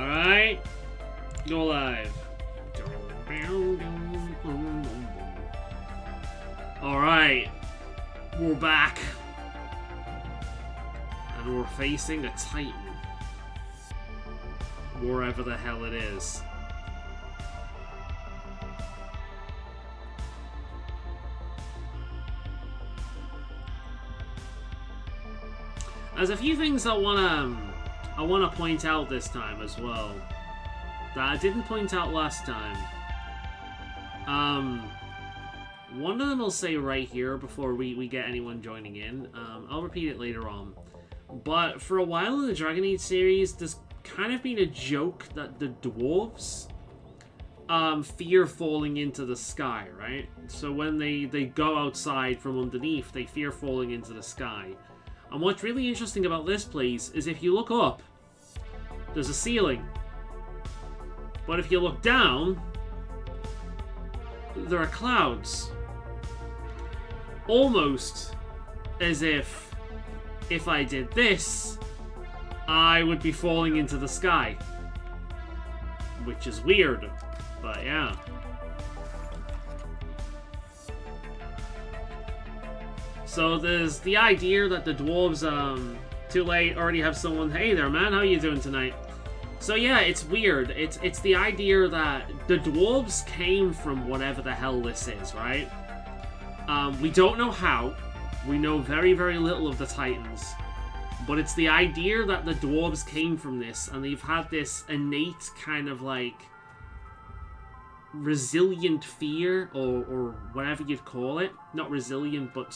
Alright. Go live. Alright. We're back. And we're facing a Titan. Wherever the hell it is. There's a few things I wanna point out this time as well that I didn't point out last time. One of them I'll say right here before we get anyone joining in. I'll repeat it later on. But for a while in the Dragon Age series, there's kind of been a joke that the dwarves fear falling into the sky, right? So when they go outside from underneath, they fear falling into the sky. And what's really interesting about this place is if you look up, there's a ceiling. But if you look down, there are clouds. Almost as if I did this, I would be falling into the sky. Which is weird, but yeah. So there's the idea that the dwarves, too late, already have someone, hey there man, how you doing tonight? So yeah, it's weird. It's the idea that the dwarves came from whatever the hell this is, right? We don't know how. We know very, very little of the Titans. But it's the idea that the dwarves came from this, and they've had this innate kind of like resilient fear, or whatever you'd call it. Not resilient, but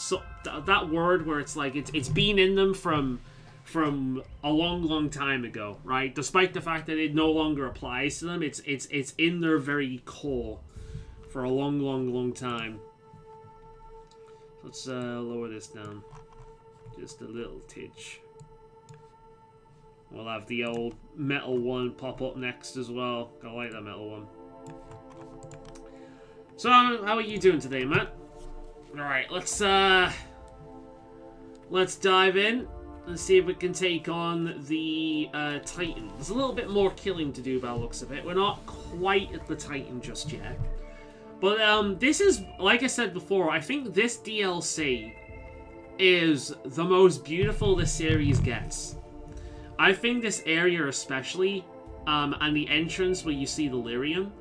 that word where it's like it's been in them from a long time ago, right? Despite the fact that it no longer applies to them, it's in their very core for a long time. Let's lower this down just a little titch. We'll have the old metal one pop up next as well. I like that metal one. So, how are you doing today, Matt? Alright, let's dive in and see if we can take on the Titan. There's a little bit more killing to do by the looks of it. We're not quite at the Titan just yet. But this is, like I said before, I think this DLC is the most beautiful this series gets. I think this area especially, and the entrance where you see the lyrium,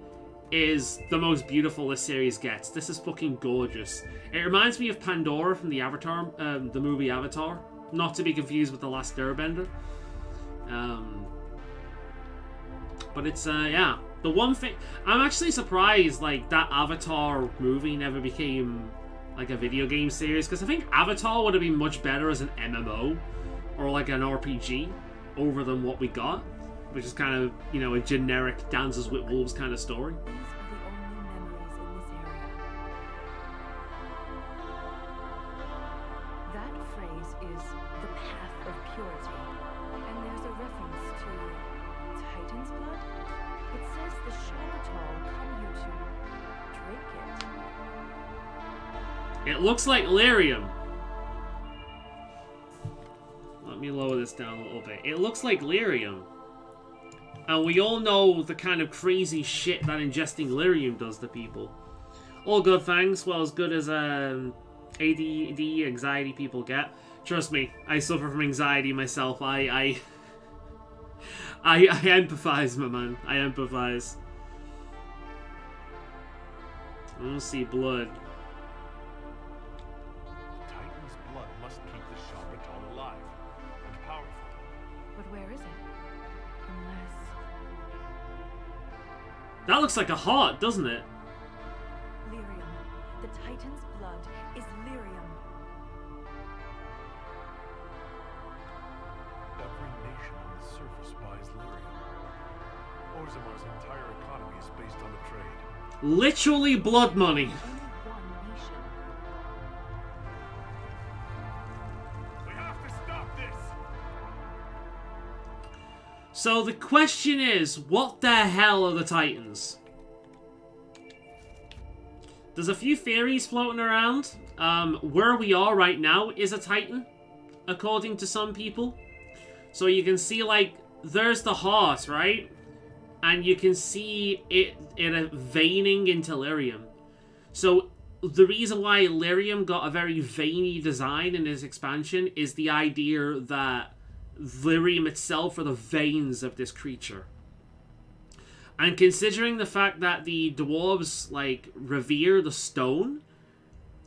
is the most beautiful this series gets. This is fucking gorgeous. It reminds me of Pandora from the Avatar, the movie Avatar. Not to be confused with The Last Airbender. But it's, yeah. The one thing... I'm actually surprised, like, that Avatar movie never became, like, a video game series. Because I think Avatar would have been much better as an MMO. Or, like, an RPG. Over than what we got. Which is kind of, you know, a generic Dances with Wolves kind of story. It looks like lyrium. Let me lower this down a little bit. It looks like lyrium. And we all know the kind of crazy shit that ingesting lyrium does to people. All good things. Well, as good as ADD, anxiety people get. Trust me, I suffer from anxiety myself. I empathize, my man. I empathize. I don't see blood. That looks like a heart, doesn't it? Lyrium. The Titan's blood is lyrium. Every nation on the surface buys lyrium. Orzamar's entire economy is based on the trade. Literally blood money. Only one nation. We have to stop this! So the question is, what the hell are the Titans? There's a few theories floating around. Where we are right now is a Titan, according to some people. So you can see, like, there's the heart, right? and you can see it in a veining into lyrium. So the reason why lyrium got a very veiny design in this expansion is the idea that lyrium itself are the veins of this creature. And considering the fact that the dwarves, like, revere the stone,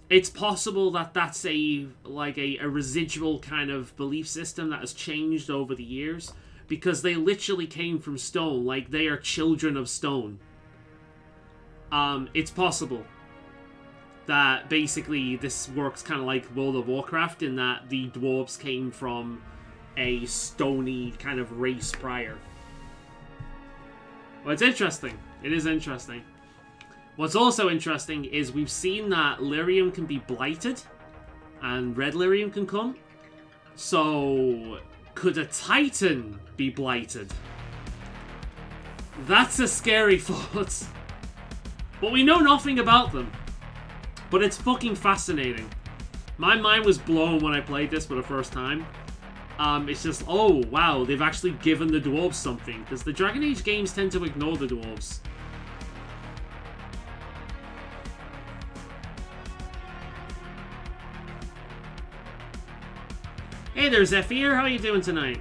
it's possible that that's a residual kind of belief system that has changed over the years, because they literally came from stone, like they are children of stone. It's possible that basically this works kind of like World of Warcraft in that the dwarves came from a stony kind of race prior. Well, it's interesting. It is interesting. What's also interesting is we've seen that lyrium can be blighted and red lyrium can come. So could a Titan be blighted? That's a scary thought. But we know nothing about them. But it's fucking fascinating. My mind was blown when I played this for the first time. It's just, oh wow, they've actually given the dwarves something. Because the Dragon Age games tend to ignore the dwarves. Hey there, Zephyr. How are you doing tonight?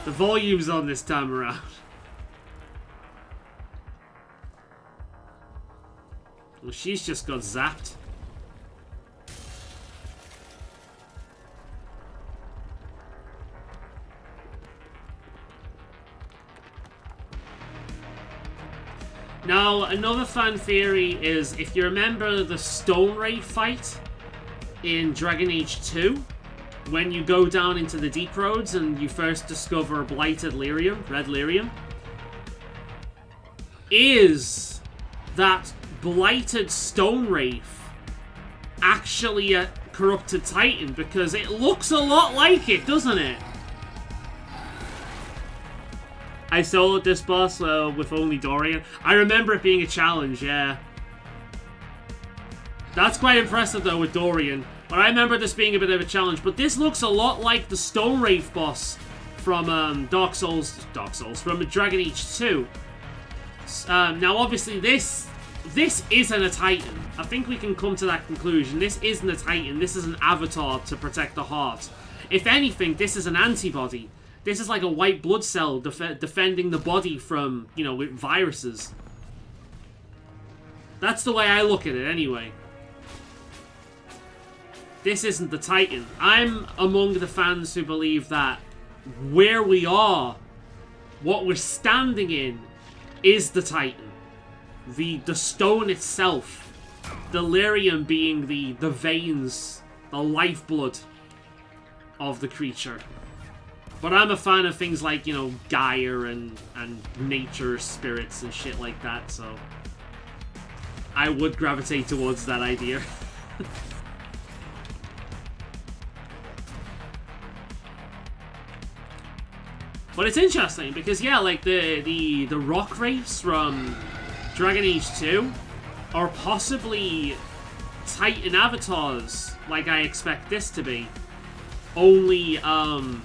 The volume's on this time around. Well, she's just got zapped. Now, another fan theory is, if you remember the Stone Raid fight in Dragon Age 2, when you go down into the Deep Roads and you first discover blighted lyrium, red lyrium, is that blighted Stone Wraith actually a corrupted Titan? Because it looks a lot like it, doesn't it? I soloed this boss with only Dorian. I remember it being a challenge, yeah. That's quite impressive though with Dorian. But I remember this being a bit of a challenge. But this looks a lot like the Stone Wraith boss from from Dragon Age 2. Now obviously this isn't a Titan. I think we can come to that conclusion. This isn't a Titan. This is an avatar to protect the heart. If anything, this is an antibody. This is like a white blood cell defending the body from, you know, viruses. That's the way I look at it anyway. This isn't the Titan. I'm among the fans who believe that where we are, what we're standing in, is the Titan. The stone itself. The lyrium being the veins, the lifeblood of the creature. But I'm a fan of things like, you know, Gaia and nature spirits and shit like that, so I would gravitate towards that idea. But it's interesting because, yeah, like the rock wraiths from Dragon Age 2 are possibly Titan avatars, like I expect this to be. Only, come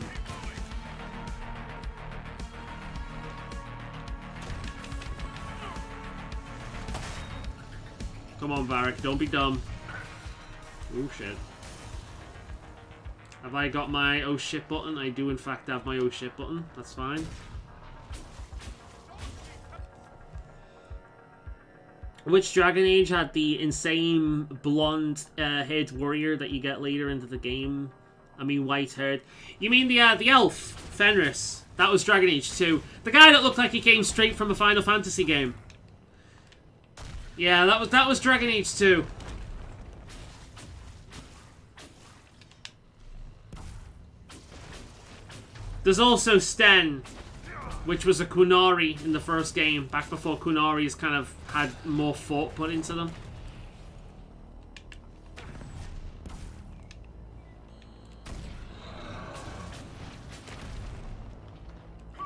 on, Varric, don't be dumb. Oh, shit. Have I got my oh shit button? I do in fact have my oh shit button. That's fine. Which Dragon Age had the insane blonde haired warrior that you get later into the game? I mean white haired. You mean the elf, Fenris. That was Dragon Age 2. The guy that looked like he came straight from a Final Fantasy game. Yeah, that was Dragon Age 2. There's also Sten, which was a Qunari in the first game, back before Qunaris kind of had more thought put into them.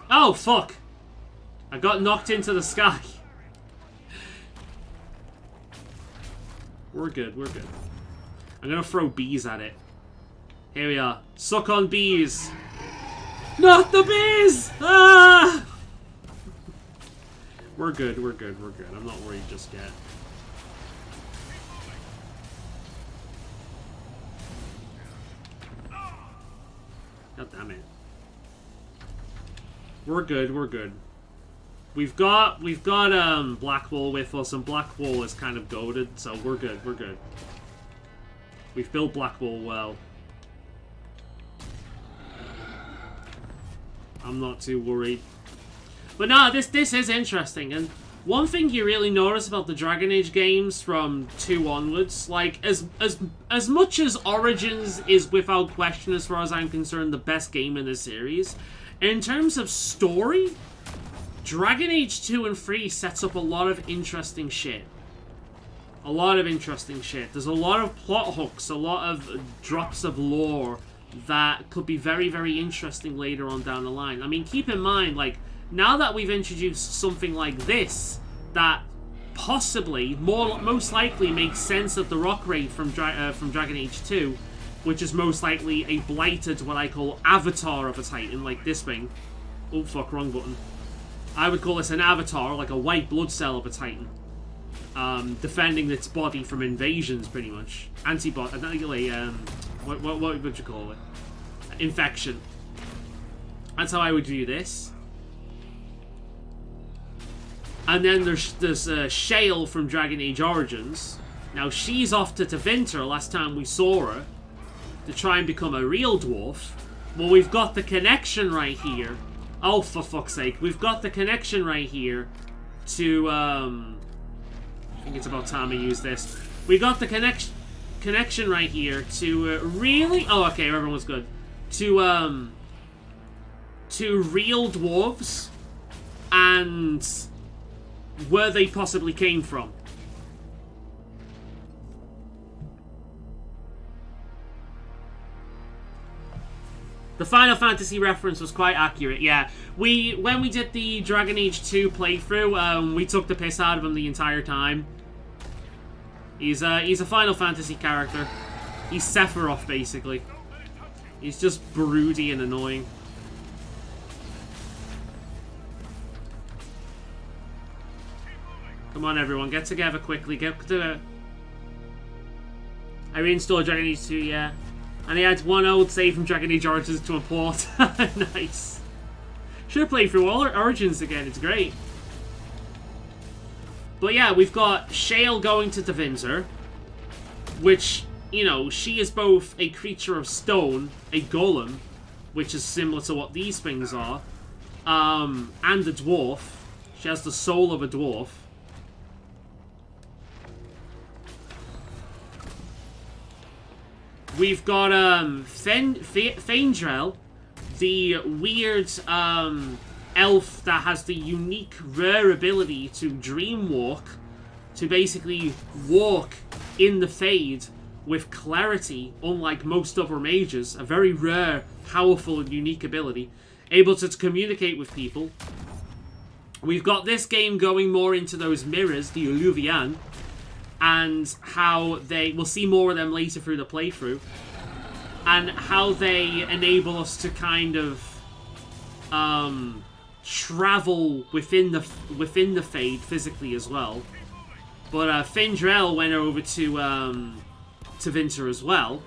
Oh, fuck! I got knocked into the sky. We're good, we're good. I'm gonna throw bees at it. Here we are. Suck on bees. Not the bees! Ah! We're good, we're good, we're good. I'm not worried just yet. God damn it. We're good, we're good. We've got Blackwall with us, and Blackwall is kind of goated, so we're good, we're good. We've built Blackwall well. I'm not too worried. But no, this is interesting, and one thing you really notice about the Dragon Age games from 2 onwards, like, as much as Origins is without question, as far as I'm concerned, the best game in the series, in terms of story, Dragon Age 2 and 3 sets up a lot of interesting shit. A lot of interesting shit. There's a lot of plot hooks, a lot of drops of lore that could be very, very interesting later on down the line. I mean, keep in mind, like, now that we've introduced something like this, that possibly, most likely makes sense of the rock raid from Dragon Age 2, which is most likely a blighted, what I call, avatar of a Titan, like this thing. Oh, fuck, wrong button. I would call this an avatar, like a white blood cell of a Titan. Defending its body from invasions, pretty much. Antibody, what would you call it? Infection. That's how I would view this. And then there's Shale from Dragon Age Origins. Now, she's off to Tevinter last time we saw her to try and become a real dwarf. Well, we've got the connection right here. Oh, for fuck's sake. We've got the connection right here to, I think it's about time I use this. We got the connection right here to, really? Oh, okay, everyone's good. To real dwarves and where they possibly came from. The Final Fantasy reference was quite accurate, yeah. When we did the Dragon Age 2 playthrough, we took the piss out of him the entire time. He's a Final Fantasy character. He's Sephiroth, basically. He's just broody and annoying. Come on, everyone, get together quickly. Get to... I reinstalled Dragon Age 2, yeah. And I had one old save from Dragon Age Origins to import. Nice. Should have played through all Origins again, it's great. But yeah, we've got Shale going to Tevinter, which, you know, she is both a creature of stone, a golem, which is similar to what these things are, and a dwarf. She has the soul of a dwarf. We've got Faendrel, the weird elf that has the unique rare ability to dream walk, to basically walk in the Fade with clarity, unlike most other mages. A very rare, powerful, and unique ability. Able to communicate with people. We've got this game going more into those mirrors, the Illuvian, and how we'll see more of them later through the playthrough, and how they enable us to kind of travel within the Fade physically as well. But Faendrel went over to Tevinter as well.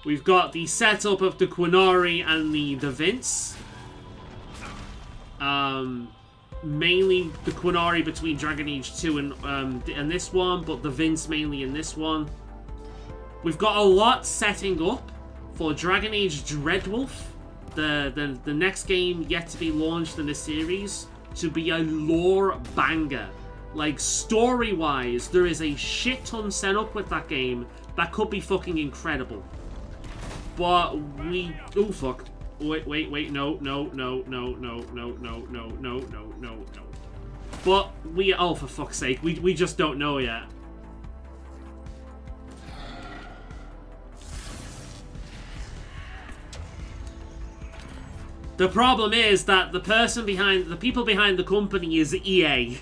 We've got the setup of the Quinari and the Vince. Mainly the Quinari between Dragon Age 2 and this one, but the Vince mainly in this one. We've got a lot setting up for Dragon Age Dreadwolf, the next game yet to be launched in the series, to be a lore banger. Like, story-wise, there is a shit ton set up with that game that could be fucking incredible. But we... Oh, fuck. Wait, no. But we... Oh, for fuck's sake. We just don't know yet. The problem is that the people behind the company is EA.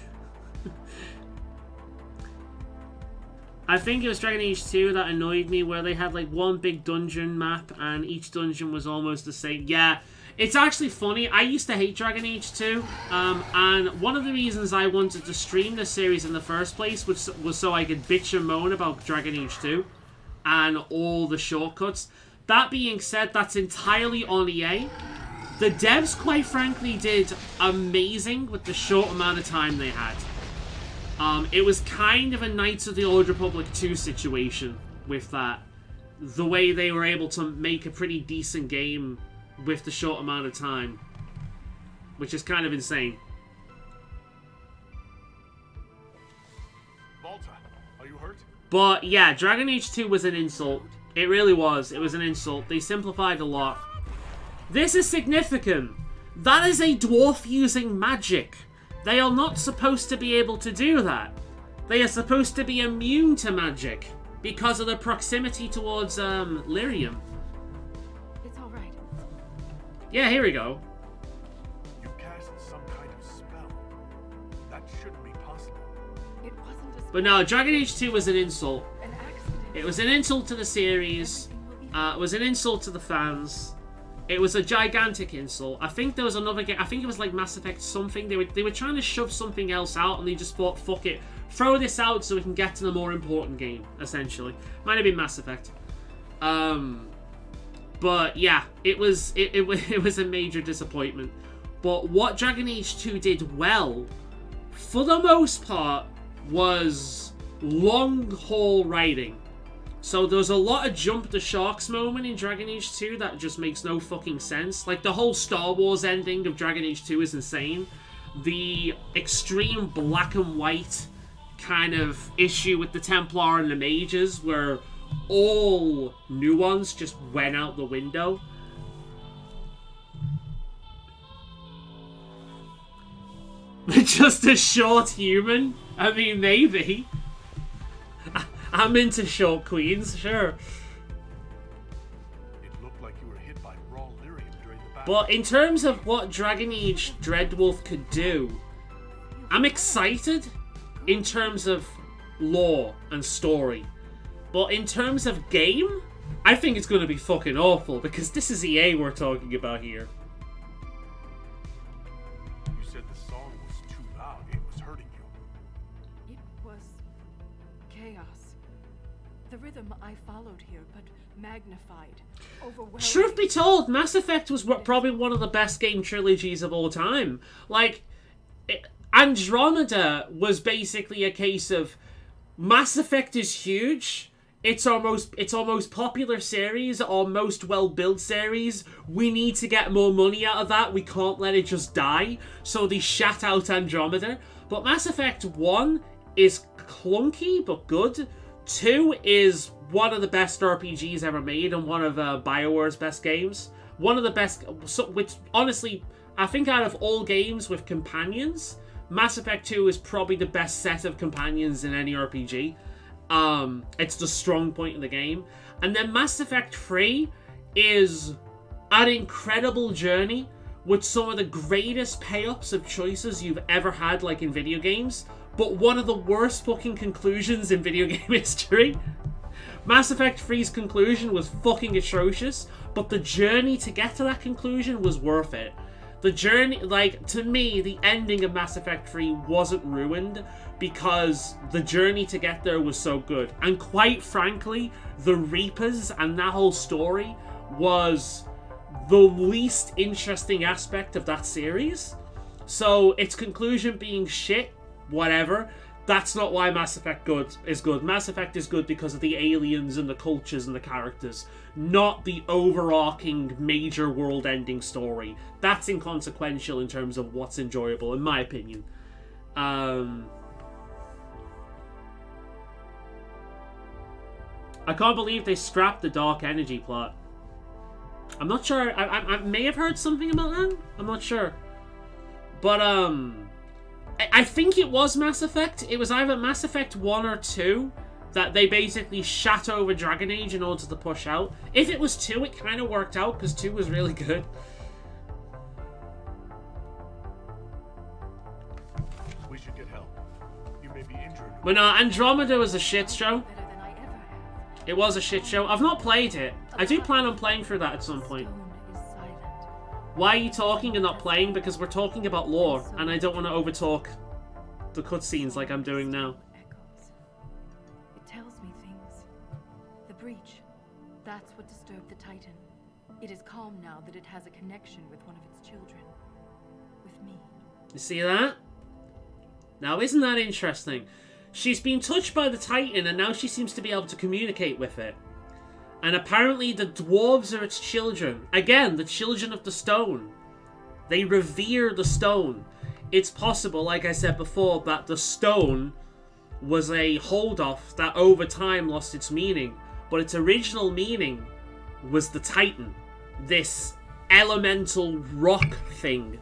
I think it was Dragon Age 2 that annoyed me, where they had like one big dungeon map and each dungeon was almost the same. Yeah, it's actually funny. I used to hate Dragon Age 2, and one of the reasons I wanted to stream this series in the first place was so I could bitch and moan about Dragon Age 2 and all the shortcuts. That being said, that's entirely on EA. The devs, quite frankly, did amazing with the short amount of time they had. It was kind of a Knights of the Old Republic 2 situation with that. The way they were able to make a pretty decent game with the short amount of time. Which is kind of insane. Volta, are you hurt? But yeah, Dragon Age 2 was an insult. It really was. It was an insult. They simplified a lot. This is significant. That is a dwarf using magic. They are not supposed to be able to do that. They are supposed to be immune to magic because of the proximity towards Lyrium. It's all right. Yeah, here we go. You cast some kind of spell. That shouldn't be possible. It wasn't a spell. But no, Dragon Age 2 was an insult. An accident. It was an insult to the series. It was an insult to the fans. It was a gigantic insult. I think there was another game. I think it was like Mass Effect something. They were trying to shove something else out, and they just thought, "Fuck it, throw this out so we can get to the more important game." Essentially, might have been Mass Effect. But yeah, it was a major disappointment. But what Dragon Age 2 did well, for the most part, was long haul writing. So there's a lot of jump the sharks moment in Dragon Age 2 that just makes no fucking sense. Like, the whole Star Wars ending of Dragon Age 2 is insane. The extreme black and white kind of issue with the Templar and the Mages, where all nuance just went out the window. Just a short human? I mean, maybe. I'm into short queens, sure. It looked like you were hit by raw lyrium during the battle. But in terms of what Dragon Age Dreadwolf could do, I'm excited in terms of lore and story. But in terms of game, I think it's going to be fucking awful, because this is EA we're talking about here. You said the song was too loud. It was hurting you. It was chaos. The rhythm I followed here, but magnified, overwhelming. Truth be told, Mass Effect was probably one of the best game trilogies of all time. Like, Andromeda was basically a case of Mass Effect is huge. It's our most popular series, our most well-built series. We need to get more money out of that. We can't let it just die. So they shat out Andromeda. But Mass Effect 1 is clunky but good. 2 is one of the best RPGs ever made and one of BioWare's best games. One of the best, which honestly, I think out of all games with companions, Mass Effect 2 is probably the best set of companions in any RPG. It's the strong point of the game. And then Mass Effect 3 is an incredible journey with some of the greatest payoffs of choices you've ever had, like in video games, but one of the worst fucking conclusions in video game history. Mass Effect 3's conclusion was fucking atrocious, but the journey to get to that conclusion was worth it. The journey, like, to me, the ending of Mass Effect 3 wasn't ruined because the journey to get there was so good. And quite frankly, the Reapers and that whole story was the least interesting aspect of that series. So its conclusion being shit, whatever, that's not why Mass Effect is good. Mass Effect is good because of the aliens and the cultures and the characters, not the overarching major world-ending story. That's inconsequential in terms of what's enjoyable, in my opinion. I can't believe they scrapped the dark energy plot. I'm not sure. I may have heard something about that. I'm not sure. But, I think it was Mass Effect. It was either Mass Effect 1 or 2 that they basically shat over Dragon Age in order to push out. If it was 2, it kind of worked out, because 2 was really good. We should get help. You may be injured. But no, Andromeda was a shit show. Better It was a shit show. I've not played it. I do plan on playing through that at some point. Why are you talking and not playing? Because we're talking about lore, and I don't want to overtalk the cutscenes like I'm doing now. It tells me things. The breach. That's what disturbed the Titan. It is calm now that it has a connection with one of its children. With me. You see that? Now, isn't that interesting? She's been touched by the Titan, and now she seems to be able to communicate with it. And apparently the dwarves are its children. Again, the children of the stone. They revere the stone. It's possible, like I said before, that the stone was a hold-off that over time lost its meaning. But its original meaning was the Titan. This elemental rock thing.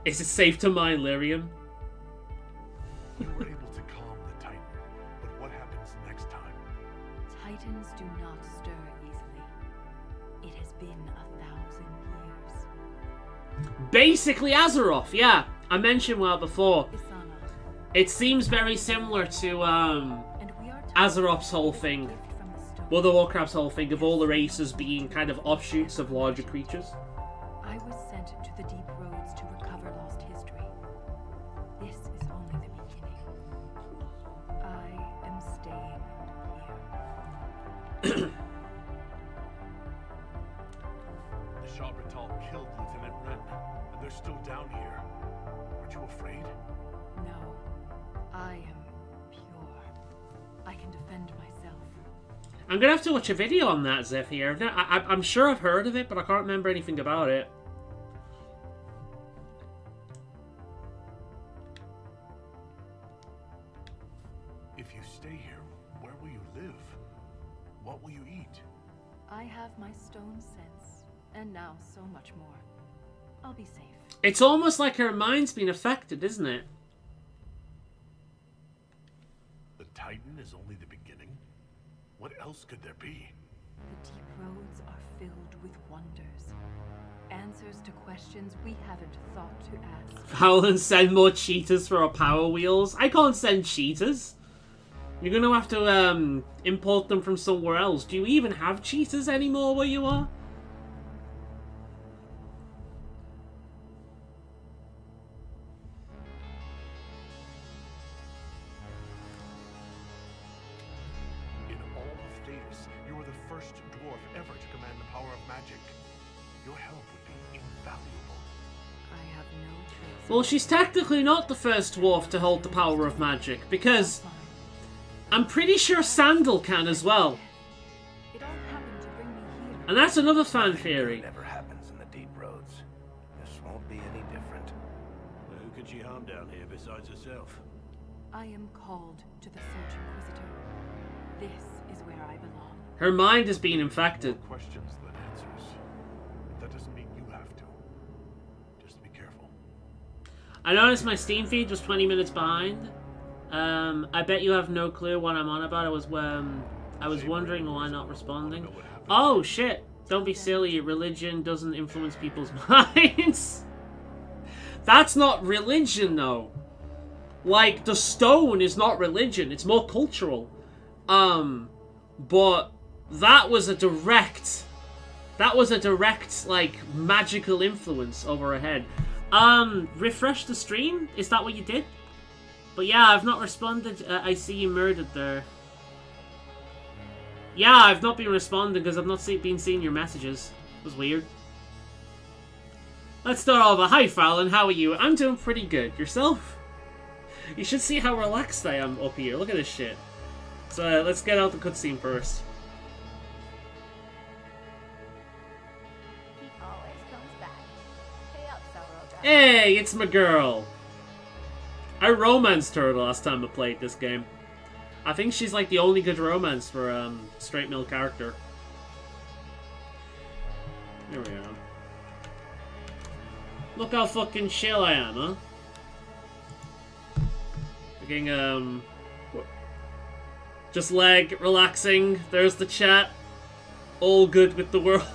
Is it safe to mine Lyrium? You were able to calm the Titan, but what happens next time? Titans do not stir easily. It has been 1,000 years. Basically Azeroth, yeah. I mentioned well before. Isana, It seems very similar to and we are Azeroth's whole thing. gift from the stone. World of Warcraft's whole thing of all the races being kind of offshoots of larger creatures. I was sent to the deep roads to recover lost history. This is only the beginning. I am staying here. The Shabbatal killed Lieutenant Wren, and they're still down here. Aren't you afraid? No, I am pure. I can defend myself. I'm gonna have to watch a video on that, Zeph, here. I'm sure I've heard of it, but I can't remember anything about it. If you stay here, where will you live? What will you eat? I have my stone sense, and now so much more. I'll be safe. It's almost like her mind's been affected, isn't it? The Titan is only the beginning? What else could there be? The deep roads are filled with wonders. Answers to questions we haven't thought to ask. Faolan, send more cheetahs for our power wheels. I can't send cheetahs. You're gonna have to import them from somewhere else. Do you even have cheetahs anymore where you are? In all of Thetis, you were the first dwarf ever to command the power of magic. Your help would be invaluable. I have no trace. Well, she's technically not the first dwarf to hold the power of magic, because Fine. I'm pretty sure Sandal can as well. It all happened to bring me here. And that's another fan theory. Never happens in the deep roads. This won't be any different. Well, who could she harm down here besides herself? I am called to the Search Inquisitor. This is where I belong. Her mind has been infected. More questions than answers. But that doesn't mean you have to. Just be careful. I noticed my Steam feed was 20 minutes behind. I bet you have no clue what I'm on about. I was wondering why not responding. Oh shit! Don't be silly. Religion doesn't influence people's minds. That's not religion, though. Like, the stone is not religion. It's more cultural. But that was a direct, like, magical influence over her head. Refresh the stream? Is that what you did? But yeah, I've not responded. I see you murdered there. Yeah, I've not been responding because I've not been seeing your messages. It was weird. Let's start off. Hi, Faolan. How are you? I'm doing pretty good. Yourself? You should see how relaxed I am up here. Look at this shit. So let's get out the cutscene first. He always comes back. Hey up, Salroga. Hey, it's my girl. I romanced her the last time I played this game. I think she's like the only good romance for straight male character. There we are. Look how fucking chill I am, huh? Fucking just leg relaxing. There's the chat. All good with the world.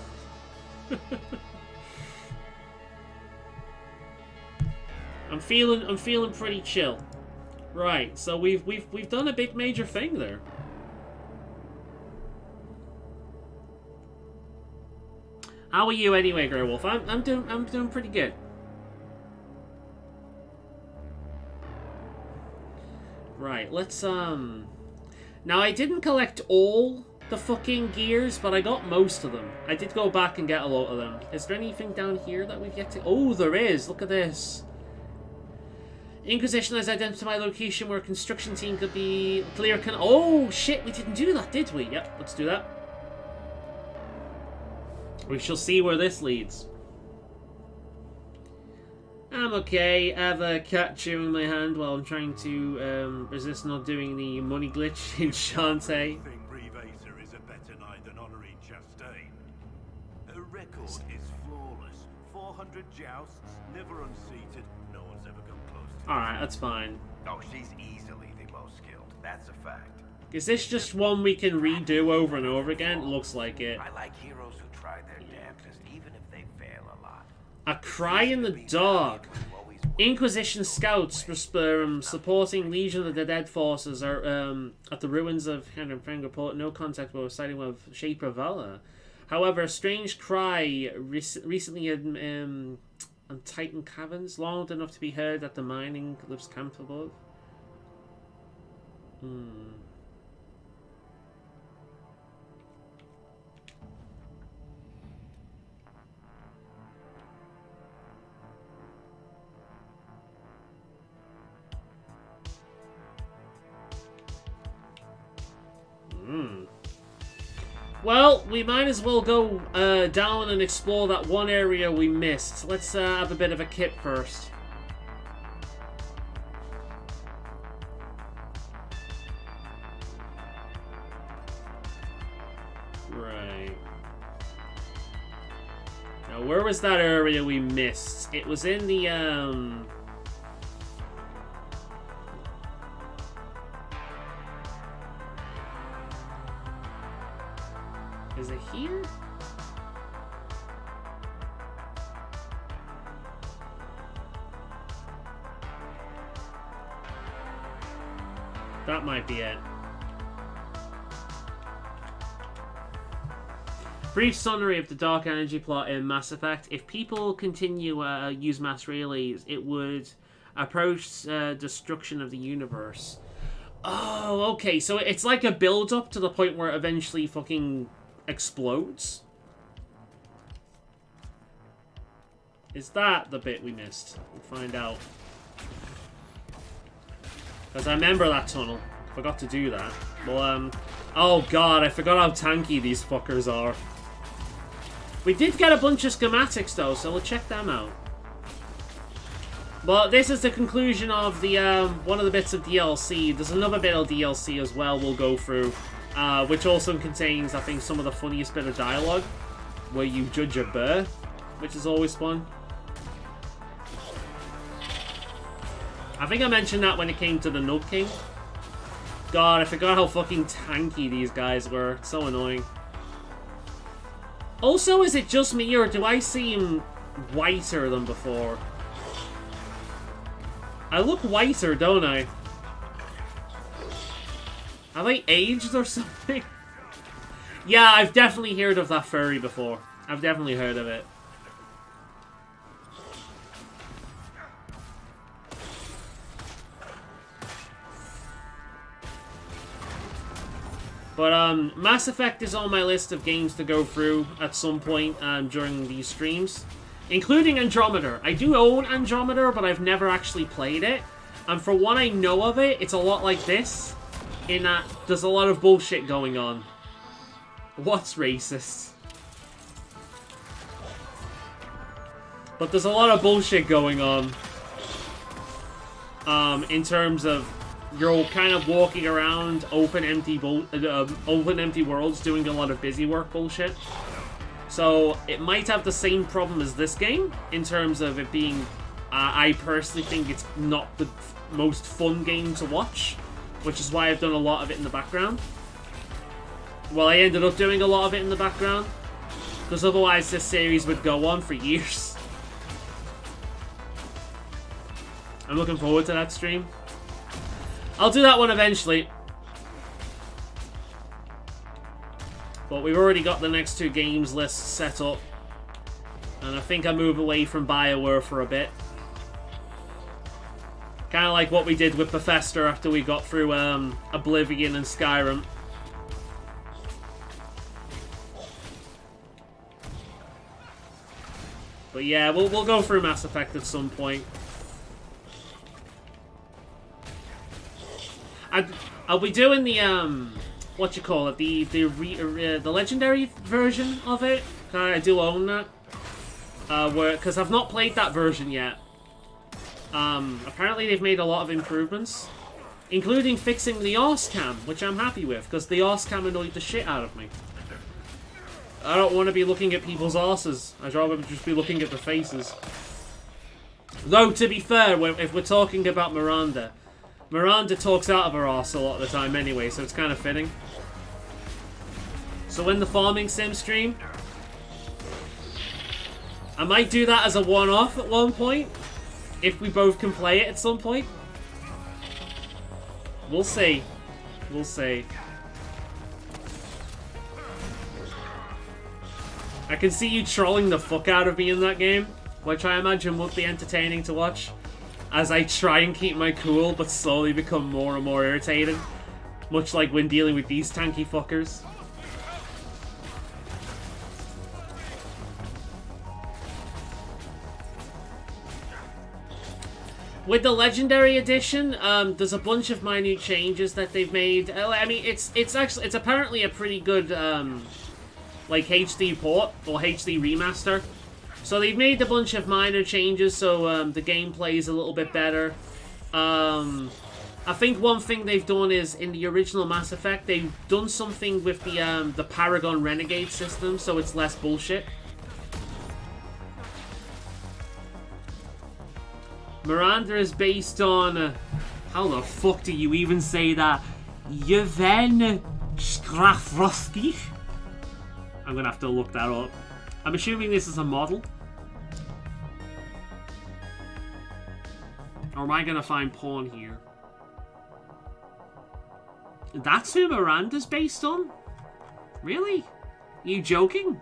I'm feeling pretty chill. Right, so we've done a big major thing there. How are you anyway, Grey Wolf? I'm doing pretty good. Right, let's now I didn't collect all the fucking gears, but I got most of them. I did go back and get a lot of them. Is there anything down here that we've yet to... Oh, there is. Look at this. Inquisition has identified my location where a construction team could be clear. Oh, shit, we didn't do that, did we? Yep, let's do that. We shall see where this leads. I'm okay. I have a cat chewing my hand while I'm trying to resist not doing the money glitch in Shantae. Is a better knight than Honorine Chastain. Her record is flawless. 400 jousts, never unseated. No one's ever come close to Alright, that's fine. Oh, she's easily the most skilled. That's a fact. Is this just one we can redo over and over again? It looks like it. I like heroes who try their damnedest, even if they fail a lot. A cry in the dark. Inquisition scouts supporting Legion of the Dead forces are at the ruins of Frank report no contact with sighting of Shaper Valor. However, a strange cry recently on Titan Caverns, loud enough to be heard at the mining cliffs camp above. Well, we might as well go down and explore that one area we missed. Let's have a bit of a kit first. Right. Now, where was that area we missed? It was in the, Is it here? That might be it. Brief summary of the dark energy plot in Mass Effect. If people continue use mass relays, it would approach destruction of the universe. Oh, okay. So it's like a build-up to the point where it eventually fucking explodes. Is that the bit we missed? We'll find out. Because I remember that tunnel. Forgot to do that. Well, oh god, I forgot how tanky these fuckers are. We did get a bunch of schematics though, so we'll check them out. But this is the conclusion of the one of the bits of DLC. There's another bit of DLC as well we'll go through, which also contains, I think, some of the funniest bit of dialogue, where you judge a bear, which is always fun. I think I mentioned that when it came to the Nut King. God, I forgot how fucking tanky these guys were. It's so annoying. Also, is it just me, or do I seem whiter than before? I look whiter, don't I? Have I aged or something? Yeah, I've definitely heard of that furry before. I've definitely heard of it. But, Mass Effect is on my list of games to go through at some point during these streams. Including Andromeda. I do own Andromeda, but I've never actually played it. And for what I know of it, it's a lot like this. In that there's a lot of bullshit going on. What's racist? But there's a lot of bullshit going on. In terms of you're kind of walking around open empty worlds doing a lot of busy work bullshit. So it might have the same problem as this game in terms of it being, I personally think it's not the most fun game to watch, which is why I've done a lot of it in the background. Well, I ended up doing a lot of it in the background, because otherwise this series would go on for years. I'm looking forward to that stream. I'll do that one eventually. But we've already got the next 2 games lists set up. And I think I move away from BioWare for a bit. Kind of like what we did with Bethesda after we got through Oblivion and Skyrim. But yeah, we'll go through Mass Effect at some point. I'll be doing the what you call it, the legendary version of it. I do own that, because I've not played that version yet. Apparently they've made a lot of improvements, including fixing the arse cam, which I'm happy with, because the arse cam annoyed the shit out of me. I don't want to be looking at people's arses. I'd rather just be looking at the faces. Though, to be fair, if we're talking about Miranda talks out of her arse a lot of the time anyway, so it's kind of fitting. So when the farming sim stream, I might do that as a one-off at one point, if we both can play it at some point. We'll see. We'll see. I can see you trolling the fuck out of me in that game, which I imagine would be entertaining to watch, as I try and keep my cool, but slowly become more and more irritated. Much like when dealing with these tanky fuckers. With the Legendary Edition, there's a bunch of minute changes that they've made. I mean, it's apparently a pretty good, like, HD port, or HD remaster. So they've made a bunch of minor changes, so the gameplay is a little bit better. I think one thing they've done is, in the original Mass Effect, they've done something with the Paragon Renegade system, so it's less bullshit. Miranda is based on... how the fuck do you even say that? Yevhen Strafrosky? I'm gonna have to look that up. I'm assuming this is a model. Or am I gonna find porn here? That's who Miranda's based on? Really? Are you joking?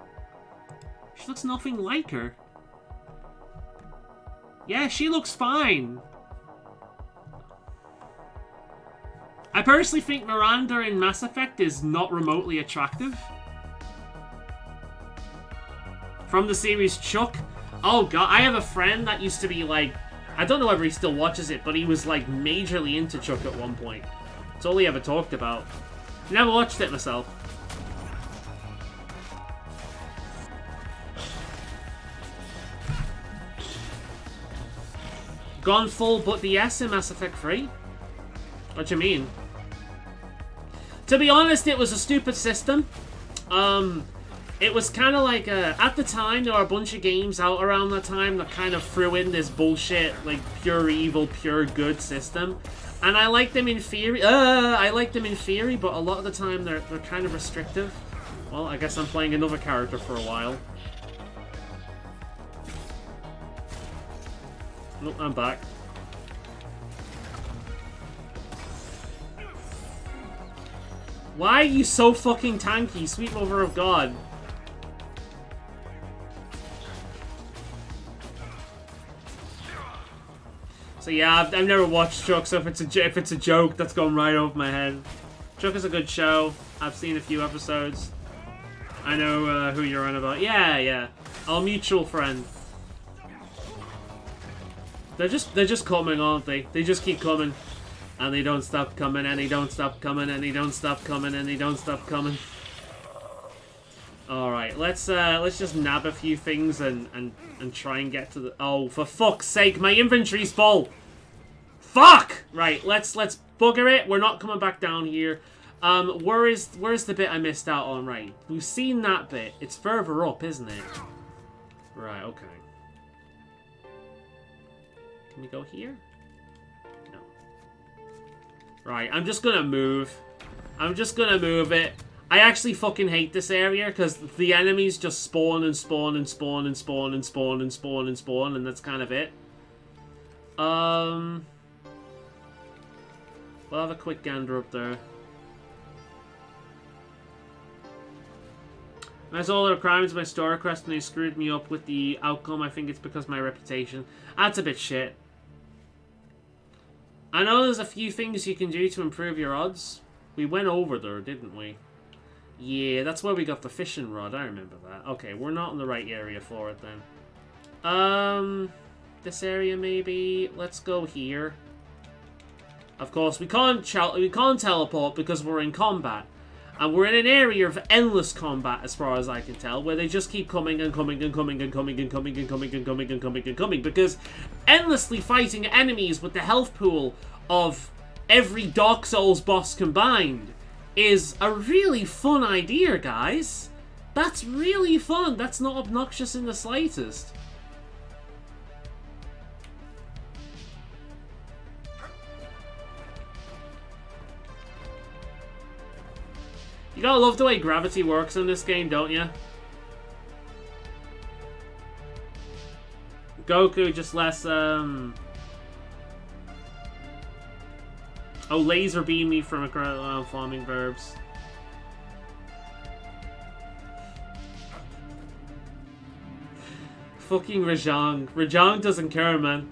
She looks nothing like her. Yeah, she looks fine. I personally think Miranda in Mass Effect is not remotely attractive. From the series Chuck. Oh god, I have a friend that used to be like... I don't know whether he still watches it, but he was like majorly into Chuck at one point. It's all he ever talked about. Never watched it myself. Gone full but the S in Mass Effect 3? What do you mean? To be honest, it was a stupid system. It was kind of like, at the time, there were a bunch of games out around that time that kind of threw in this bullshit, like, pure evil, pure good system. And I like them in theory, but a lot of the time they're kind of restrictive. Well, I guess I'm playing another character for a while. Nope, I'm back. Why are you so fucking tanky, sweet mother of God? So yeah, I've never watched Chuck, so if it's a joke, that's gone right over my head. Chuck is a good show. I've seen a few episodes. I know who you're on about. Yeah. Our mutual friend. They're just coming, aren't they? They just keep coming. And they don't stop coming, and they don't stop coming, and they don't stop coming, and they don't stop coming. Alright, let's just nab a few things and try and get to the... Oh, for fuck's sake, my inventory's full! Fuck! Right, let's bugger it. We're not coming back down here. Where's the bit I missed out on? Right, we've seen that bit. It's further up, isn't it? Right, okay. Can we go here? No. Right, I'm just gonna move. I'm just gonna move it. I actually fucking hate this area because the enemies just spawn and spawn and spawn and spawn and spawn and spawn and spawn, and that's kind of it. Well, We'll have a quick gander up there. I saw the requirements of my store request and they screwed me up with the outcome. I think it's because of my reputation. That's a bit shit. I know there's a few things you can do to improve your odds. We went over there, didn't we? Yeah, that's where we got the fishing rod. I remember that. Okay, we're not in the right area for it then. This area maybe. Let's go here. Of course, we can't teleport because we're in combat. And we're in an area of endless combat, as far as I can tell, where they just keep coming and coming and coming and coming and coming and coming and coming and coming and coming, because endlessly fighting enemies with the health pool of every Dark Souls boss combined is a really fun idea, guys. That's really fun. That's not obnoxious in the slightest. You gotta love the way gravity works in this game, don't you? Goku just less, Oh, laser beam me from a farming verbs. Fucking Rajang. Rajang doesn't care, man.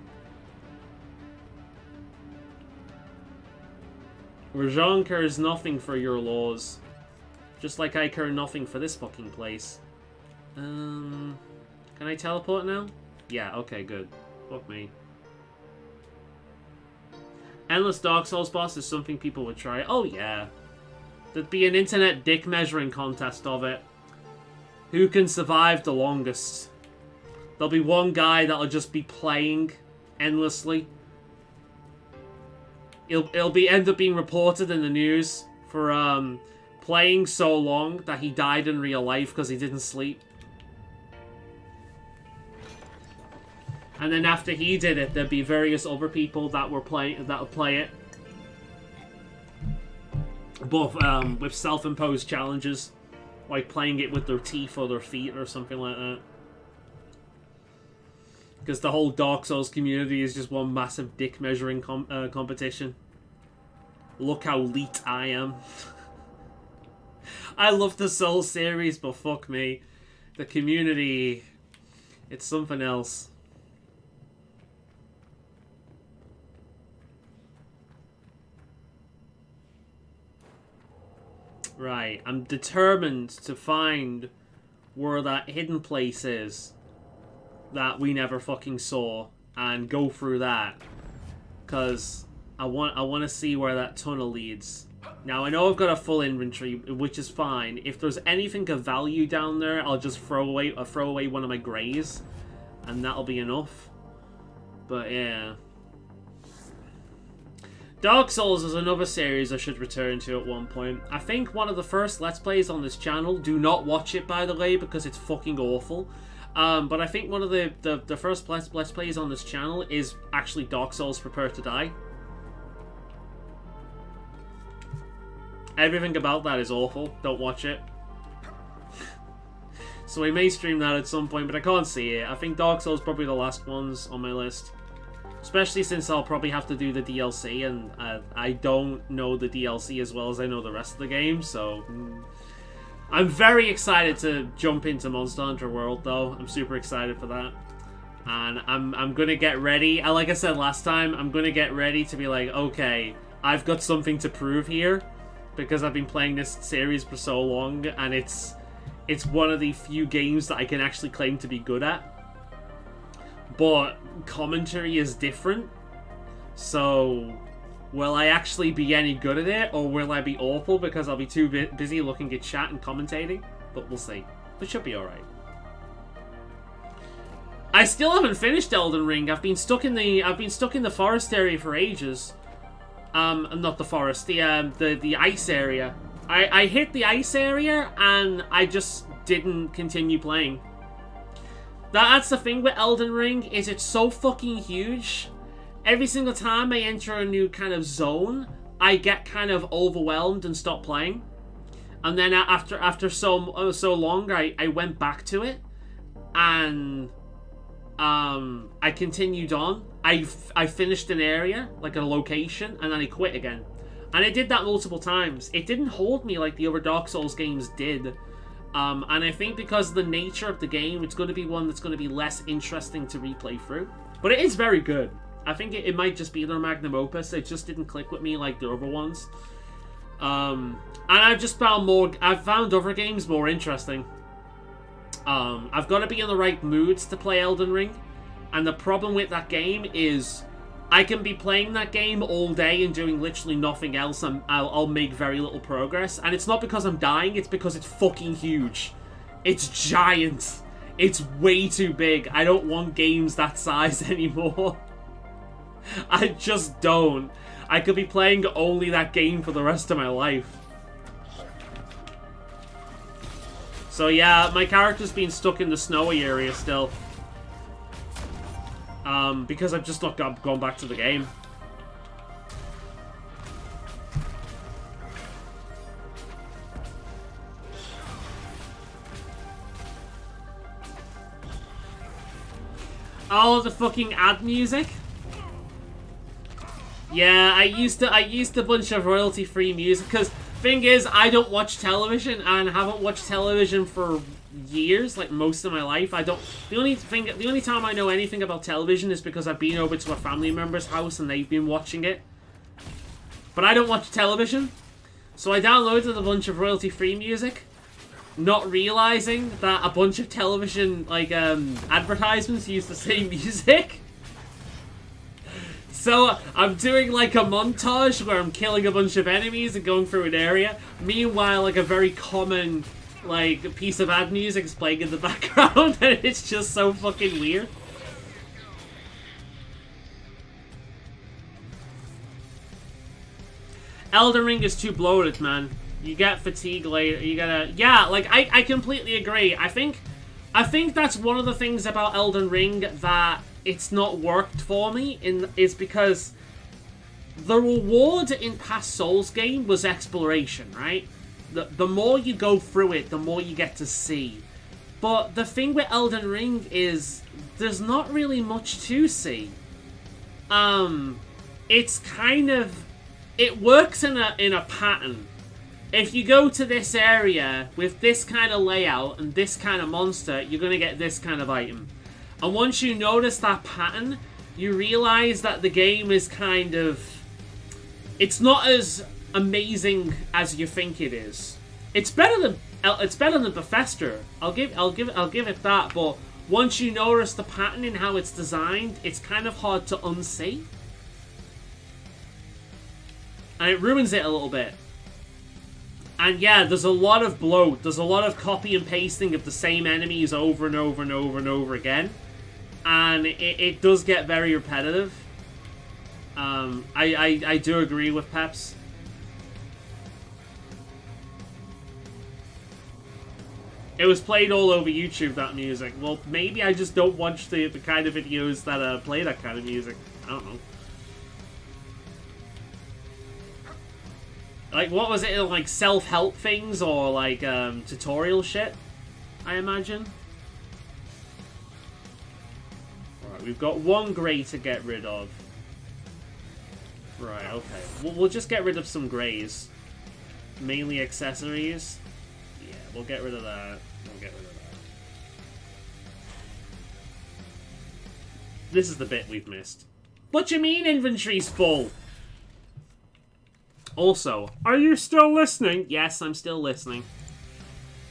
Rajang cares nothing for your laws. Just like I care nothing for this fucking place. Can I teleport now? Yeah, okay, good. Fuck me. Endless Dark Souls boss is something people would try. Oh, yeah. There'd be an internet dick measuring contest of it. Who can survive the longest? There'll be one guy that'll just be playing endlessly. It'll end up being reported in the news for, playing so long that he died in real life because he didn't sleep. And then after he did it, there'd be various other people that would play it. Both with self-imposed challenges, like playing it with their teeth or their feet or something like that. Because the whole Dark Souls community is just one massive dick measuring competition. Look how elite I am. I love the Souls series, but fuck me. The community, it's something else. Right, I'm determined to find where that hidden place is that we never fucking saw and go through that. Because I want to see where that tunnel leads. Now, I know I've got a full inventory, which is fine. If there's anything of value down there, I'll just throw away one of my greys, and that'll be enough. But, yeah. Dark Souls is another series I should return to at one point. I think one of the first Let's Plays on this channel, do not watch it, by the way, because it's fucking awful. But I think one of the first Let's Plays on this channel is actually Dark Souls Prepare to Die. Everything about that is awful. Don't watch it. So we may stream that at some point, but I can't see it. I think Dark Souls is probably the last ones on my list. Especially since I'll probably have to do the DLC, and I don't know the DLC as well as I know the rest of the game, so... I'm very excited to jump into Monster Hunter World, though. I'm super excited for that. And I'm gonna get ready. Like I said last time, I'm gonna get ready to be like, okay, I've got something to prove here. Because I've been playing this series for so long, and it's one of the few games that I can actually claim to be good at. But commentary is different. So, will I actually be any good at it, or will I be awful because I'll be too busy looking at chat and commentating? But we'll see. It should be alright. I still haven't finished Elden Ring. I've been stuck in the forest area for ages. Not the forest, the ice area. I hit the ice area and I just didn't continue playing. That's the thing with Elden Ring, is it's so fucking huge. Every single time I enter a new kind of zone, I get kind of overwhelmed and stop playing. And then after so long, I went back to it, and I continued on. I finished an area, like a location, and then I quit again. And it did that multiple times. It didn't hold me like the other Dark Souls games did. And I think because of the nature of the game, it's going to be one that's going to be less interesting to replay through. But it is very good. I think it might just be their magnum opus. It just didn't click with me like the other ones. And I've just found I've found other games more interesting. I've got to be in the right moods to play Elden Ring. And the problem with that game is I can be playing that game all day and doing literally nothing else, and I'll make very little progress. And it's not because I'm dying, it's because it's fucking huge. It's giant. It's way too big. I don't want games that size anymore. I just don't. I could be playing only that game for the rest of my life. So yeah, my character's been stuck in the snowy area still. Because I've just not gone back to the game. Oh, the fucking ad music? Yeah, I used a bunch of royalty-free music, because thing is, I don't watch television, and haven't watched television for years, like most of my life. I don't. The only time I know anything about television is because I've been over to a family member's house and they've been watching it. But I don't watch television, so I downloaded a bunch of royalty-free music, not realizing that a bunch of television advertisements use the same music. So I'm doing like a montage where I'm killing a bunch of enemies and going through an area. Meanwhile, like a very common like piece of ad music is playing in the background, and it's just so fucking weird. Elden Ring is too bloated, man. You get fatigue later. You gotta, yeah. Like I completely agree. I think that's one of the things about Elden Ring that it's not worked for me is because the reward in past Souls game was exploration, right? The more you go through it, the more you get to see. But the thing with Elden Ring is there's not really much to see. It's kind of, it works in a pattern. If you go to this area with this kind of layout and this kind of monster, you're going to get this kind of item. And once you notice that pattern, you realize that the game is kind of, it's not as amazing as you think it is. It's better than Bethesda. I'll give it that. But once you notice the pattern in how it's designed, it's kind of hard to unsee, and it ruins it a little bit. And yeah, there's a lot of bloat. There's a lot of copy and pasting of the same enemies over and over and over and over again, and it does get very repetitive. I do agree with Peps. It was played all over YouTube, that music. Well, maybe I just don't watch the kind of videos that play that kind of music. I don't know. Like, what was it? Like, self-help things or, like, tutorial shit? I imagine. Alright, we've got one grey to get rid of. Right, okay. We'll just get rid of some greys. Mainly accessories. Yeah, we'll get rid of that. We'll get rid of that. This is the bit we've missed. What do you mean inventory's full? Also, are you still listening? Yes, I'm still listening.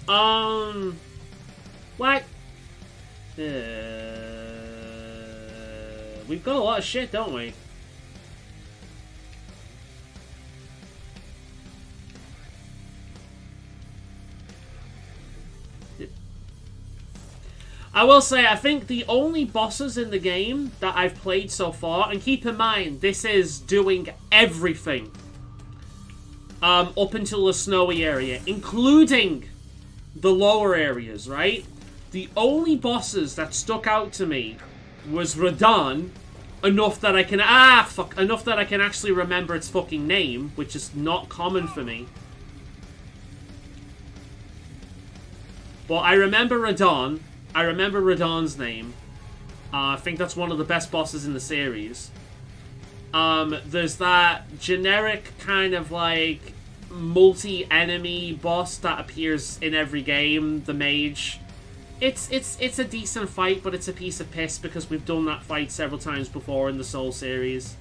What? We've got a lot of shit, don't we? I will say, I think the only bosses in the game that I've played so far, and keep in mind, this is doing everything up until the snowy area, including the lower areas, right? The only bosses that stuck out to me was Radahn, enough that I can enough that I can actually remember its fucking name, which is not common for me. But I remember Radahn. I remember Radahn's name. I think that's one of the best bosses in the series. There's that generic kind of like multi-enemy boss that appears in every game, the mage. It's a decent fight, but it's a piece of piss because we've done that fight several times before in the Soul series.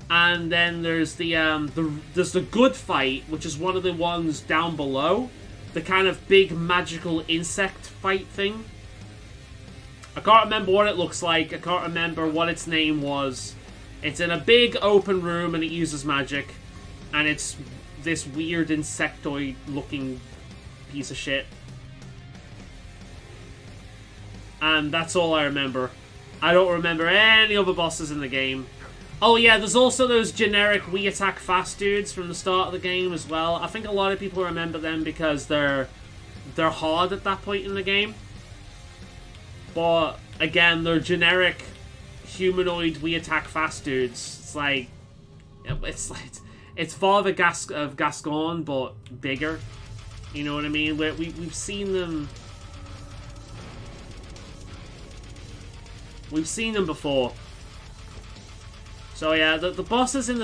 And then there's the good fight, which is one of the ones down below, the kind of big magical insect fight thing. I can't remember what it looks like. I can't remember what its name was. It's in a big open room and it uses magic, and it's this weird insectoid-looking piece of shit. And that's all I remember. I don't remember any other bosses in the game. Oh yeah, there's also those generic we attack fast dudes from the start of the game as well. I think a lot of people remember them because they're hard at that point in the game. But again, they're generic humanoid we attack fast dudes. It's Father of Gascon, but bigger. You know what I mean? We've seen them. We've seen them before. So yeah, the bosses in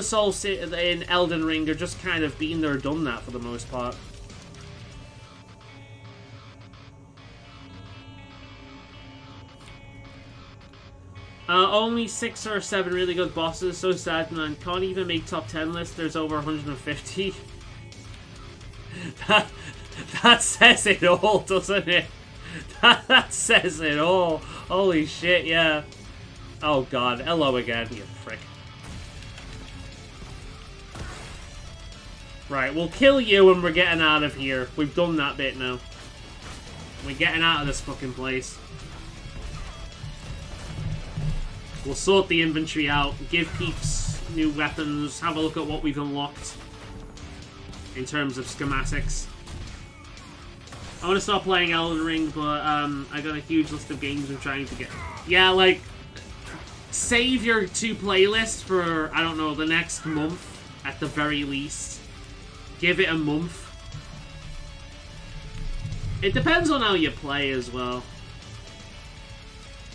in Elden Ring are just kind of been there, done that for the most part. Only 6 or 7 really good bosses. So sad, man. Can't even make top 10 list. There's over 150. that says it all, doesn't it? That says it all. Holy shit, yeah. Oh god, hello again, you frick. Right, we'll kill you and we're getting out of here. We've done that bit now. We're getting out of this fucking place. We'll sort the inventory out, give peeps new weapons, have a look at what we've unlocked in terms of schematics. I want to start playing Elden Ring, but I got a huge list of games I'm trying to get. Yeah, like, save your 2 playlists for, I don't know, the next month at the very least. Give it a month. It depends on how you play as well.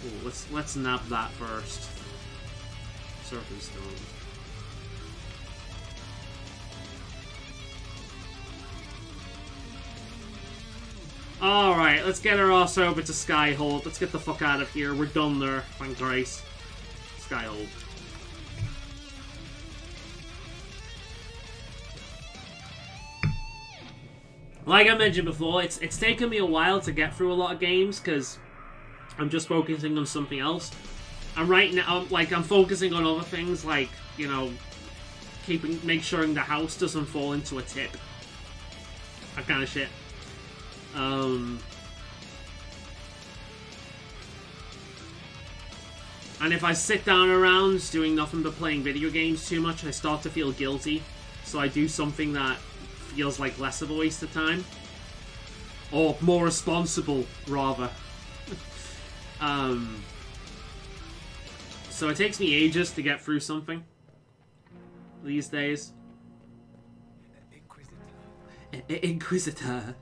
Ooh, let's nab that first. Serpent Stone. Alright, let's get our ass over to Skyhold. Let's get the fuck out of here. We're done there. Thank Grace. Skyhold. Like I mentioned before, it's taken me a while to get through a lot of games because I'm just focusing on something else. And right now, I'm focusing on other things, like, you know, make sure the house doesn't fall into a tip. That kind of shit. And if I sit down around doing nothing but playing video games too much, I start to feel guilty. So I do something that feels like less of a waste of time. Or more responsible, rather. So it takes me ages to get through something these days. Inquisitor.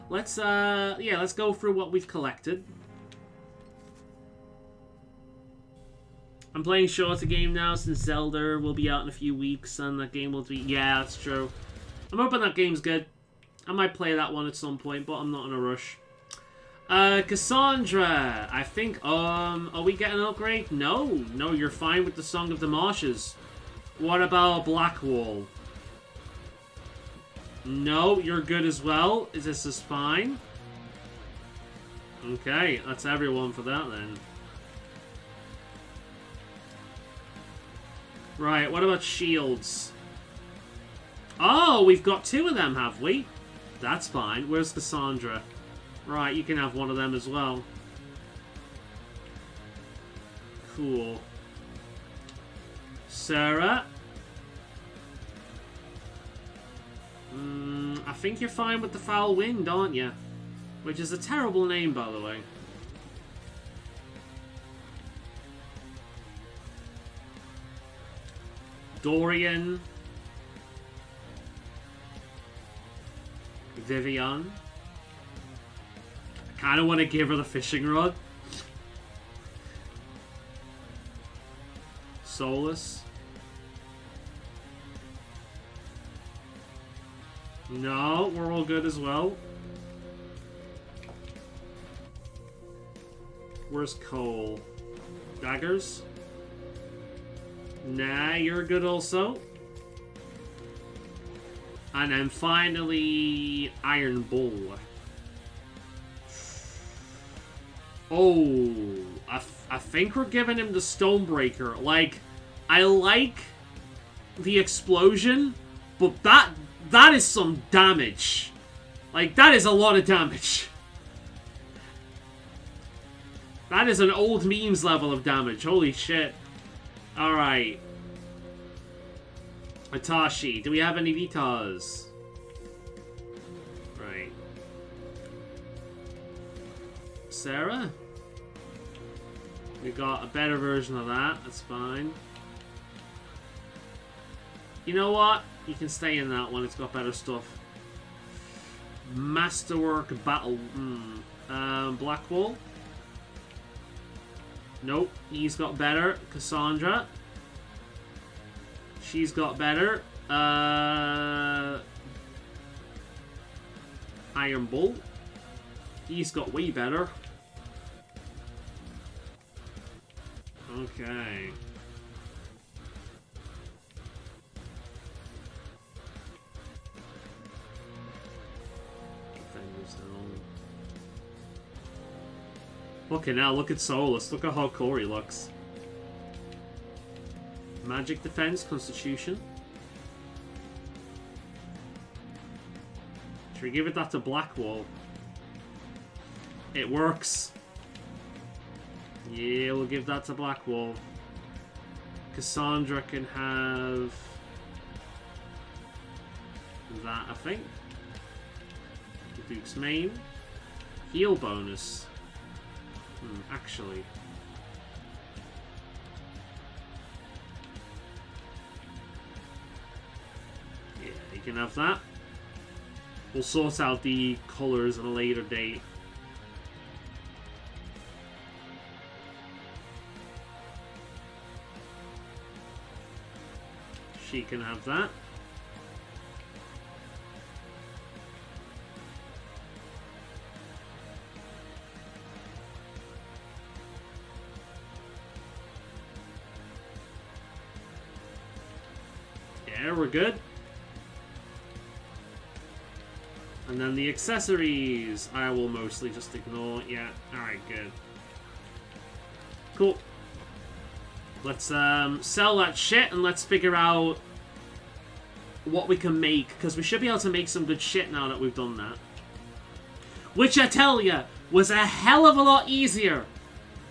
Let's go through what we've collected. I'm playing shorter game now since Zelda will be out in a few weeks and that game will be... Yeah, that's true. I'm hoping that game's good. I might play that one at some point, but I'm not in a rush. Cassandra, I think, are we getting an upgrade? No, you're fine with the Song of the Marshes. What about Blackwall? No, you're good as well. This is fine. Okay, that's everyone for that then. Right, what about shields? Oh, we've got 2 of them, have we? That's fine. Where's Cassandra? Right, you can have one of them as well. Cool. Sarah? I think you're fine with the Foul Wind, aren't you? Which is a terrible name, by the way. Dorian. Vivian. I kind of want to give her the fishing rod. Soulless. No, we're all good as well. Where's Cole? Daggers? Nah, you're good also. And then finally, Iron Bull. Oh, I think we're giving him the Stonebreaker. Like, I like the explosion, but that is some damage. Like, that is a lot of damage. That is an old memes level of damage. Holy shit. Alright. Atashi. Do we have any Vitas? Right. Sarah? We got a better version of that. That's fine. You know what? You can stay in that one. It's got better stuff. Masterwork Battle. Blackwall. Nope. He's got better. Cassandra. She's got better. Iron Bull. He's got way better. Okay. Fucking hell, look at Solus. Look at how cool he looks. Magic Defense, Constitution. Should we give it that to Blackwall? It works. Yeah, we'll give that to Blackwall. Cassandra can have that, I think. The Duke's Main. Heal bonus. Actually. Yeah, you can have that. We'll sort out the colours at a later date. She can have that. Yeah, we're good. And then the accessories, I will mostly just ignore. Yeah, alright, good. Cool. Let's sell that shit and let's figure out what we can make. Because we should be able to make some good shit now that we've done that. Which I tell ya, was a hell of a lot easier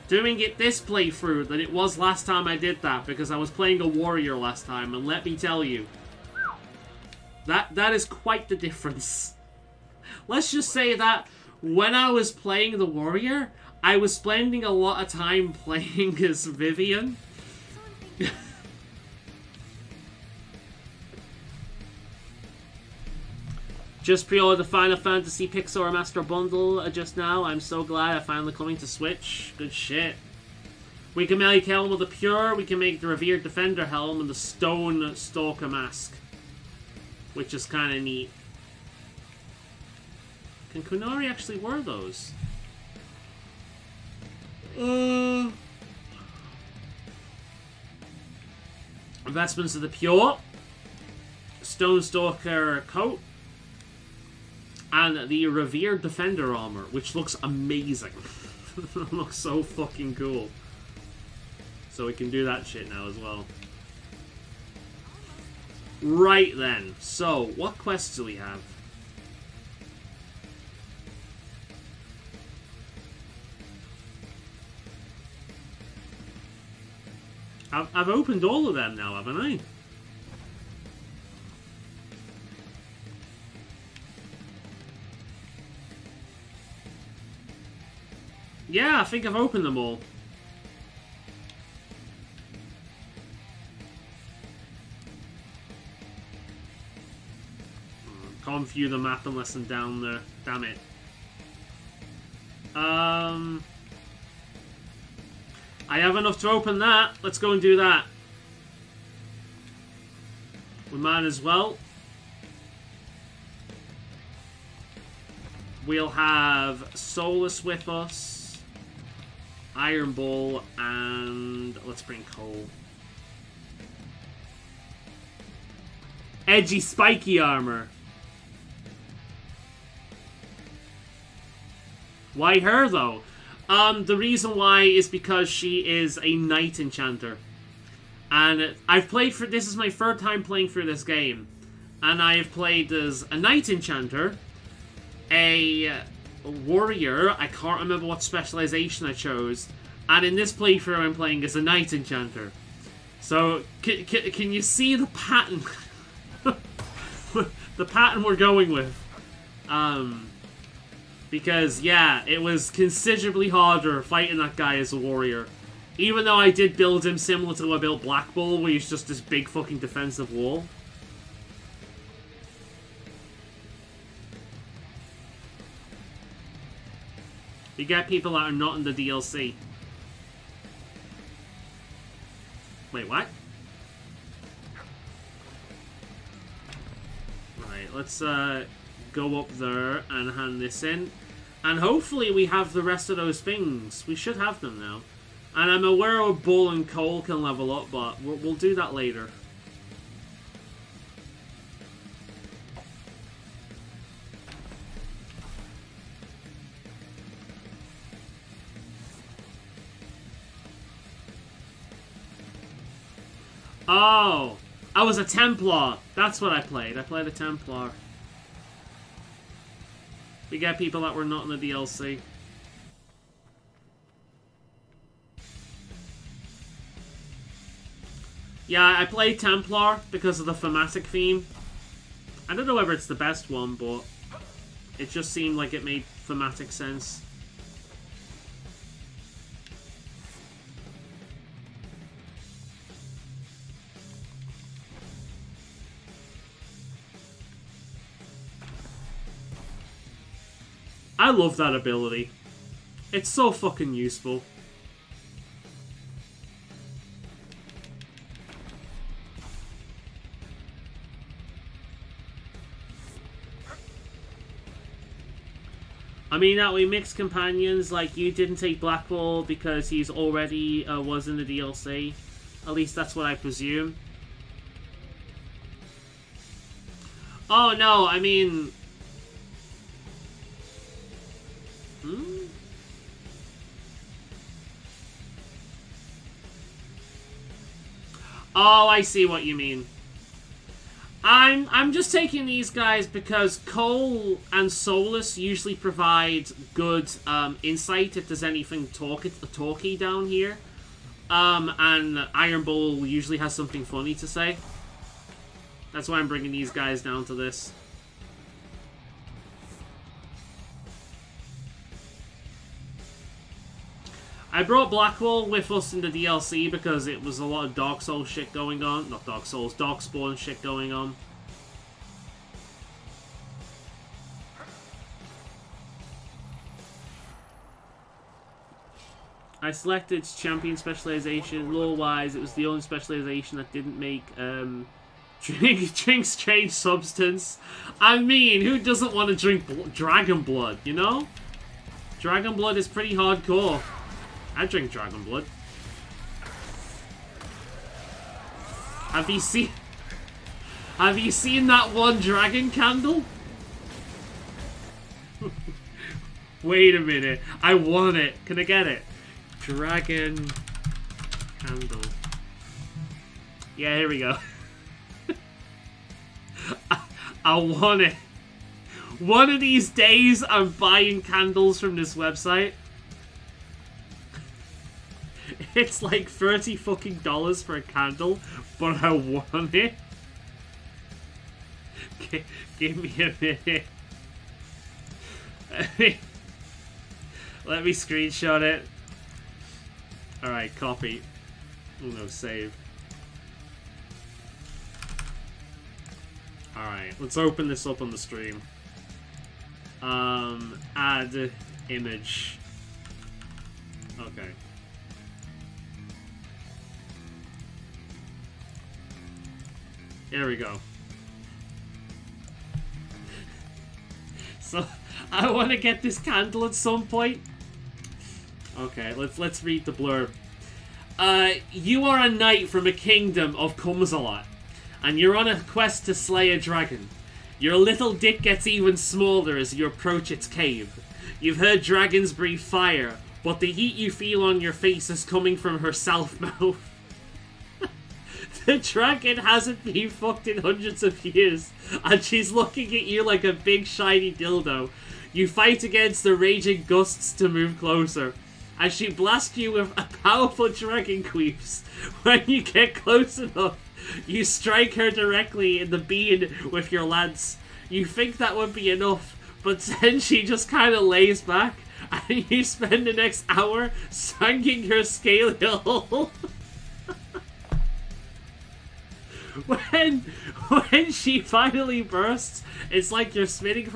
doing it this playthrough than it was last time I did that. Because I was playing a warrior last time. And let me tell you, that is quite the difference. Let's just say that when I was playing the warrior, I was spending a lot of time playing as Vivian. Just pre-ordered the Final Fantasy Pixar Master Bundle just now. I'm so glad I finally coming to Switch. Good shit. We can make Helm of the Pure, we can make the Revered Defender Helm and the Stone Stalker Mask. Which is kind of neat. Can Kunari actually wear those? Investments of the Pure. Stone Stalker coat. And the Revered Defender armor, which looks amazing. Looks so fucking cool. So we can do that shit now as well. Right then. So, what quests do we have? I've opened all of them now, haven't I? Yeah, I think I've opened them all. Can't view the map unless I'm down there. Damn it. I have enough to open that. Let's go and do that. We might as well. We'll have Solus with us, Iron Ball, and let's bring Cole. Edgy, spiky armor. Why her, though? The reason why is because she is a Knight Enchanter. And I've played for... This is my third time playing through this game. And I have played as a Knight Enchanter, a Warrior, I can't remember what specialization I chose, and in this playthrough I'm playing as a Knight Enchanter. So, can you see the pattern? The pattern we're going with. Because, yeah, it was considerably harder fighting that guy as a warrior. Even though I did build him similar to how I built Black Bull, where he's just this big fucking defensive wall. You get people that are not in the DLC. Wait, what? Right, let's go up there and hand this in. And hopefully we have the rest of those things. We should have them now. And I'm aware Bull and Cole can level up, but we'll do that later. Oh, I was a Templar. That's what I played. I played a Templar. We get people that were not in the DLC. Yeah, I played Templar because of the thematic theme. I don't know whether it's the best one, but it just seemed like it made thematic sense. I love that ability. It's so fucking useful. I mean, that we mixed companions, like, you didn't take Black Bull because he's already was in the DLC. At least that's what I presume. Oh, no, I mean... Oh, I see what you mean. I'm just taking these guys because Cole and Solus usually provide good insight if there's anything talky down here. And Iron Bull usually has something funny to say. That's why I'm bringing these guys down to this. I brought Blackwall with us in the DLC because it was a lot of Dark Souls shit going on. Not Dark Souls, Darkspawn shit going on. I selected champion specialization. Lore-wise, it was the only specialization that didn't make drink strange substance. I mean, who doesn't want to drink dragon blood, you know? Dragon blood is pretty hardcore. I drink dragon blood. Have you seen that one dragon candle? Wait a minute. I want it. Can I get it? Dragon candle. Yeah, here we go. I want it. One of these days I'm buying candles from this website. It's like $30 fucking for a candle, but I want it. Give me a minute. Let me screenshot it. Alright, copy. Oh no, save. Alright, let's open this up on the stream. Add image. Okay. Here we go. So, I want to get this candle at some point. Okay, let's read the blurb. You are a knight from a kingdom of Kumzalat, and you're on a quest to slay a dragon. Your little dick gets even smaller as you approach its cave. You've heard dragons breathe fire, but the heat you feel on your face is coming from her south mouth. The dragon hasn't been fucked in hundreds of years, and she's looking at you like a big shiny dildo. You fight against the raging gusts to move closer, as she blasts you with a powerful dragon queefs. When you get close enough, you strike her directly in the bean with your lance. You think that would be enough, but then she just kind of lays back, and you spend the next hour singing her scaly hole. When she finally bursts, it's like you're sitting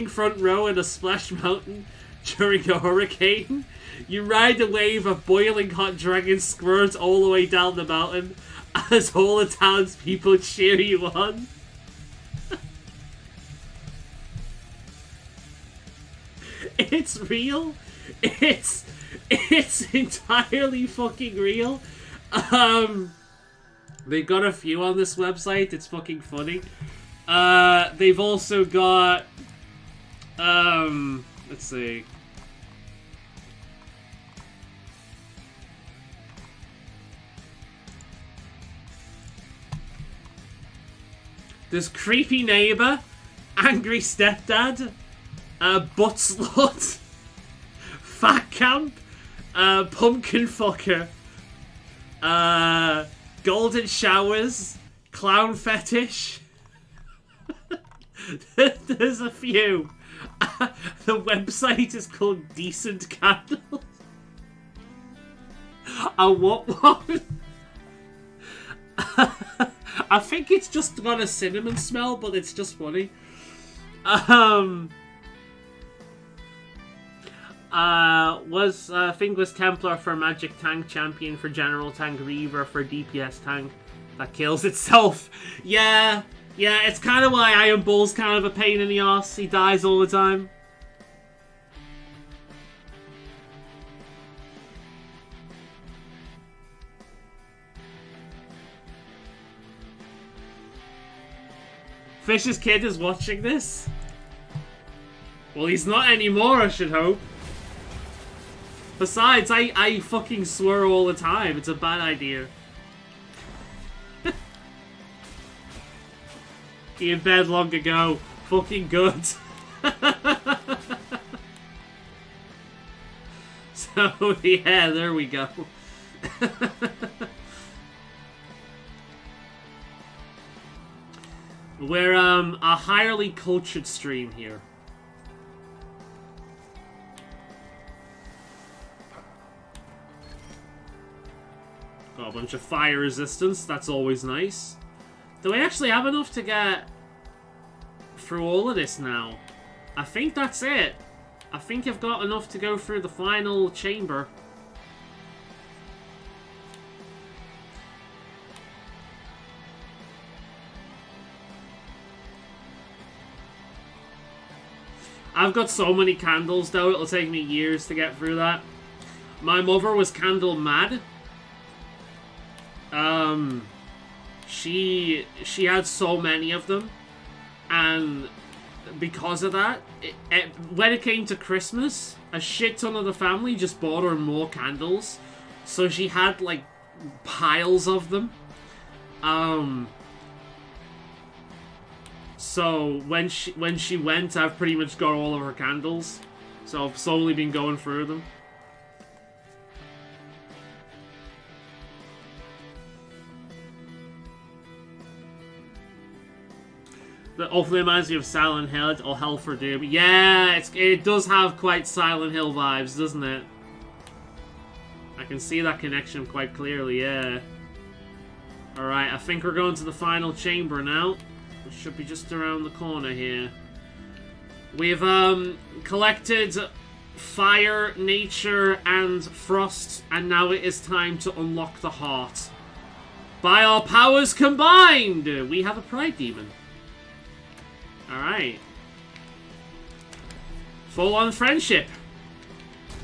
front row in a splash mountain during a hurricane. You ride a wave of boiling hot dragon squirts all the way down the mountain as all the townspeople cheer you on. It's real. It's entirely fucking real. They've got a few on this website. It's fucking funny. They've also got let's see. There's creepy neighbor, angry stepdad, butt slut, fat camp, pumpkin fucker, golden showers, clown fetish. There's a few. The website is called Decent Candles. A what one? I think it's just got a cinnamon smell, but it's just funny. I think was Templar for Magic Tank Champion, for General Tank Reaver, for DPS Tank that kills itself. Yeah, it's kind of why Iron Bull's kind of a pain in the arse. He dies all the time. Fish's kid is watching this? Well, he's not anymore, I should hope. Besides, I fucking swear all the time. It's a bad idea. He in bed long ago. Fucking good. So, yeah, there we go. We're a highly cultured stream here. Got a bunch of fire resistance, that's always nice. Do I actually have enough to get through all of this now? I think that's it. I think I've got enough to go through the final chamber. I've got so many candles though, it'll take me years to get through that. My mother was candle mad. She had so many of them, and because of that, when it came to Christmas, a shit ton of the family just bought her more candles, so she had like piles of them. So when she went, I've pretty much got all of her candles, so I've slowly been going through them. That hopefully reminds me of Silent Hill or Hell for Doom. Yeah, it does have quite Silent Hill vibes, doesn't it? I can see that connection quite clearly, yeah. Alright, I think we're going to the final chamber now. It should be just around the corner here. We've collected fire, nature, and frost, and now it is time to unlock the heart. By our powers combined, we have a pride demon. Alright. Full-on friendship.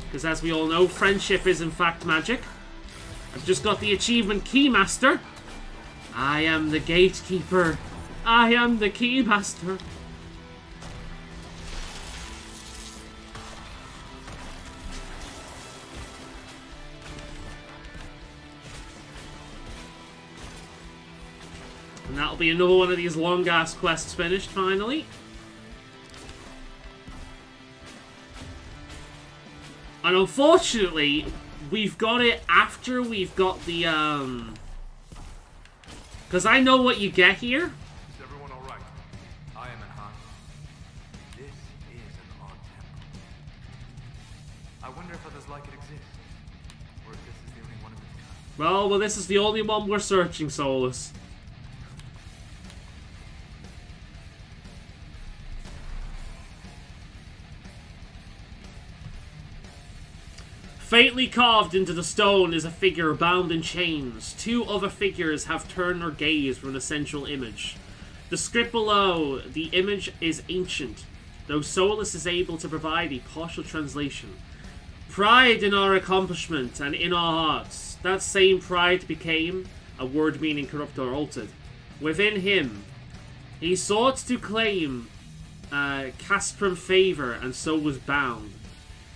Because as we all know, friendship is in fact magic. I've just got the achievement Keymaster. I am the gatekeeper. I am the Keymaster. And that'll be another one of these long-ass quests finished, finally. And unfortunately, we've got it after we've got the, because I know what you get here. Is everyone alright? I am in harm. This is an odd temple. I wonder if others like it exist. Or if this is the only one of its kind. Well, this is the only one we're searching, Solus. Faintly carved into the stone is a figure bound in chains. Two other figures have turned their gaze from the central image. The script below the image is ancient, though Solus is able to provide a partial translation. Pride in our accomplishment and in our hearts. That same pride became a word meaning corrupt or altered. Within him, he sought to claim Casprum favor and so was bound.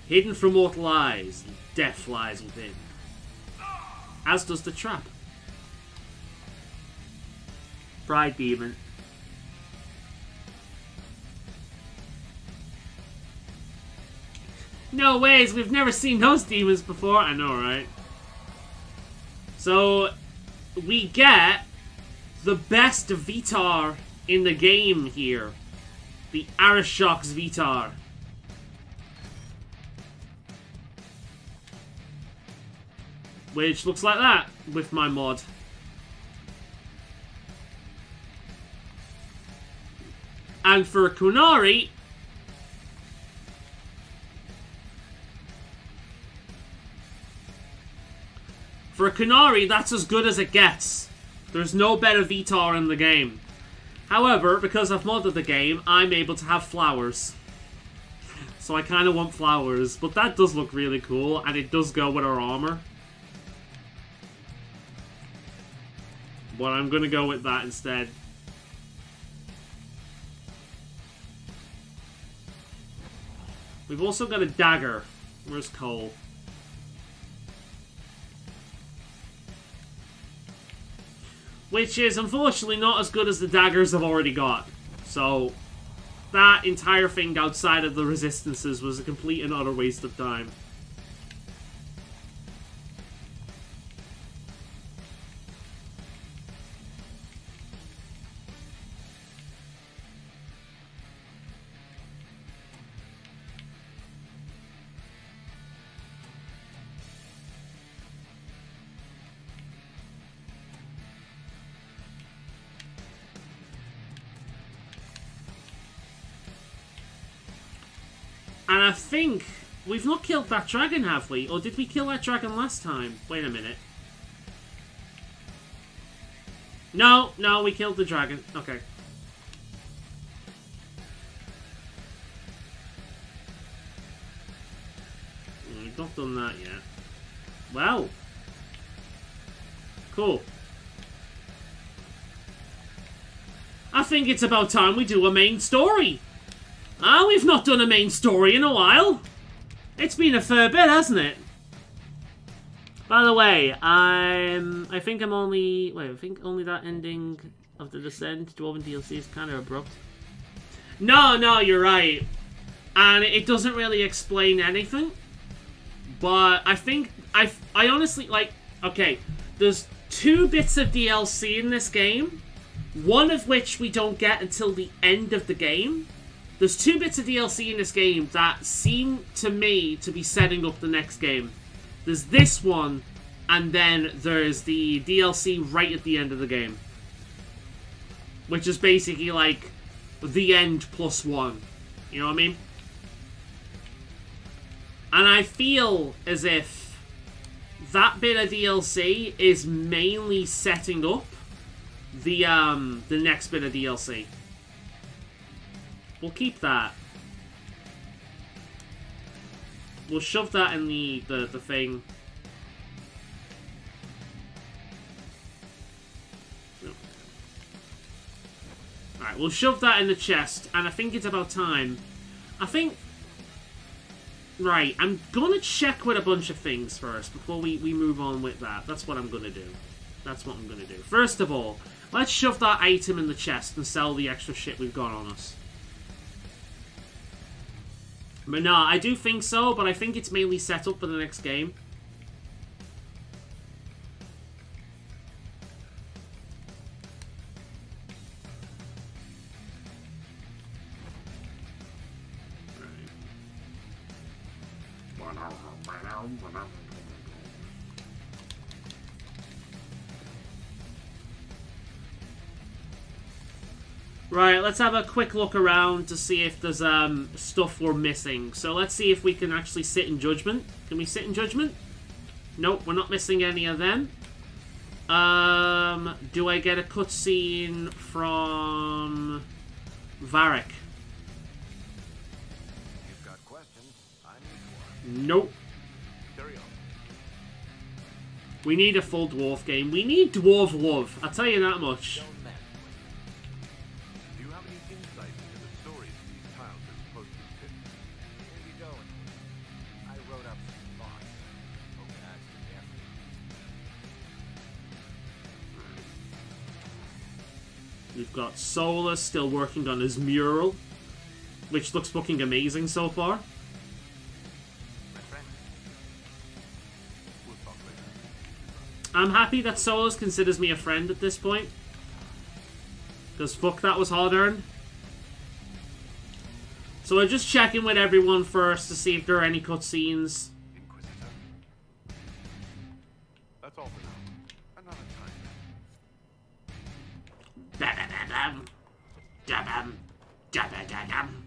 Hidden from mortal eyes, death lies within. As does the trap. Pride demon. No ways, we've never seen those demons before. I know, right? So, we get the best Vitar in the game here. The Arashox Vitar. Which looks like that with my mod. And for Kunari, that's as good as it gets. There's no better Vitar in the game. However, because I've modded the game, I'm able to have flowers. So I kind of want flowers. But that does look really cool, and it does go with our armor. But I'm going to go with that instead. We've also got a dagger. Where's Cole? Which is unfortunately not as good as the daggers I've already got. So, that entire thing outside of the resistances was a complete and utter waste of time. And I think we've not killed that dragon, have we? Or did we kill that dragon last time? Wait a minute. No, we killed the dragon. Okay. We've not done that yet. Well. Cool. I think it's about time we do a main story. Ah, we've not done a main story in a while. It's been a fair bit, hasn't it? By the way, I think I'm only... Wait, I think only that ending of the Descent Dwarven DLC is kind of abrupt. No, you're right. And it doesn't really explain anything. But I think... I honestly, like... Okay, there's 2 bits of DLC in this game. One of which we don't get until the end of the game. There's 2 bits of DLC in this game that seem to me to be setting up the next game. There's this one, and then there's the DLC right at the end of the game. Which is basically like the end plus 1. You know what I mean? And I feel as if that bit of DLC is mainly setting up the next bit of DLC. We'll keep that. We'll shove that in the thing. Alright, we'll shove that in the chest, and I think it's about time. I think... Right, I'm gonna check with a bunch of things first before we move on with that. That's what I'm gonna do. That's what I'm gonna do. First of all, let's shove that item in the chest and sell the extra shit we've got on us. But no, I do think so, but I think it's mainly set up for the next game. Right, let's have a quick look around to see if there's stuff we're missing. So let's see if we can actually sit in Judgment. Can we sit in Judgment? Nope, we're not missing any of them. Do I get a cutscene from Varric? You've got questions. I need one. Nope. Carry on. We need a full dwarf game. We need dwarf love. I'll tell you that much. Do you have any insight into the stories these tiles are supposed to fit? Where are you going? I wrote up some thoughts. Hope to ask you after. We've got Solar still working on his mural, which looks fucking amazing so far. My friend. We'll talk later. I'm happy that Solos considers me a friend at this point. Because fuck, that was hard-earned. So we're just checking with everyone first to see if there are any cutscenes. Inquisitor. That's all for now. Another time. Ba-ba-ba-bam. Da-bam. Da-ba-da-dam.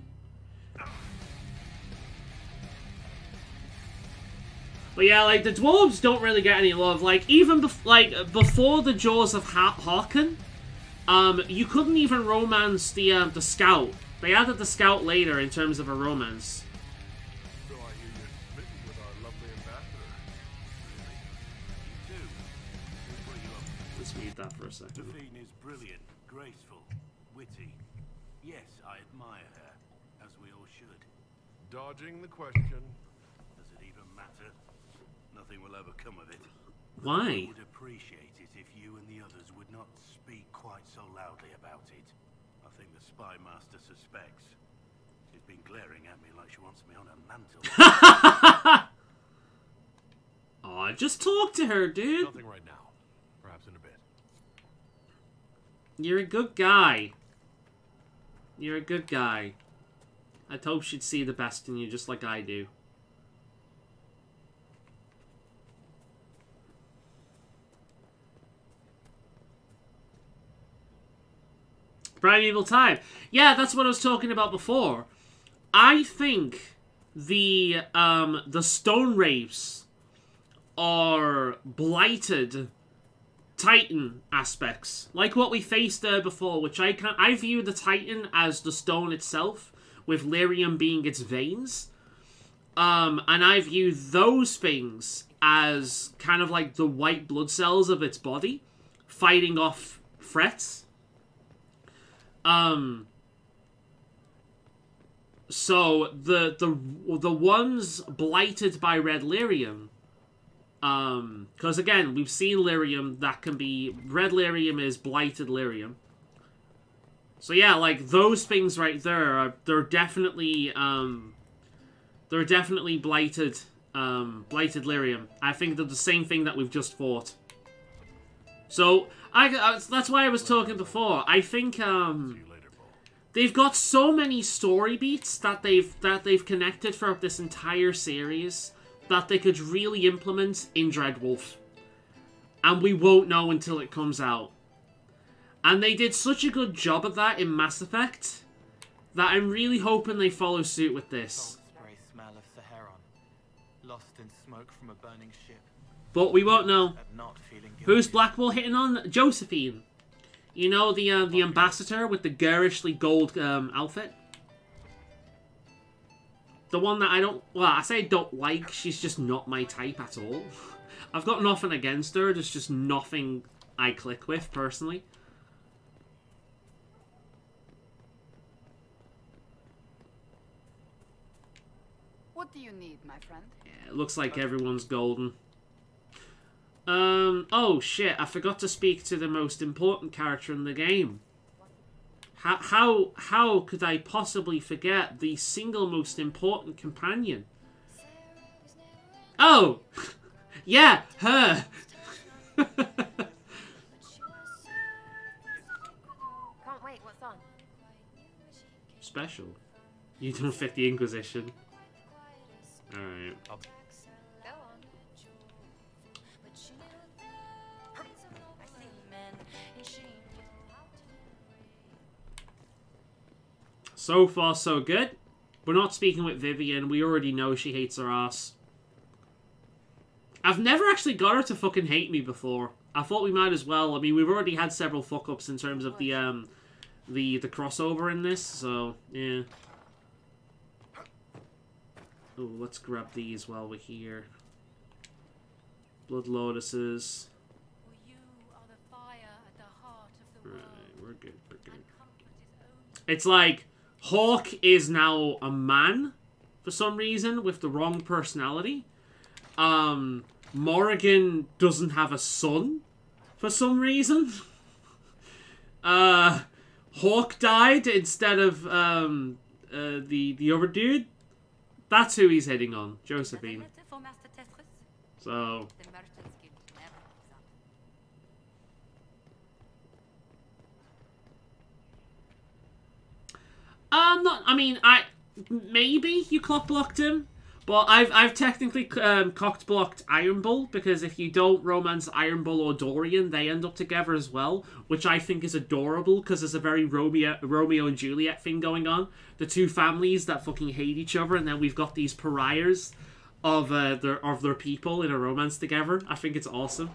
But yeah, like, the dwarves don't really get any love. Like, even before the Jaws of Harkin, you couldn't even romance the scout. They added the scout later in terms of a romance. So I hear you're smitten with our lovely ambassador. Really? You too. Here's what you up to. Let's read that for a The second. Fiend is brilliant, graceful, witty. Yes, I admire her, as we all should. Dodging the question. Does it even matter? Nothing will ever come of it. I Why? would appreciate it if you and the others would not speak quite so loudly about it. I think the spy master suspects. She's been glaring at me like she wants me on her mantle. Aw, just talk to her, dude. Nothing right now. Perhaps in a bit. You're a good guy. You're a good guy. I'd hope she'd see the best in you just like I do. Primeval Time. Yeah, that's what I was talking about before. I think the Stone Wraiths are blighted Titan aspects, like what we faced there before, which I view the Titan as the stone itself, with lyrium being its veins. And I view those things as kind of like the white blood cells of its body, fighting off threats. So the ones blighted by red lyrium, because again, we've seen lyrium that can be, red lyrium is blighted lyrium. So yeah, like those things right there, they're definitely blighted, blighted lyrium. I think they're the same thing that we've just fought. So that's why I was talking before. I think they've got so many story beats that they've connected throughout this entire series that they could really implement in Dreadwolf, and we won't know until it comes out. And they did such a good job of that in Mass Effect that I'm really hoping they follow suit with this. Spray smell of Saharon, lost in smoke from a burning ship. But we won't know. At not feeling guilty. Who's Blackwell hitting on? Josephine. You know, the ambassador with the garishly gold outfit? The one that I don't... Well, I say don't like. She's just not my type at all. I've got nothing against her. There's just nothing I click with, personally. What do you need, my friend? Yeah, it looks like everyone's golden. Oh shit, I forgot to speak to the most important character in the game. How could I possibly forget the single most important companion? Oh! Yeah, her! Can't wait, what's on? Special. You don't fit the Inquisition. Alright. Go on. So far, so good. We're not speaking with Vivian. We already know she hates her ass. I've never actually got her to fucking hate me before. I thought we might as well. I mean, we've already had several fuck-ups in terms of the crossover in this, so, yeah. Oh, let's grab these while we're here. Blood Lotuses. Right, we're good, we're good. It's like, Hawk is now a man, for some reason, with the wrong personality. Morrigan doesn't have a son, for some reason. Hawk died instead of, the other dude. That's who he's hitting on, Josephine. So... maybe you cock blocked him, but I've technically cocked blocked Iron Bull, because if you don't romance Iron Bull or Dorian, they end up together as well, which I think is adorable, because there's a very Romeo and Juliet thing going on. The two families that fucking hate each other, and then we've got these pariahs of their people in a romance together. I think it's awesome.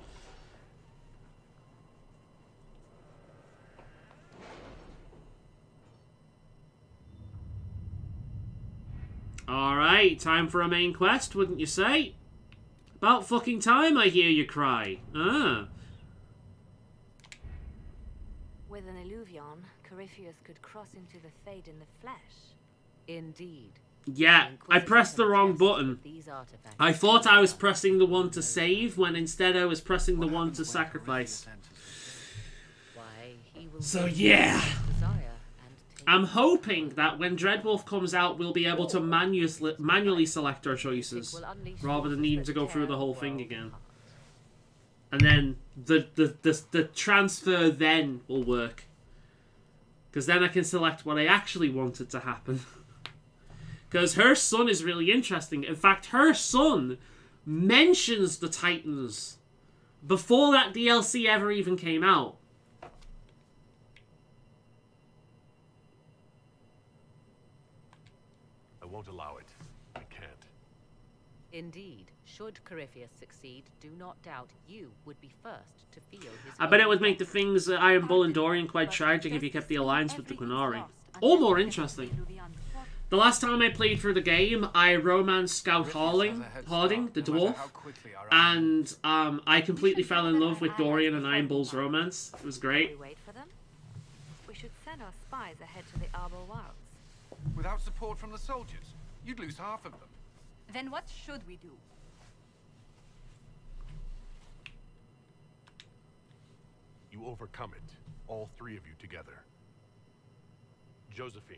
Alright, time for a main quest, wouldn't you say? About fucking time, I hear you cry. Ah. With an illuvion, Corypheus could cross into the Fade in the flesh. Indeed. Yeah, I pressed the wrong button. I thought I was pressing the one to save, when instead I was pressing the one to sacrifice. So yeah. I'm hoping that when Dreadwolf comes out, we'll be able to manually select our choices, rather than needing to go through the whole thing again. And then the transfer then will work. Because then I can select what I actually wanted to happen. Because her son is really interesting. In fact, her son mentions the Titans before that DLC ever even came out. I won't allow it. I can't. Indeed. Should Corypheus succeed, do not doubt you would be first to feel his... I bet it would make the things Iron Bull and Dorian quite tragic if you kept the alliance with the Qunari. Or more interesting. The last time I played through the game, I romanced Scout Harding, the dwarf, and I completely fell in love with Dorian and Iron Bull's romance. It was great. We should send our spies ahead to the Arbor Wilds. Without support from the soldiers, you'd lose half of them. Then what should we do? You overcome it, all three of you together. Josephine,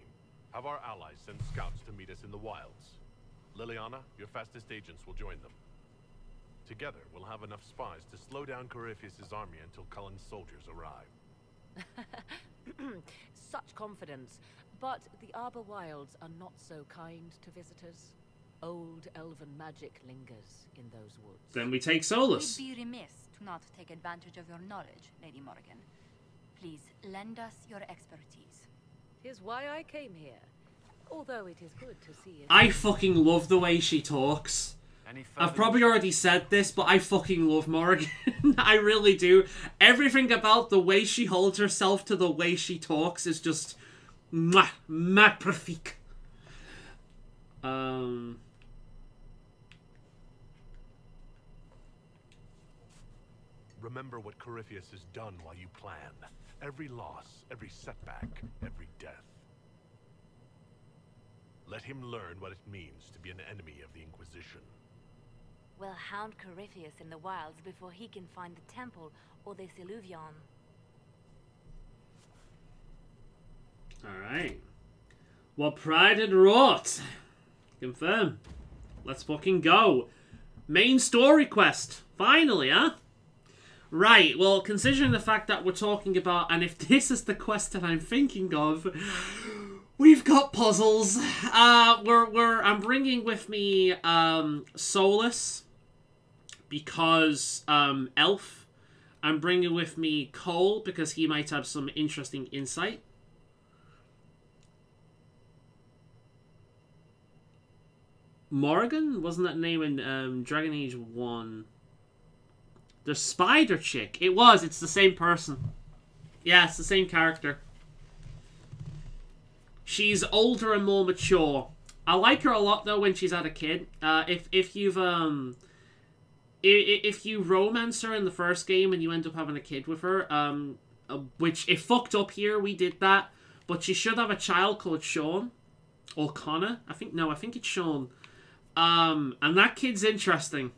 have our allies send scouts to meet us in the wilds. Liliana, your fastest agents will join them. Together, we'll have enough spies to slow down Corypheus' army until Cullen's soldiers arrive. Such confidence. But the Arbor Wilds are not so kind to visitors. Old elven magic lingers in those woods. Then we take Solus. We'd be remiss to not take advantage of your knowledge, Lady Morrigan. Please, lend us your expertise. 'Tis why I came here. Although it is good to see it. I fucking love the way she talks. I've probably already said this, but I fucking love Morrigan. I really do. Everything about the way she holds herself to the way she talks is just magnifique. Remember what Corypheus has done while you plan. Every loss, every setback, every death. Let him learn what it means to be an enemy of the Inquisition. We'll hound Corypheus in the wilds before he can find the temple or the Silurion. Alright. What pride had wrought. Confirm. Let's fucking go. Main story quest. Finally, huh? Right, well, considering the fact that we're talking about, and if this is the quest that I'm thinking of, we've got puzzles. I'm bringing with me, Solus, because, Elf. I'm bringing with me Cole, because he might have some interesting insight. Morrigan? Wasn't that name in, Dragon Age 1? The spider chick. It was. It's the same person. Yeah, it's the same character. She's older and more mature. I like her a lot though when she's had a kid. If you romance her in the first game and you end up having a kid with her, which it fucked up here. We did that, but she should have a child called Sean or Connor. I think it's Sean. And that kid's interesting.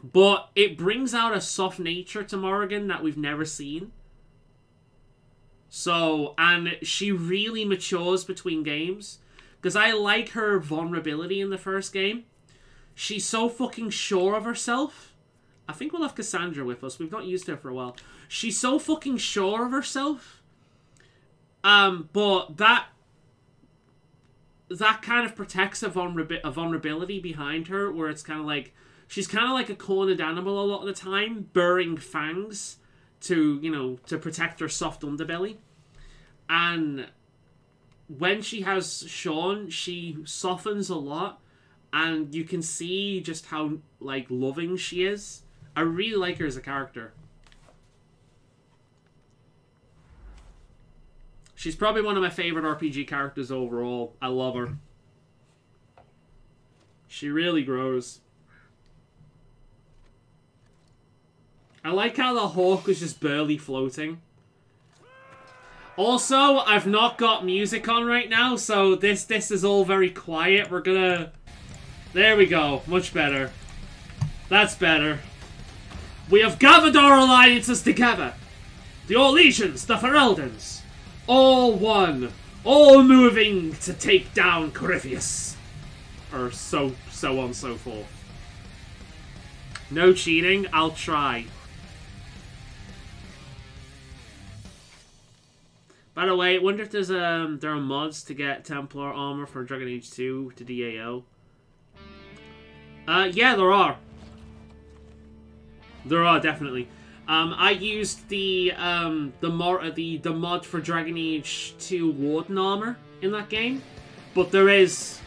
But it brings out a soft nature to Morrigan that we've never seen. So, and she really matures between games. Because I like her vulnerability in the first game. She's so fucking sure of herself. I think we'll have Cassandra with us. We've not used her for a while. She's so fucking sure of herself. But that kind of protects a vulnerability behind her. Where it's kind of like... She's kind of like a cornered animal a lot of the time, burrowing fangs to, you know, to protect her soft underbelly. And when she has Sean, she softens a lot, and you can see just how, like, loving she is. I really like her as a character. She's probably one of my favorite RPG characters overall. I love her. She really grows. I like how the hawk was just barely floating. Also, I've not got music on right now, so this is all very quiet. We're gonna... There we go. Much better. That's better. We have gathered our alliances together. The Orlesians, the Fereldans. All one. All moving to take down Corypheus. Or so on so forth. No cheating. I'll try. By the way, I wonder if there's there are mods to get Templar armor for Dragon Age 2 to DAO. Yeah, there are. There are definitely. I used the mod for Dragon Age 2 Warden armor in that game, but there is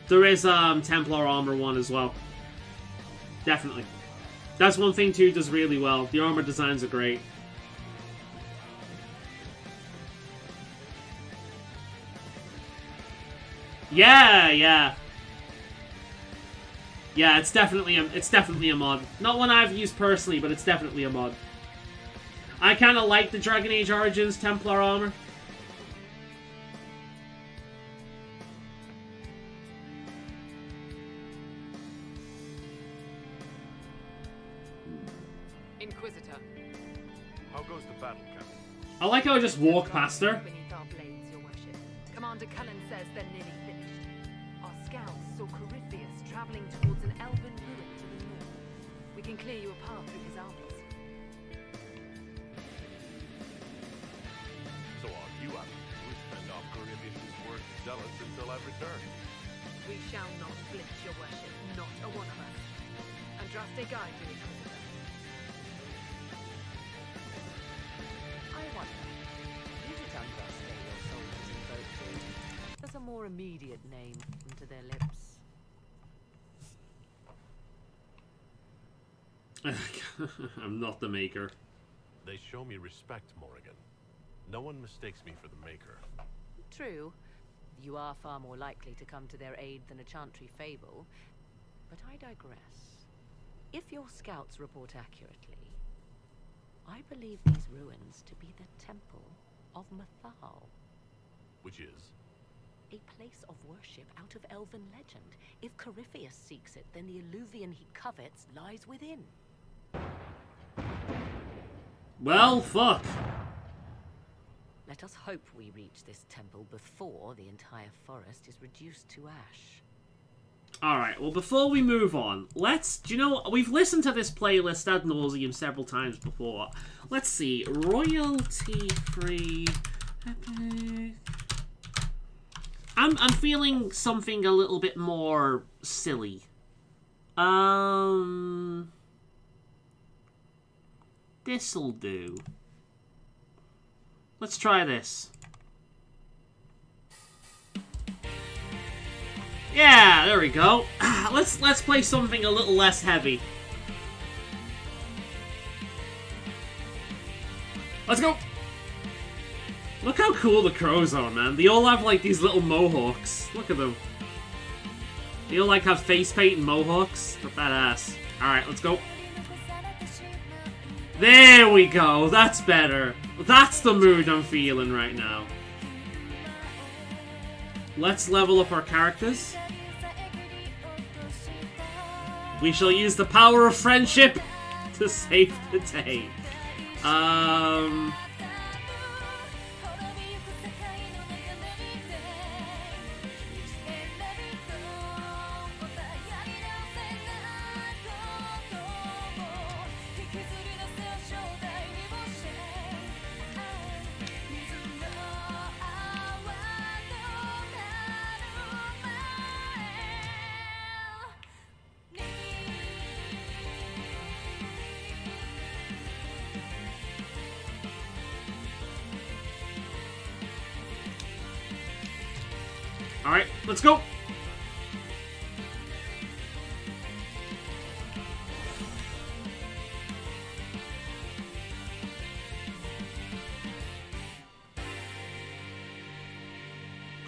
Templar armor one as well. Definitely. That's one thing 2 does really well. The armor designs are great. Yeah. Yeah, it's definitely a mod. Not one I've used personally, but it's definitely a mod. I kind of like the Dragon Age Origins Templar armor. Inquisitor. How goes the battle, Captain? I like how I just walk past her. Beneath our blades, your worship. Commander Cullen says they're nearly finished. Our scouts saw Corypheus traveling towards an elven ruin to the north. We can clear you a path through his armies. So all you have to do is fend off Corypheus' worst zealots until I return. We shall not flinch, your worship. Not a one of us. Andraste guide you, Inquisitor. I wonder, is it Andraste your soldiers invoke to? There's a more immediate name into their lips. I'm not the Maker. They show me respect, Morrigan. No one mistakes me for the Maker. True. You are far more likely to come to their aid than a Chantry Fable. But I digress. If your scouts report accurately, I believe these ruins to be the Temple of Mathal. Which is? A place of worship out of elven legend. If Corypheus seeks it, then the Illuvian he covets lies within. Well, fuck. Let us hope we reach this temple before the entire forest is reduced to ash. Alright, well, before we move on, let's... Do you know, we've listened to this playlist ad nauseum several times before. Let's see. Royalty-free... Epic... I'm feeling something a little bit more silly. This'll do. Let's try this. Yeah, there we go. Let's play something a little less heavy. Let's go! Look how cool the crows are, man. They all have, like, these little mohawks. Look at them. They all, like, have face paint and mohawks. They're badass. Alright, let's go. There we go. That's better. That's the mood I'm feeling right now. Let's level up our characters. We shall use the power of friendship to save the day. Alright, let's go!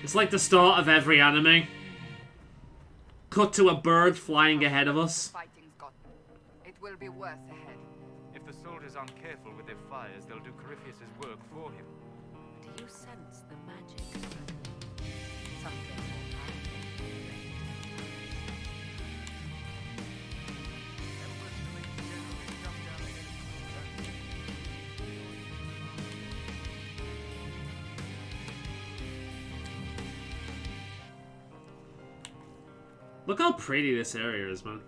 It's like the start of every anime. Cut to a bird flying ahead of us. Fighting's gotten. It will be worse ahead. If the soldiers aren't careful with their fires, they'll do Corypheus' work for him. Do you sense the magic? Something more powerful. Look how pretty this area is, man.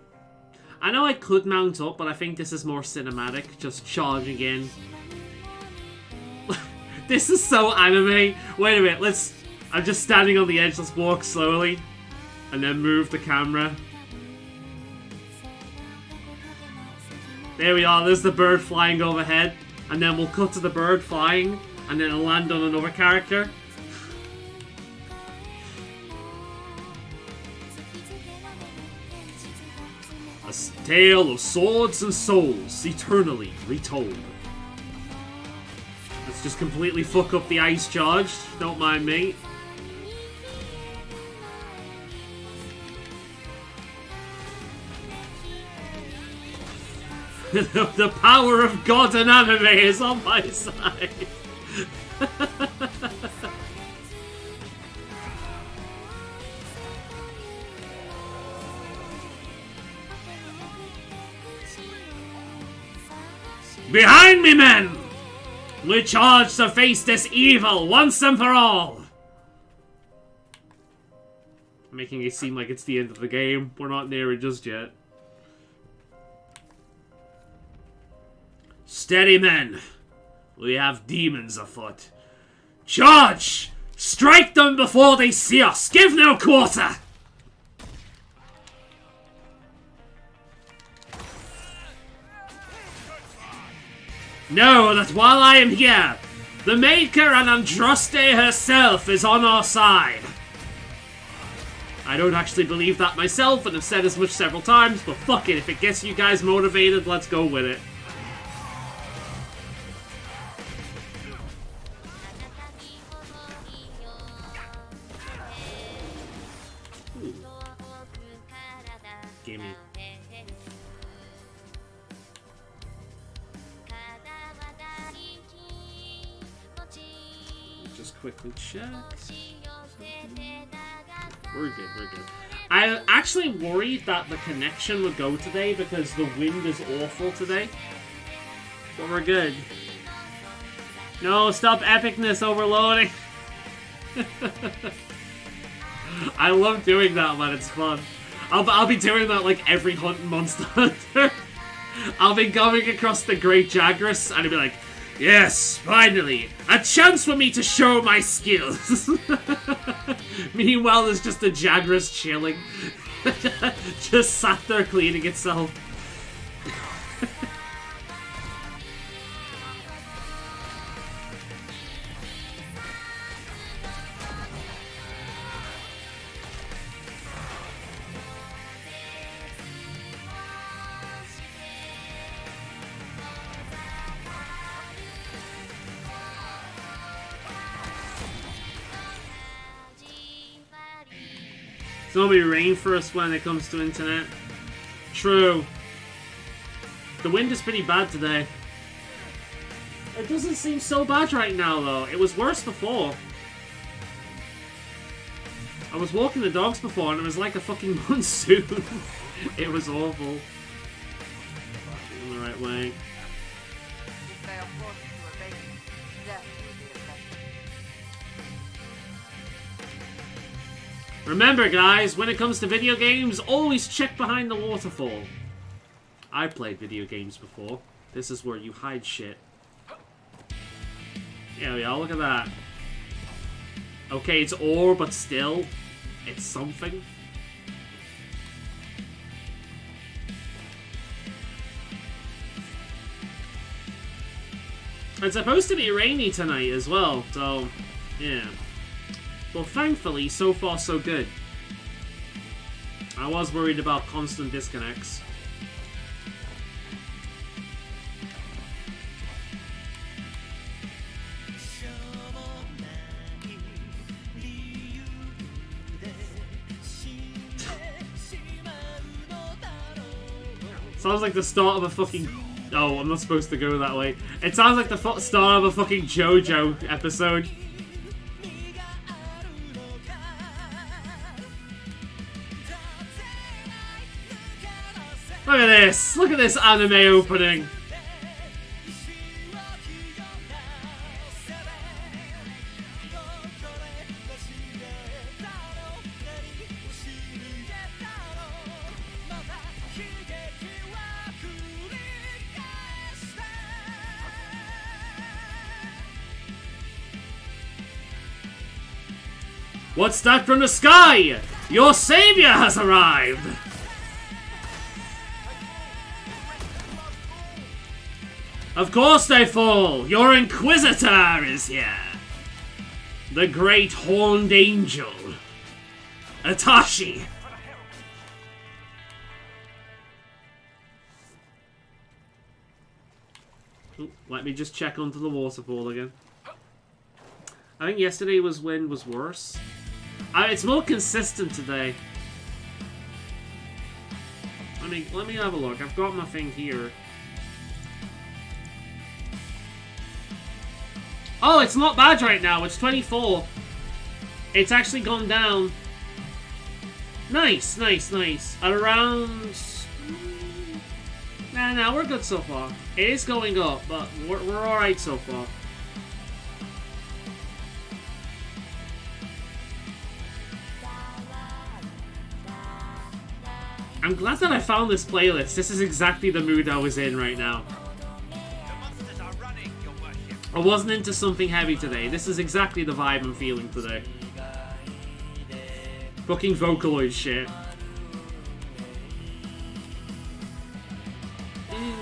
I know I could mount up, but I think this is more cinematic, just charging in. This is so anime. Wait a minute, I'm just standing on the edge, let's walk slowly. And then move the camera. There we are, there's the bird flying overhead. And then we'll cut to the bird flying, and then it'll land on another character. A tale of swords and souls, eternally retold. Let's just completely fuck up the ice charge, don't mind me. The power of God and anime is on my side. Behind me, men! We charge to face this evil once and for all! Making it seem like it's the end of the game. We're not near it just yet. Steady, men. We have demons afoot. Charge! Strike them before they see us! Give no quarter! Know that while I am here, the Maker and Andraste herself is on our side. I don't actually believe that myself, and have said as much several times, but fuck it, if it gets you guys motivated, let's go with it. Ooh. Gimme. Just quickly check. We're good, we're good. I actually worried that the connection would go today because the wind is awful today. But we're good. No, stop epicness overloading. I love doing that, man. It's fun. I'll be doing that like every hunt in Monster Hunter. I'll be going across the Great Jagras and I'll be like, yes, finally, a chance for me to show my skills. Meanwhile, there's just a Jagras chilling. Just sat there cleaning itself. It's gonna be rain first when it comes to internet. True. The wind is pretty bad today. It doesn't seem so bad right now, though. It was worse before. I was walking the dogs before, and it was like a fucking monsoon. It was awful. In the right way. If they are forced to obey me, death will be accepted. Remember, guys, when it comes to video games, always check behind the waterfall. I played video games before. This is where you hide shit. There we are, look at that. Okay, it's ore, but still, it's something. It's supposed to be rainy tonight as well, so, yeah. Well, thankfully, so far so good. I was worried about constant disconnects. Sounds like the start of a fucking... Oh, I'm not supposed to go that way. It sounds like the start of a fucking JoJo episode. Look at this! Look at this anime opening! What's that from the sky? Your savior has arrived! Of course they fall! Your Inquisitor is here! The great horned angel, Atashi! Ooh, let me just check onto the waterfall again. I think yesterday wind was worse. It's more consistent today. Let me have a look. I've got my thing here. Oh, it's not bad right now. It's 24. It's actually gone down. Nice, nice, nice. At around... Nah, we're good so far. It is going up, but we're alright so far. I'm glad that I found this playlist. This is exactly the mood I was in right now. I wasn't into something heavy today. This is exactly the vibe I'm feeling today. Fucking Vocaloid shit.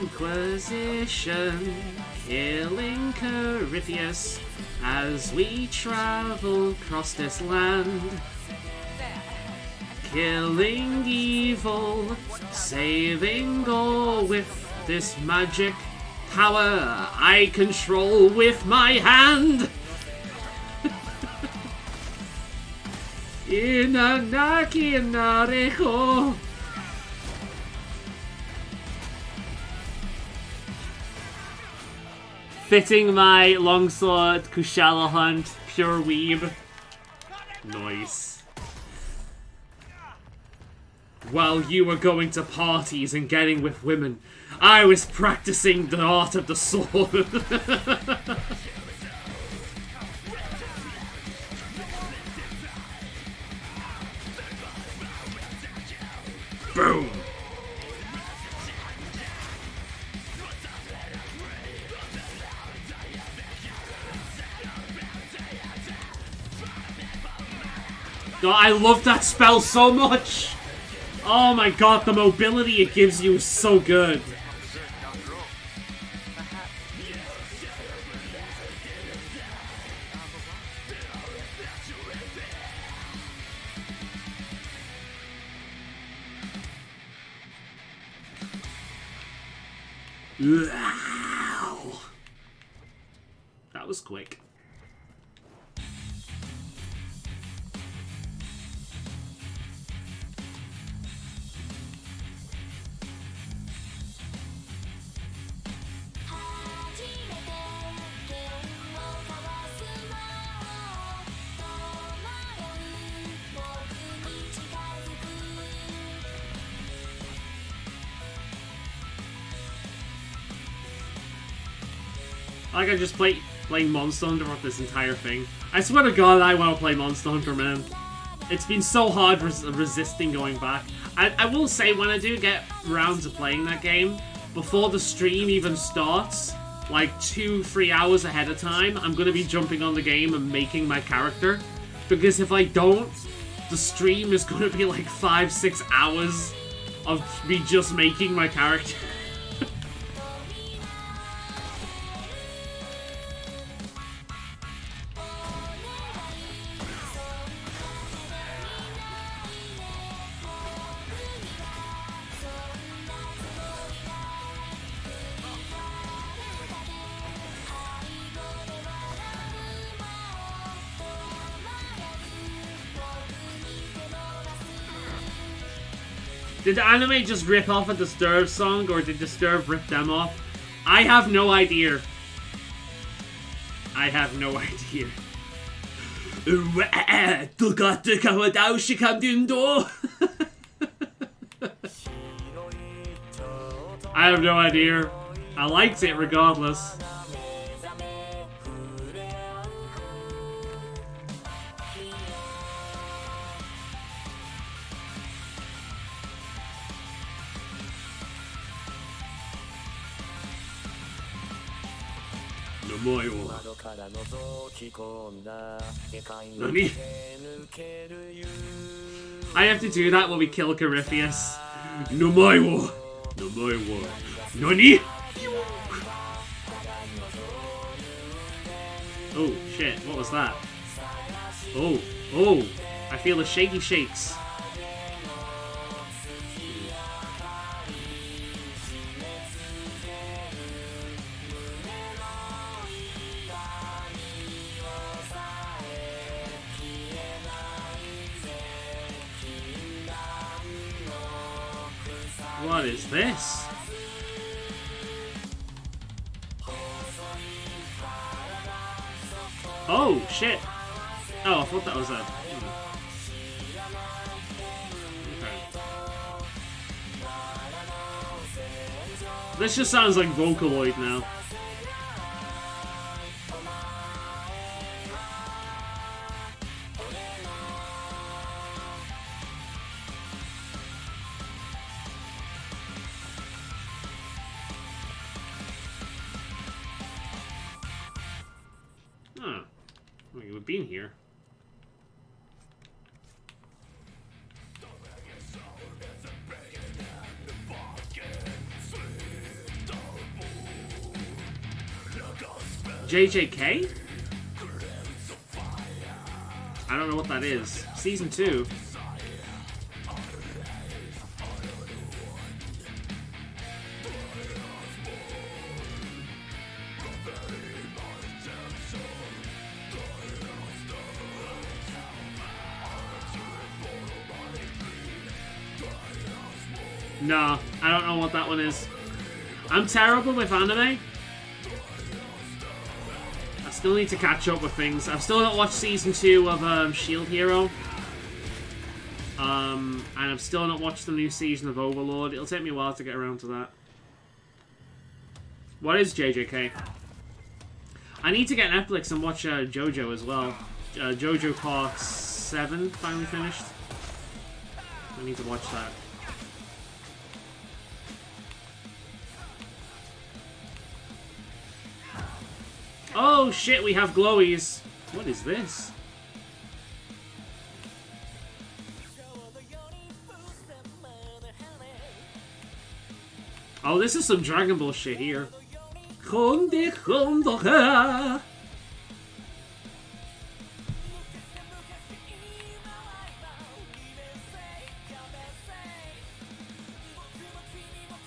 Inquisition, killing Corypheus as we travel across this land. Killing evil, saving all with this magic power I control with my hand. Inanaki Nareho. Fitting my longsword Kushala hunt, pure weeb. Nice. While you were going to parties and getting with women, I was practicing the art of the sword. Boom! Oh, I love that spell so much! Oh my god, the mobility it gives you is so good. Wow. That was quick. Like I just playing Monster Hunter for this entire thing. I swear to God, I want to play Monster Hunter, man. It's been so hard resisting going back. I will say, when I do get round to playing that game, before the stream even starts, like 2-3 hours ahead of time, I'm going to be jumping on the game and making my character. Because if I don't, the stream is going to be like 5-6 hours of me just making my character. Did the anime just rip off a Disturbed song, or did Disturbed rip them off? I have no idea. I have no idea. I have no idea. I liked it regardless. Nani? I have to do that when we kill Corypheus. Nomaiwo. Nomaiwo. Nani? Oh shit, what was that? Oh, oh, I feel the shaky shakes. What is this? Oh, shit. Oh, I thought that was a... Okay. This just sounds like Vocaloid now. Huh. Well, you have been here. JJK? I don't know what that is. Season 2. No, I don't know what that one is. I'm terrible with anime. I still need to catch up with things. I've still not watched season 2 of Shield Hero. And I've still not watched the new season of Overlord. It'll take me a while to get around to that. What is JJK? I need to get Netflix and watch JoJo as well. JoJo Part 7 finally finished. I need to watch that. Oh shit, we have glowies. What is this? Oh, this is some Dragon Ball shit here.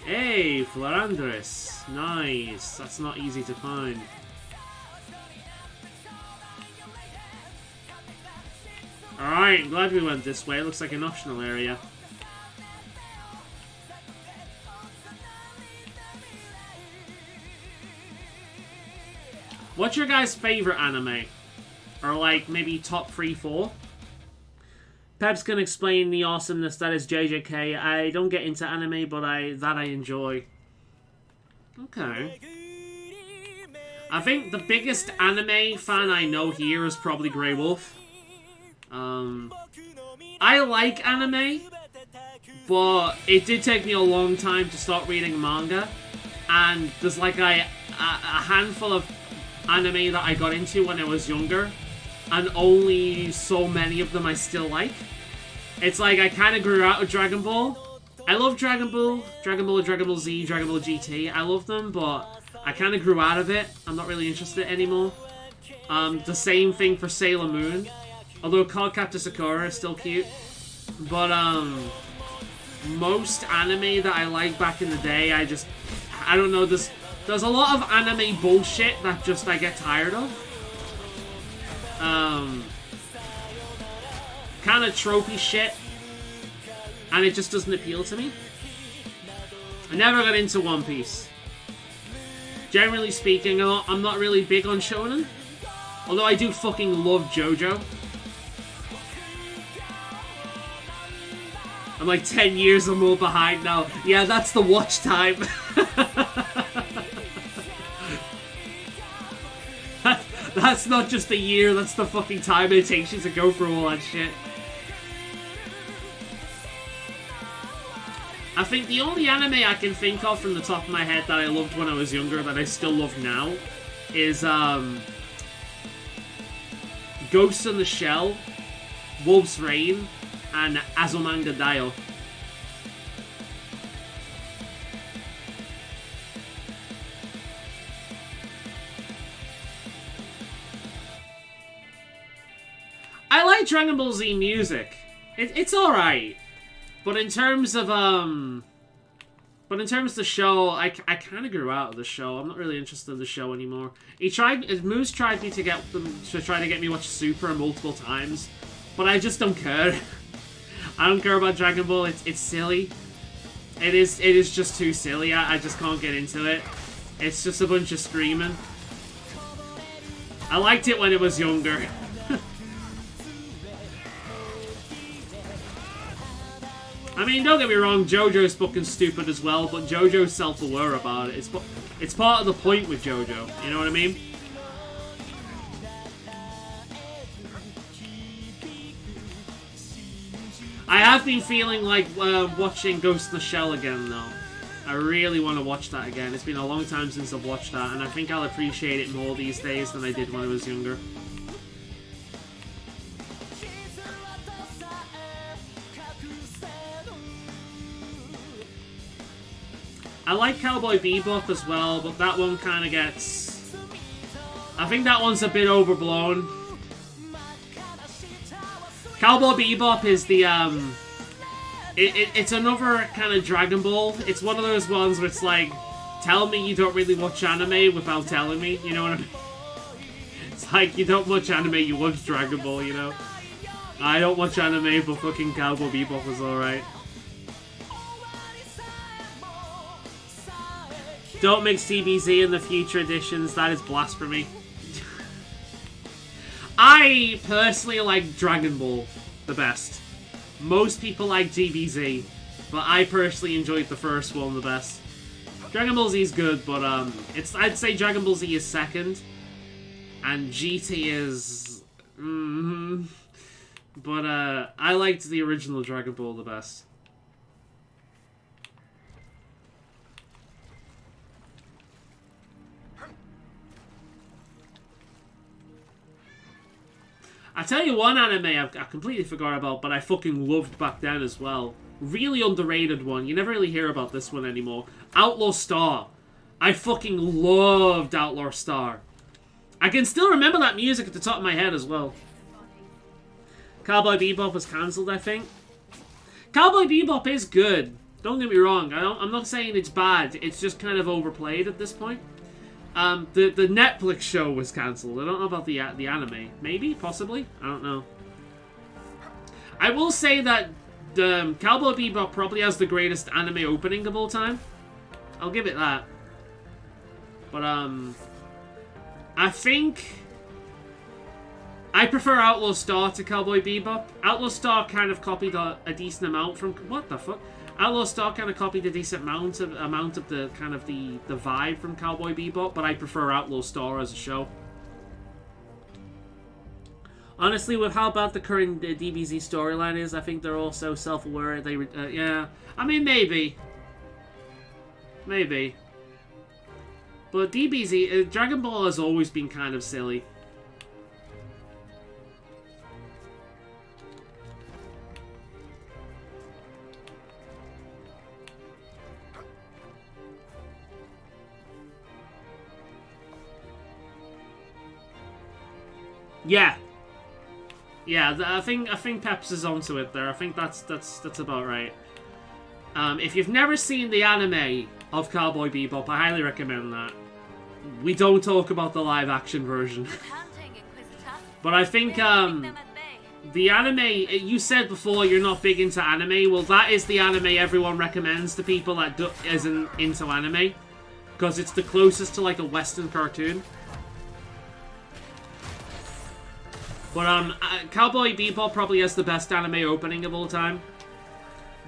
Hey, Flarandres. Nice. That's not easy to find. Alright, glad we went this way. It looks like an optional area. What's your guys' favorite anime? Or like maybe top 3, 4? Peps can explain the awesomeness that is JJK. I don't get into anime, but I enjoy. Okay. I think the biggest anime fan I know here is probably Grey Wolf. I like anime, but it did take me a long time to start reading manga, and there's like a handful of anime that I got into when I was younger, and only so many of them I still like. It's like I kind of grew out of Dragon Ball. I love Dragon Ball, Dragon Ball Z, Dragon Ball GT. I love them, but I kind of grew out of it. I'm not really interested anymore. The same thing for Sailor Moon. Although Cardcaptor Sakura is still cute. But, most anime that I liked back in the day, I don't know, there's a lot of anime bullshit that just I get tired of. Kind of tropey shit. And it just doesn't appeal to me. I never got into One Piece. Generally speaking, I'm not really big on shonen. Although I do fucking love JoJo. I'm like 10 years or more behind now. Yeah, that's the watch time. That's not just a year, that's the fucking time it takes you to go through all that shit. I think the only anime I can think of from the top of my head that I loved when I was younger, that I still love now, is Ghost in the Shell, Wolf's Rain, and Azumanga Daioh. I like Dragon Ball Z music. It's alright. But in terms of the show, I kind of grew out of the show. I'm not really interested in the show anymore. Moose tried me to get me watch Super multiple times, but I just don't care. I don't care about Dragon Ball. It's silly. It is just too silly. I just can't get into it. It's just a bunch of screaming. I liked it when it was younger. I mean, don't get me wrong, JoJo's fucking stupid as well, but JoJo's self-aware about it. It's part of the point with JoJo, you know what I mean? I have been feeling like watching Ghost in the Shell again, though. I really want to watch that again. It's been a long time since I've watched that, and I think I'll appreciate it more these days than I did when I was younger. I like Cowboy Bebop as well, but that one kind of gets... I think that one's a bit overblown. Cowboy Bebop is the, it's another kind of Dragon Ball. It's one of those ones where it's like, tell me you don't really watch anime without telling me, you know what I mean? It's like, you don't watch anime, you watch Dragon Ball, you know? I don't watch anime, but fucking Cowboy Bebop was alright. Don't mix DBZ in the future editions. That is blasphemy. I personally like Dragon Ball the best. Most people like DBZ, but I personally enjoyed the first one the best. Dragon Ball Z is good, but I'd say Dragon Ball Z is second, and GT is, but I liked the original Dragon Ball the best. I tell you one anime I completely forgot about, but I fucking loved back then as well. Really underrated one. You never really hear about this one anymore. Outlaw Star. I fucking loved Outlaw Star. I can still remember that music at the top of my head as well. Cowboy Bebop was cancelled, I think. Cowboy Bebop is good. Don't get me wrong. I'm not saying it's bad. It's just kind of overplayed at this point. The Netflix show was cancelled. I don't know about the anime. Maybe? Possibly? I don't know. I will say that Cowboy Bebop probably has the greatest anime opening of all time. I'll give it that. But, I think I prefer Outlaw Star to Cowboy Bebop. Outlaw Star kind of copied a decent amount from... What the fuck? Outlaw Star kind of copied a decent amount of the kind of the vibe from Cowboy Bebop, but I prefer Outlaw Star as a show. Honestly, with how bad the current DBZ storyline is, I think they're also self-aware. They, yeah, I mean, maybe. But DBZ, Dragon Ball has always been kind of silly. Yeah. Yeah, I think Peps is onto it there. I think that's about right. If you've never seen the anime of Cowboy Bebop, I highly recommend that. We don't talk about the live-action version. But I think, the anime, you said before you're not big into anime. Well, that is the anime everyone recommends to people that isn't into anime. Because it's the closest to, like, a Western cartoon. But, Cowboy Bebop probably has the best anime opening of all time.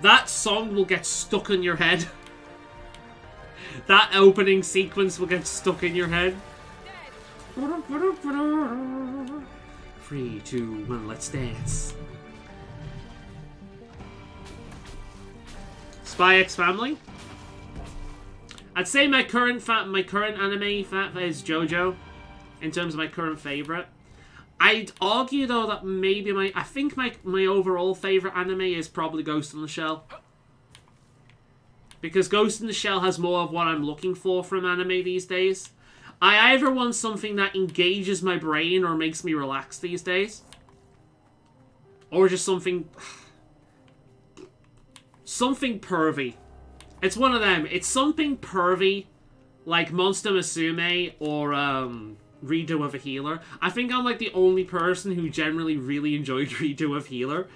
That song will get stuck in your head. That opening sequence will get stuck in your head. 3, 2, 1, let's dance. Spy X Family. I'd say my current anime is JoJo, in terms of my current favorite. I'd argue though that maybe my overall favorite anime is probably Ghost in the Shell. Because Ghost in the Shell has more of what I'm looking for from anime these days. I either want something that engages my brain or makes me relax these days. Or just something pervy. It's one of them. It's something pervy, like Monster Musume or Redo of a Healer. I think I'm like the only person who generally really enjoyed Redo of Healer.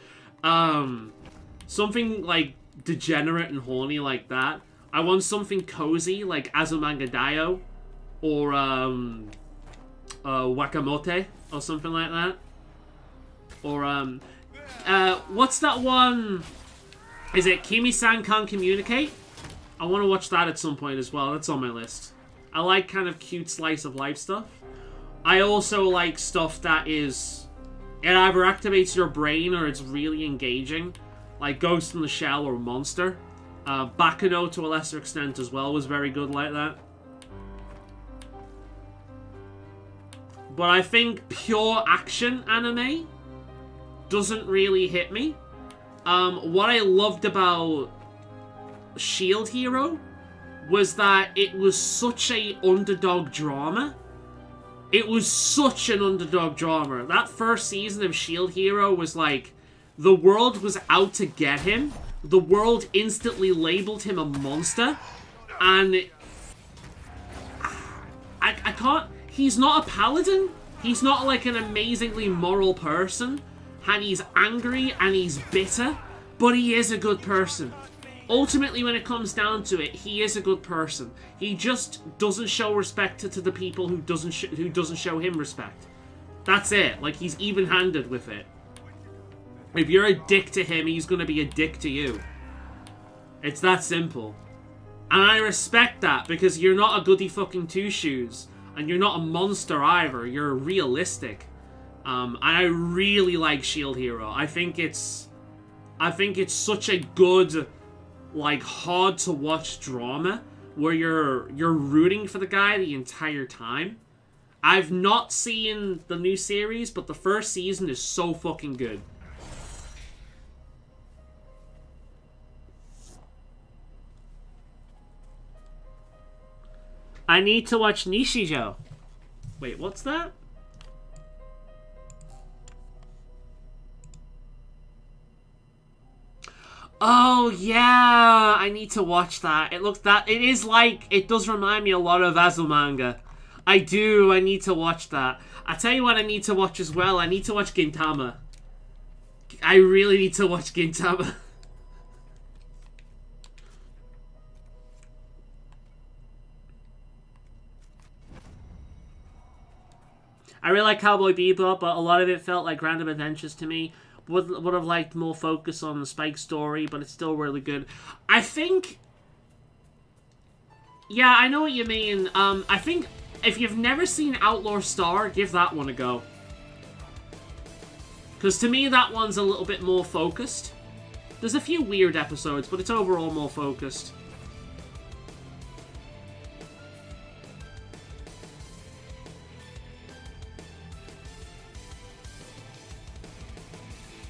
Something like degenerate and horny like that. I want something cozy like Azumanga Daioh or Wakamote or something like that. Or what's that one? Is it Kimi-san Can't Communicate? I want to watch that at some point as well. That's on my list. I like kind of cute slice of life stuff. I also like stuff that is... It either activates your brain or it's really engaging. Like Ghost in the Shell or Monster. Baccano to a lesser extent as well was very good like that. But I think pure action anime doesn't really hit me. What I loved about Shield Hero was that it was such a underdog drama. It was such an underdog drama. That first season of Shield Hero was like, the world was out to get him. The world instantly labeled him a monster. And I can't... He's not a paladin. He's not like an amazingly moral person. And he's angry and he's bitter. But he is a good person. ultimately, when it comes down to it, he is a good person. He just doesn't show respect to the people who doesn't show him respect. That's it. Like, he's even-handed with it. If you're a dick to him, he's gonna be a dick to you. It's that simple. And I respect that, because you're not a goody fucking two-shoes. And you're not a monster either. You're realistic. And I really like Shield Hero. I think it's such a good, like, hard-to-watch drama where you're rooting for the guy the entire time. I've not seen the new series, but the first season is so fucking good. I need to watch Nishijo. Wait, what's that? Oh, yeah, I need to watch that. It does remind me a lot of Azumanga. I need to watch that. I tell you what I need to watch as well. I need to watch Gintama. I really need to watch Gintama. I really like Cowboy Bebop, but a lot of it felt like random adventures to me. Would have liked more focus on the Spike story, but it's still really good. I think... Yeah, I know what you mean. I think if you've never seen Outlaw Star, give that one a go. Because to me, that one's a little bit more focused. There's a few weird episodes, but it's overall more focused.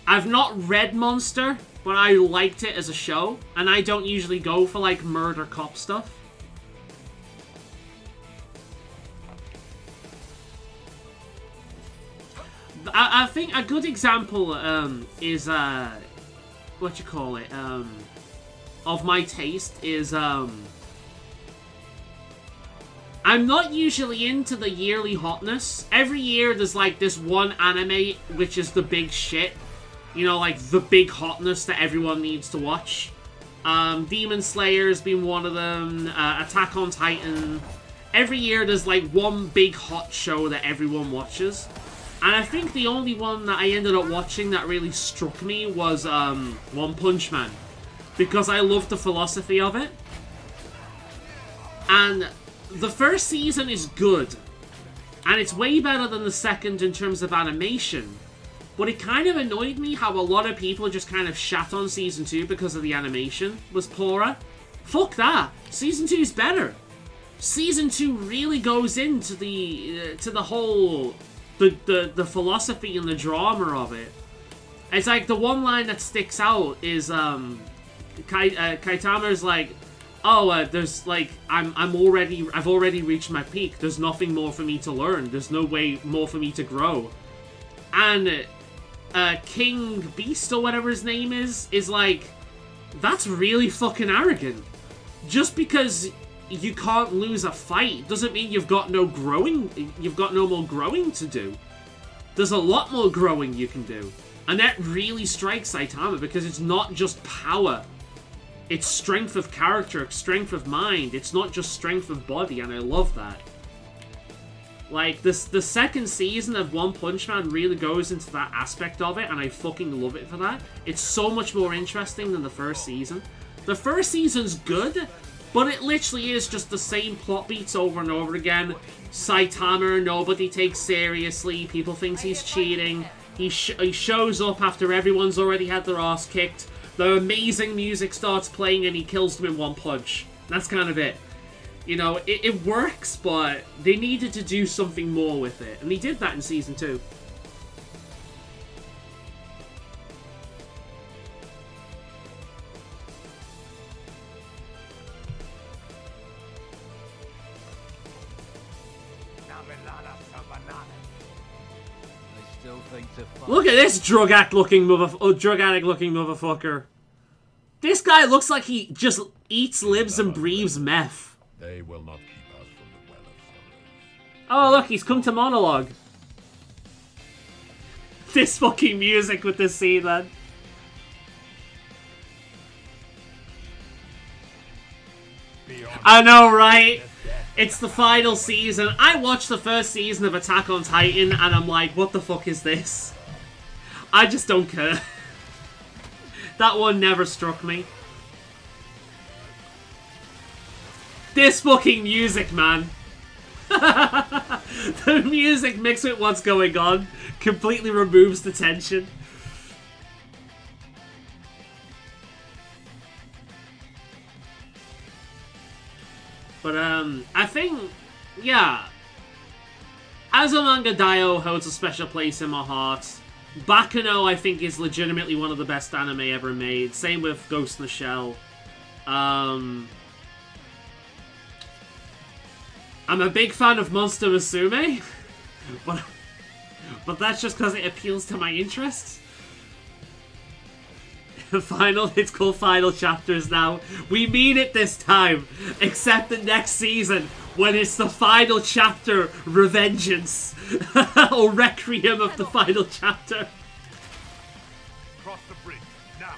I've not read Monster, but I liked it as a show, and I don't usually go for, like, murder cop stuff. I think a good example is, what you call it, of my taste is, I'm not usually into the yearly hotness. Every year there's, like, this one anime which is the big shit. You know, like, the big hotness that everyone needs to watch. Demon Slayer's been one of them. Attack on Titan. Every year there's, like, one big hot show that everyone watches. And I think the only one that I ended up watching that really struck me was One Punch Man. Because I loved the philosophy of it. And the first season is good. And it's way better than the second in terms of animation. But it kind of annoyed me how a lot of people just kind of shat on Season 2 because of the animation was poorer. Fuck that. Season 2's better. Season 2 really goes into the whole... The philosophy and the drama of it. It's like the one line that sticks out is Kaitama's like, oh, there's like I've already reached my peak. There's nothing more for me to learn. There's no way more for me to grow. And King Beast or whatever his name is like, that's really fucking arrogant. Just because you can't lose a fight doesn't mean you've got no more growing to do. There's a lot more growing you can do. And that really strikes Saitama because it's not just power. It's strength of character, strength of mind. It's not just strength of body, and I love that. Like, the second season of One Punch Man really goes into that aspect of it, and I fucking love it for that. It's so much more interesting than the first season. The first season's good, but it literally is just the same plot beats over and over again. Saitama, nobody takes seriously, people think he's cheating. He shows up after everyone's already had their ass kicked. The amazing music starts playing and he kills them in one punch. That's kind of it. You know, it works, but they needed to do something more with it. And they did that in Season 2. Look at this drug addict looking motherfucker. This guy looks like he just eats, lives, and breathes meth. They will not keep us from the well of sorrows. Oh, look, he's come to monologue. This fucking music with this scene, man. I know, right? It's the final season. I watched the first season of Attack on Titan, and I'm like, what the fuck is this? I just don't care. That one never struck me. This fucking music, man. The music mixed with what's going on completely removes the tension. But, I think, yeah. Azumanga Daioh holds a special place in my heart. Baccano, I think, is legitimately one of the best anime ever made. Same with Ghost in the Shell. I'm a big fan of Monster Musume, but that's just because it appeals to my interests. It's called Final Chapters now. We mean it this time, except the next season, when it's the final chapter, Revengeance, or Requiem of the final chapter. Cross the bridge, now.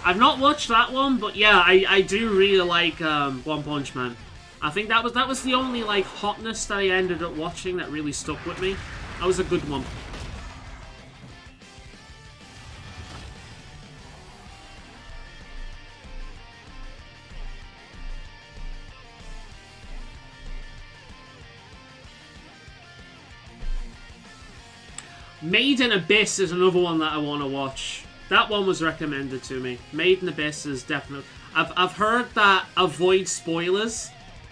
I've not watched that one, but yeah, I do really like One Punch Man. I think that was the only like hotness that I ended up watching that really stuck with me. That was a good one. Made in Abyss is another one that I want to watch. That one was recommended to me. Made in Abyss is definitely... I've heard that avoid spoilers,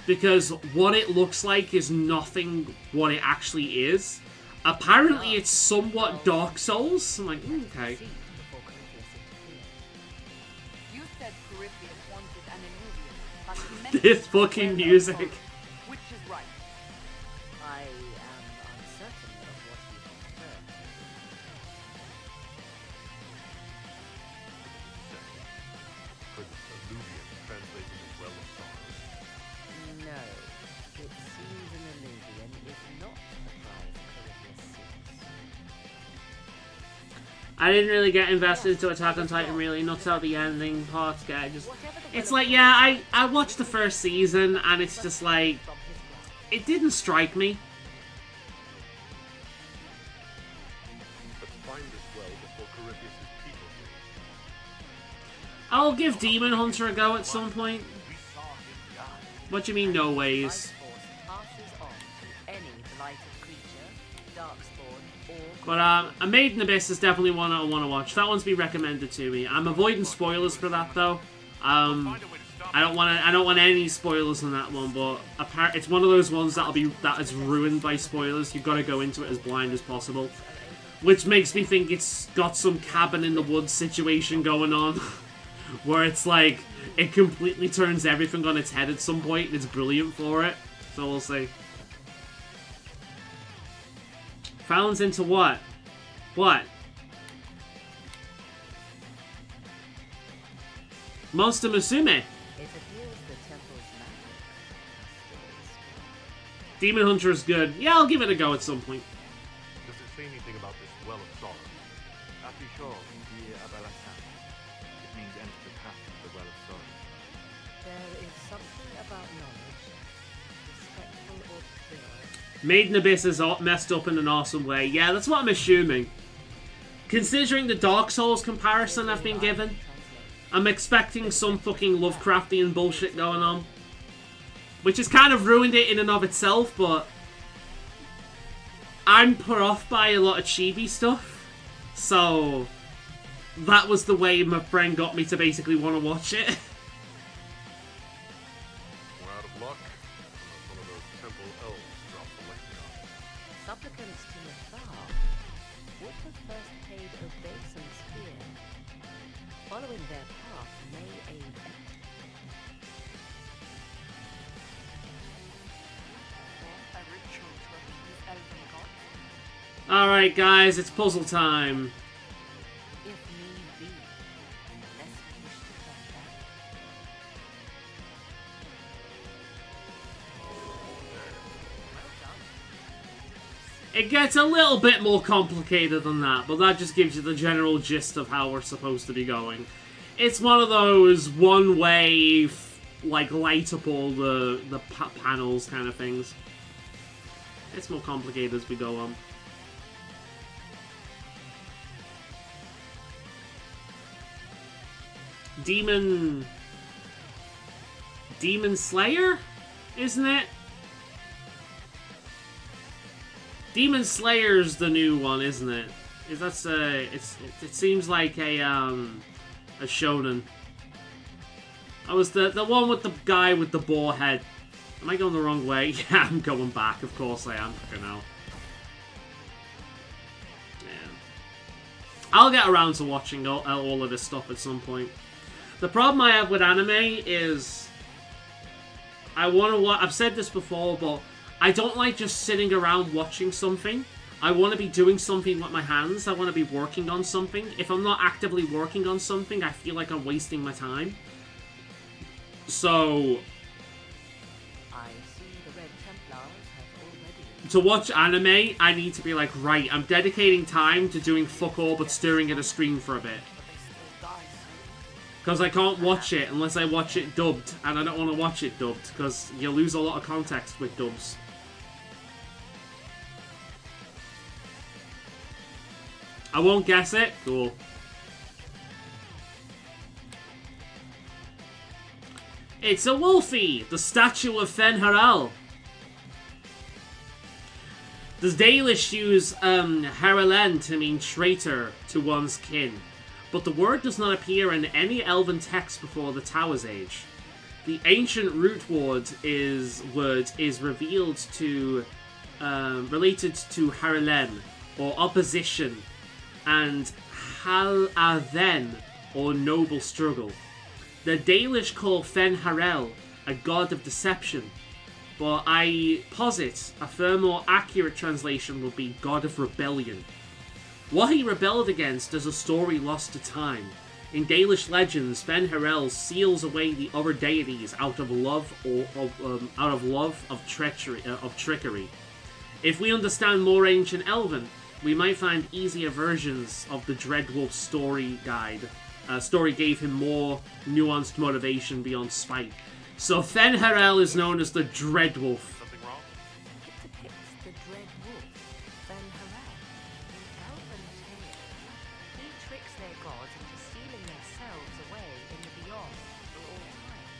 because what it looks like is nothing what it actually is. Apparently it's somewhat Dark Souls. I'm like, okay. You said Corypheus wanted an Illuvian, but he meant This fucking music. which is right. I am uncertain of what you prefer. Could Illuvian translate into Well of Sorrows? No. It seems an Illuvian is not the prize Corypheus seeks. I didn't really get invested into Attack on Titan really, not till the ending part. It's like, yeah, I watched the first season and it's just like, it didn't strike me. But find this well before Corypheus' people do. I'll give Demon Hunter a go at some point. What do you mean, no ways? Life force passes on to any blighted creature, darkspawn, or But A Made in Abyss is definitely one I want to watch. That one's been recommended to me. I'm avoiding spoilers for that though. I don't want any spoilers on that one, but it's one of those ones that is ruined by spoilers. You've got to go into it as blind as possible, which makes me think it's got some cabin in the woods situation going on, where it's like it completely turns everything on its head at some point, and it's brilliant for it. So we'll see. Faolan's into what? What? Monster Musume. it appears the temple's magic is still Demon Hunter is good. Yeah, I'll give it a go at some point. Does it say anything about this Well of Sorrows? It means enter the path of the Well of Sorrows. There is something about knowledge, respectful or pure. Made in Abyss is messed up in an awesome way. Yeah, that's what I'm assuming. Considering the Dark Souls comparison I've been given, I'm expecting some fucking Lovecraftian bullshit going on. Which has kind of ruined it in and of itself, but I'm put off by a lot of chibi stuff. So that was the way my friend got me to basically want to watch it. We're out of luck. Unless one of those temple elves drops a lexicon. Supplicants to Nathar would have first paid obeisance here. Following their path may aid A ritual to appease elven gods? Alright guys, it's puzzle time. if need be, unless you wish to turn back. Well done. It gets a little bit more complicated than that, but that just gives you the general gist of how we're supposed to be going. It's one of those one-way, like, light up all the panels kind of things. It's more complicated as we go on. Demon Slayer, isn't it? Demon Slayer's the new one, isn't it? It seems like a shonen. I was the one with the guy with the boar head. Am I going the wrong way? Yeah, I'm going back. Of course I am. Fucking hell. Yeah. I'll get around to watching all of this stuff at some point. The problem I have with anime is I want to watch. I've said this before, but I don't like just sitting around watching something. I want to be doing something with my hands. I want to be working on something. If I'm not actively working on something, I feel like I'm wasting my time. So, I see the Red Templars have already... to watch anime, I need to be like, right, I'm dedicating time to doing fuck all but staring at a screen for a bit. Because I can't watch it unless I watch it dubbed, and I don't want to watch it dubbed, because you lose a lot of context with dubs. I won't guess it? Cool. It's a Wolfie, the statue of Fen'Harel. The Dalish use Faolan to mean traitor to one's kin, but the word does not appear in any elven text before the Tower's Age. The ancient root word is revealed to related to Faolan, or opposition, and Hal-Aden, or noble struggle. The Dalish call Fen'Harel a god of deception, but I posit a far more accurate translation would be god of rebellion. What he rebelled against is a story lost to time. In Dalish legends, Fen'Harel seals away the other deities out of love of trickery. If we understand more ancient Elven, we might find easier versions of the Dreadwolf story guide. Story gave him more nuanced motivation beyond spite. So Fen'Harel is known as the Dreadwolf. Something wrong? It depicts the Dreadwolf, Fen'Harel. In elven tale, he tricks their gods into sealing themselves away in the beyond for all time.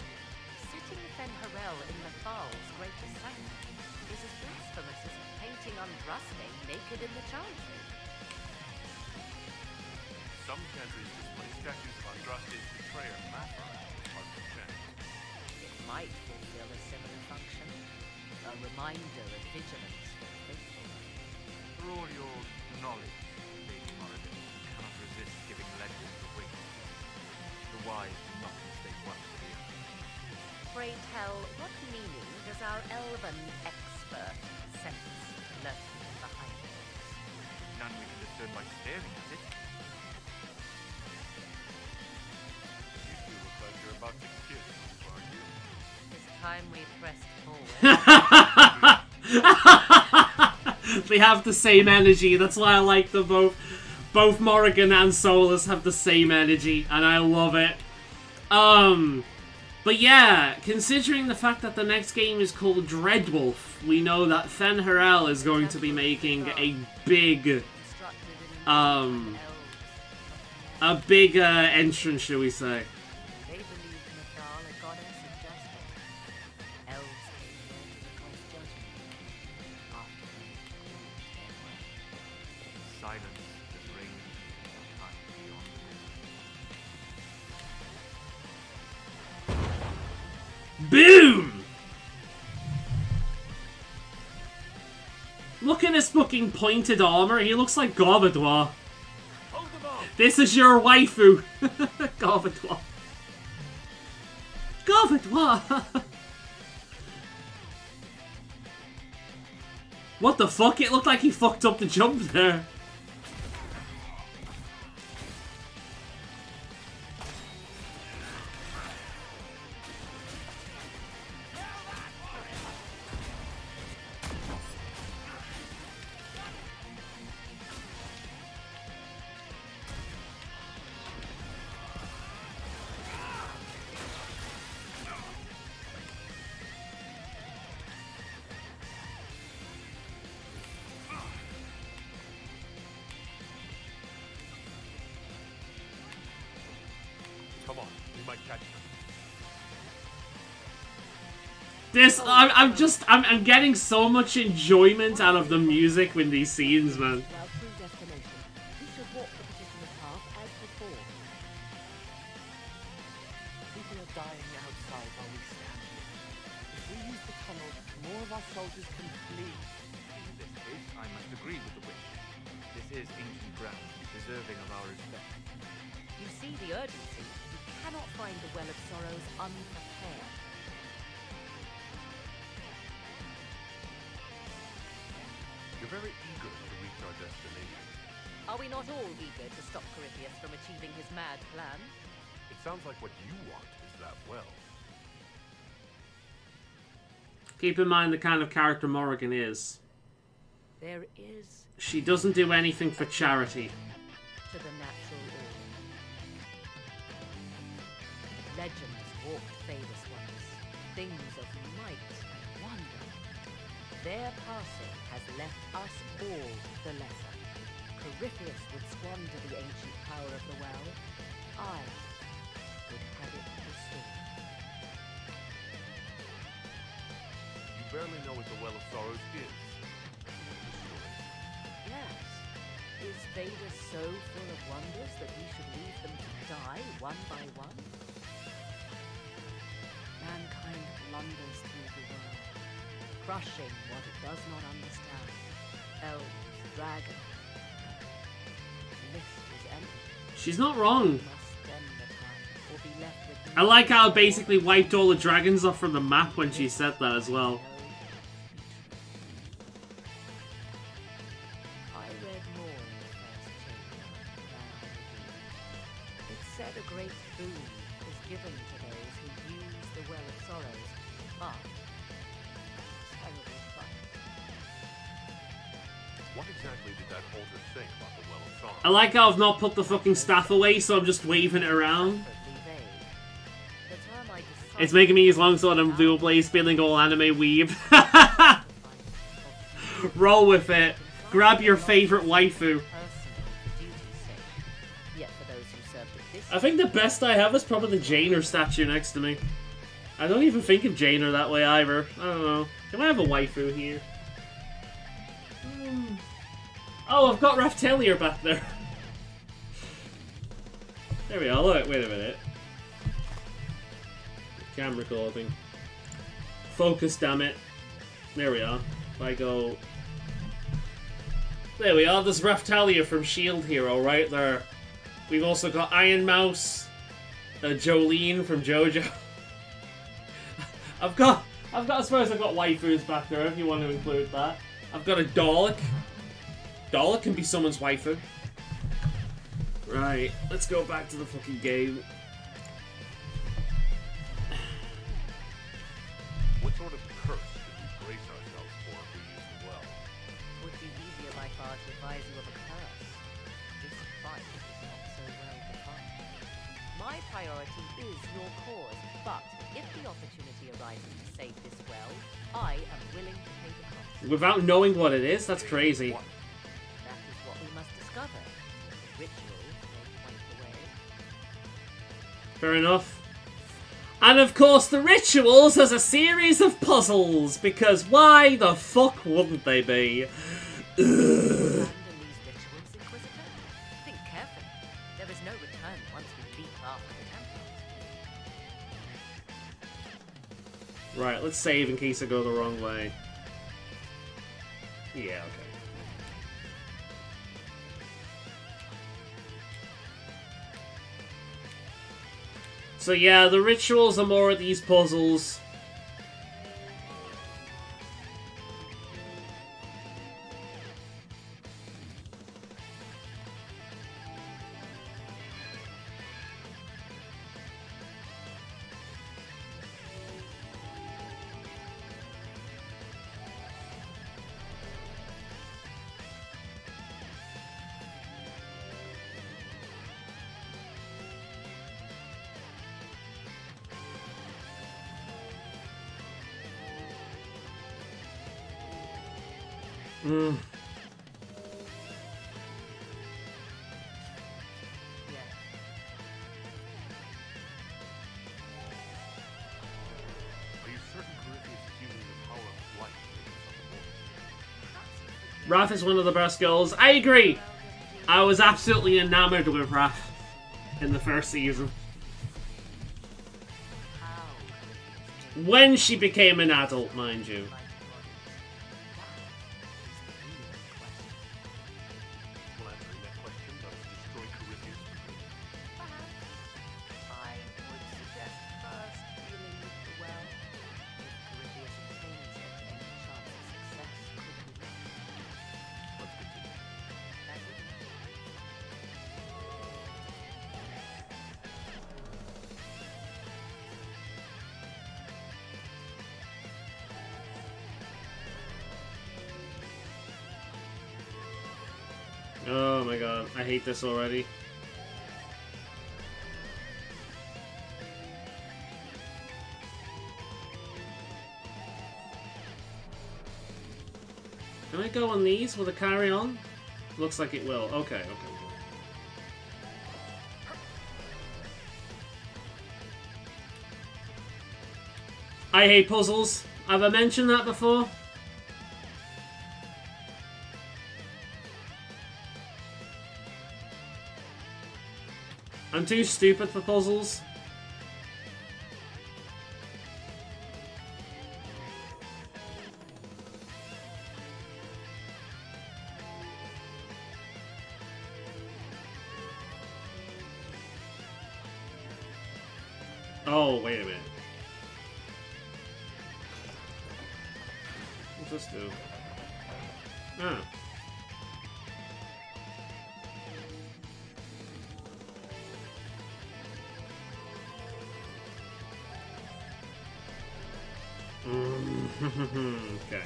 Sitting Fen'Harel in the Thal's greatest sanctuary is as blasphemous as painting Andraste naked in the chantry. Some countries display statues of Andraste's betrayer, Mafra, on the chest. It might fulfill a similar function, a reminder of vigilance for the faithful. For all your knowledge, Lady Morrigan cannot resist giving legends a wing. The wise do not mistake one for the other. Pray tell, what meaning does our elven expert sense lurking behind us? None we can discern by staring at it. You two look like you're about to kiss, are you? It's time we pressed forward. They have the same energy, that's why I like them both. Both Morrigan and Solus have the same energy, and I love it. But yeah, considering the fact that the next game is called Dreadwolf, we know that Fen'Harel is going to be making a big, entrance, shall we say. They believed Nathal a goddess of justice. Elves came here to cause judgment. After they proved their worth. Silence has reigned for time beyond Boom! Look at his fucking pointed armor. He looks like Garbadois. This is your waifu. Garbadois. Garbadois. What the fuck? It looked like he fucked up the jump there. Come on, we might catch them. This, I'm getting so much enjoyment out of the music in these scenes, man. People are dying outside while we stand here. If we use the tunnel, more of our soldiers can flee. In this case, I must agree with the witch. This is ancient ground, deserving of our respect. You see the urgency. You cannot find the Well of Sorrows unprepared. You're very eager to reach our destination. Are we not all eager to stop Corypheus from achieving his mad plan? It sounds like what you want is that well. Keep in mind the kind of character Morrigan is. There is... She doesn't do anything for charity. To the natural order. Legends walked famous ones. Things of might and wonder. Their passing has left us all the lesser. Corypheus would squander the ancient power of the well. I would have it restored. You barely know what the Well of Sorrows is. Yes. Is Vader so full of wonders that we should leave them to die one by one? Mankind blunders through the world, crushing what it does not understand. Elves, dragons. The list is empty. She's not wrong. We must stem the tide, or be left with I like how it basically wiped all the dragons off from the map when she said that as well. I read more in the first chamber than I revealed. It said a great boon is given to those who use the Well of Sorrows, but terrible fight. What exactly did that altar say about the Well of Sorrows? I like how I've not put the fucking staff away, so I'm just waving it around. It's making me use longsword and dual blade, spilling all anime weeb. Roll with it. Grab your favorite waifu. I think the best I have is probably the Jainer statue next to me. I don't even think of Jainer that way either. I don't know. Can I have a waifu here? Oh, I've got Raftelier back there. There we are. Look, wait a minute. Cam recording. Focus, damn it. There we are. If I go... There we are. There's Raftelier from Shield Hero right there. We've also got Iron Mouse. Jolene from JoJo. I suppose I've got waifus back there if you want to include that. I've got a Dalek. Dalek can be someone's waifu. Right, let's go back to the fucking game. What sort of curse should we brace ourselves for if we use the well? Would be easier by far to advise you of a curse. This fight is not so well defined. My priority is your cause, but if the opportunity arises to save this well, I am willing to pay the cost. Without knowing what it is? That's crazy. That is what we must discover. The ritual may point the way. Fair enough. And of course the rituals as a series of puzzles, because why the fuck wouldn't they be? Abandon these rituals, Inquisitor? Think carefully. There is no return once we leap after the temple. Right, let's save in case I go the wrong way. Yeah, okay. So yeah, the rituals are more of these puzzles. Raph is one of the best girls. I agree. I was absolutely enamored with Raph in the first season. When she became an adult, mind you. Oh my god, I hate this already. Can I go on these? Will it carry on? Looks like it will. Okay, okay. I hate puzzles. Have I mentioned that before? I'm too stupid for puzzles. Oh, wait a minute. What's this do? Ah. Okay.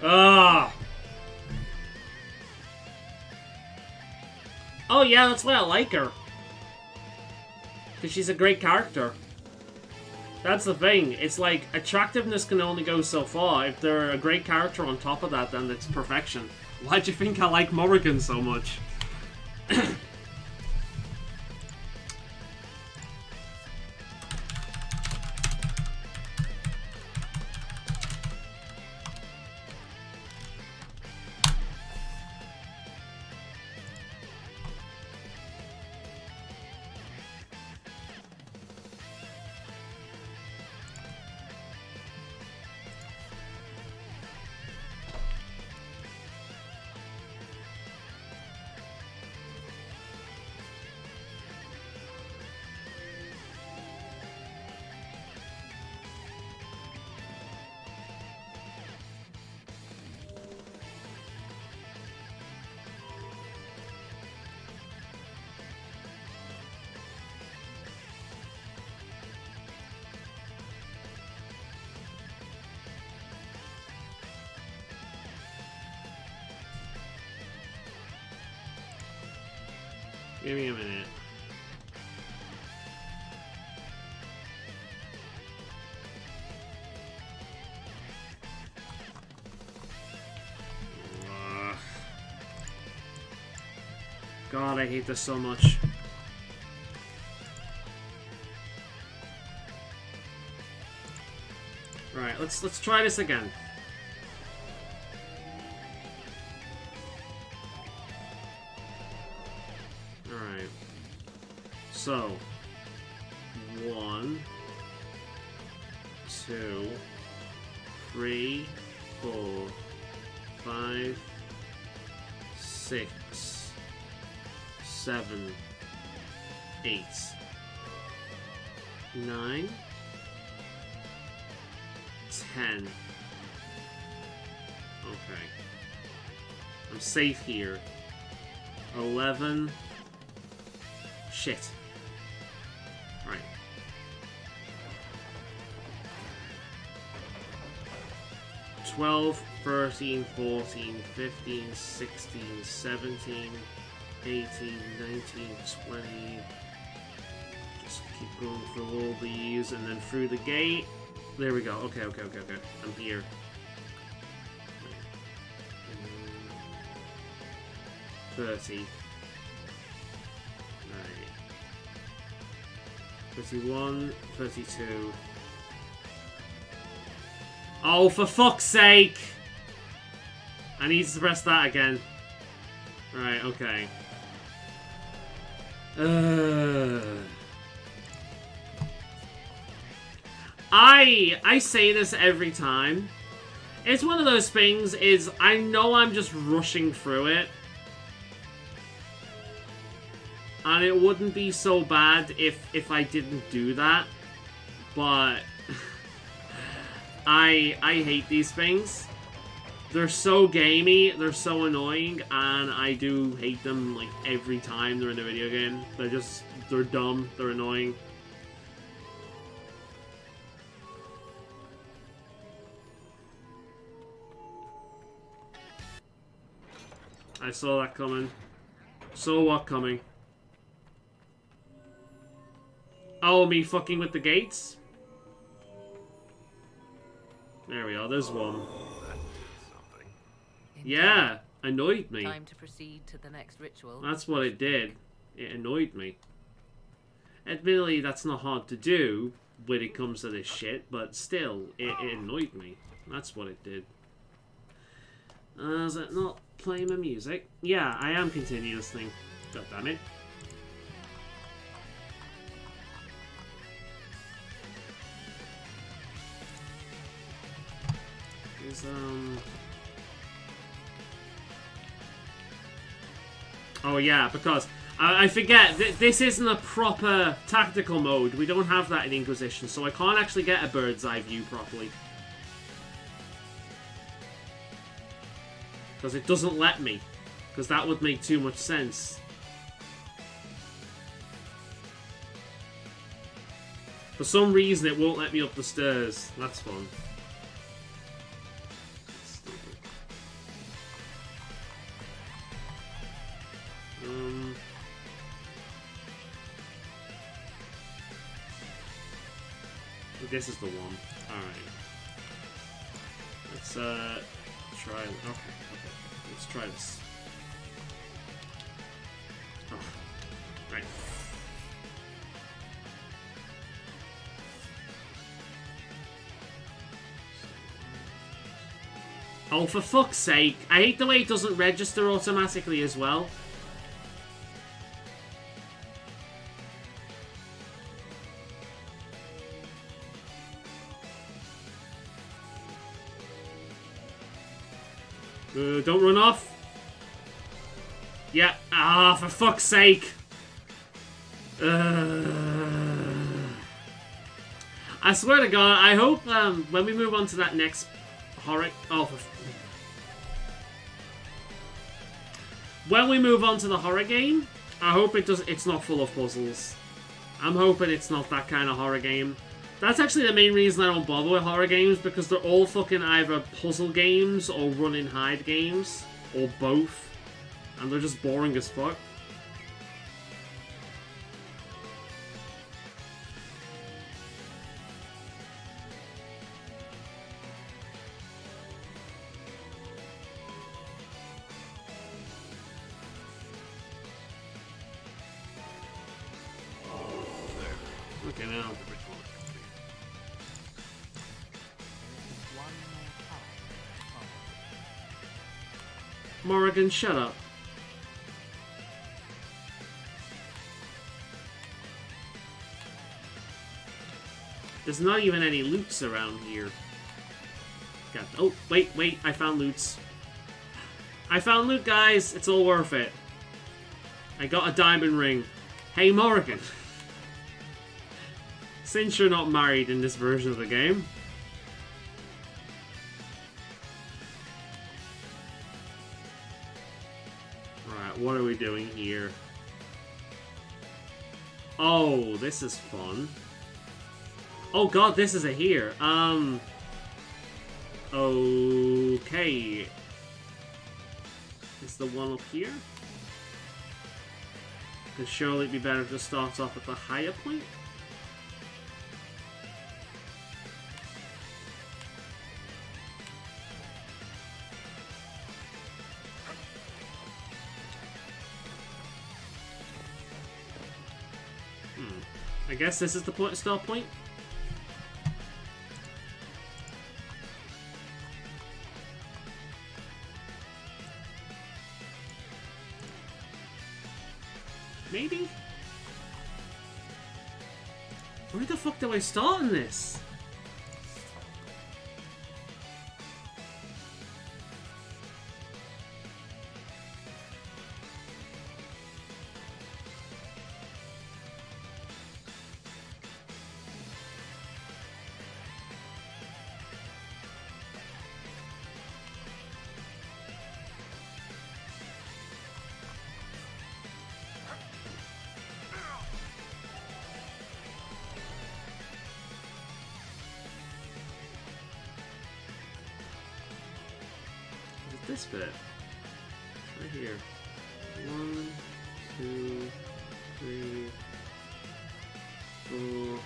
Ah. Oh yeah, that's why I like her. Because she's a great character. That's the thing. It's like, attractiveness can only go so far. If they're a great character on top of that, then it's perfection. Why do you think I like Morrigan so much? Give me a minute. God, I hate this so much. Alright, let's try this again. So, 1, 2, 3, 4, 5, 6, 7, 8, 9, 10. Okay. I'm safe here. 11. Shit. Right. 12, 13, 14, 15, 16, 17, 18, 19, 20. Just keep going through all these and then through the gate. There we go. Okay. I'm here. 30. Right. 31, 32. Oh, for fuck's sake! I need to press that again. Right, okay. I say this every time. It's one of those things is I know I'm just rushing through it. And it wouldn't be so bad if I didn't do that. But I hate these things. They're so gamey, they're so annoying, and I do hate them like every time they're in a video game. They're dumb, they're annoying. I saw that coming. Saw what coming? Oh, me fucking with the gates? There we are, there's one. Yeah, annoyed me. Time to proceed to the next ritual. That's what it did. It annoyed me. Admittedly, that's not hard to do when it comes to this shit, but still, it annoyed me. That's what it did. Is it not playing my music? Yeah, I am continuing this thing. God damn it. Oh yeah, because I forget, this isn't a proper tactical mode. We don't have that in Inquisition, so I can't actually get a bird's eye view properly. Because it doesn't let me. Because that would make too much sense. For some reason it won't let me up the stairs. That's fun. This is the one. Alright. Let's try. Okay. Let's try this. Oh. Right. Oh, for fuck's sake. I hate the way it doesn't register automatically as well. Don't run off. Yeah. Ah, for fuck's sake. I swear to God, I hope when we move on to that next horror... Oh, when we move on to the horror game, I hope it's not full of puzzles. I'm hoping it's not that kind of horror game. That's actually the main reason I don't bother with horror games, because they're all fucking either puzzle games or run and hide games, or both, and they're just boring as fuck. Okay, now. Morrigan, shut up. There's not even any loots around here. God, oh, wait, I found loots. I found loot, guys. It's all worth it. I got a diamond ring. Hey, Morrigan. Since you're not married in this version of the game. What are we doing here? Oh, this is fun. Oh god, this is a here. Okay. Is the one up here? Then surely it'd be better to start off at the higher point? I guess this is the start point. Maybe? Where the fuck do I start in this? This bit right here. 1, 2, 3, 4.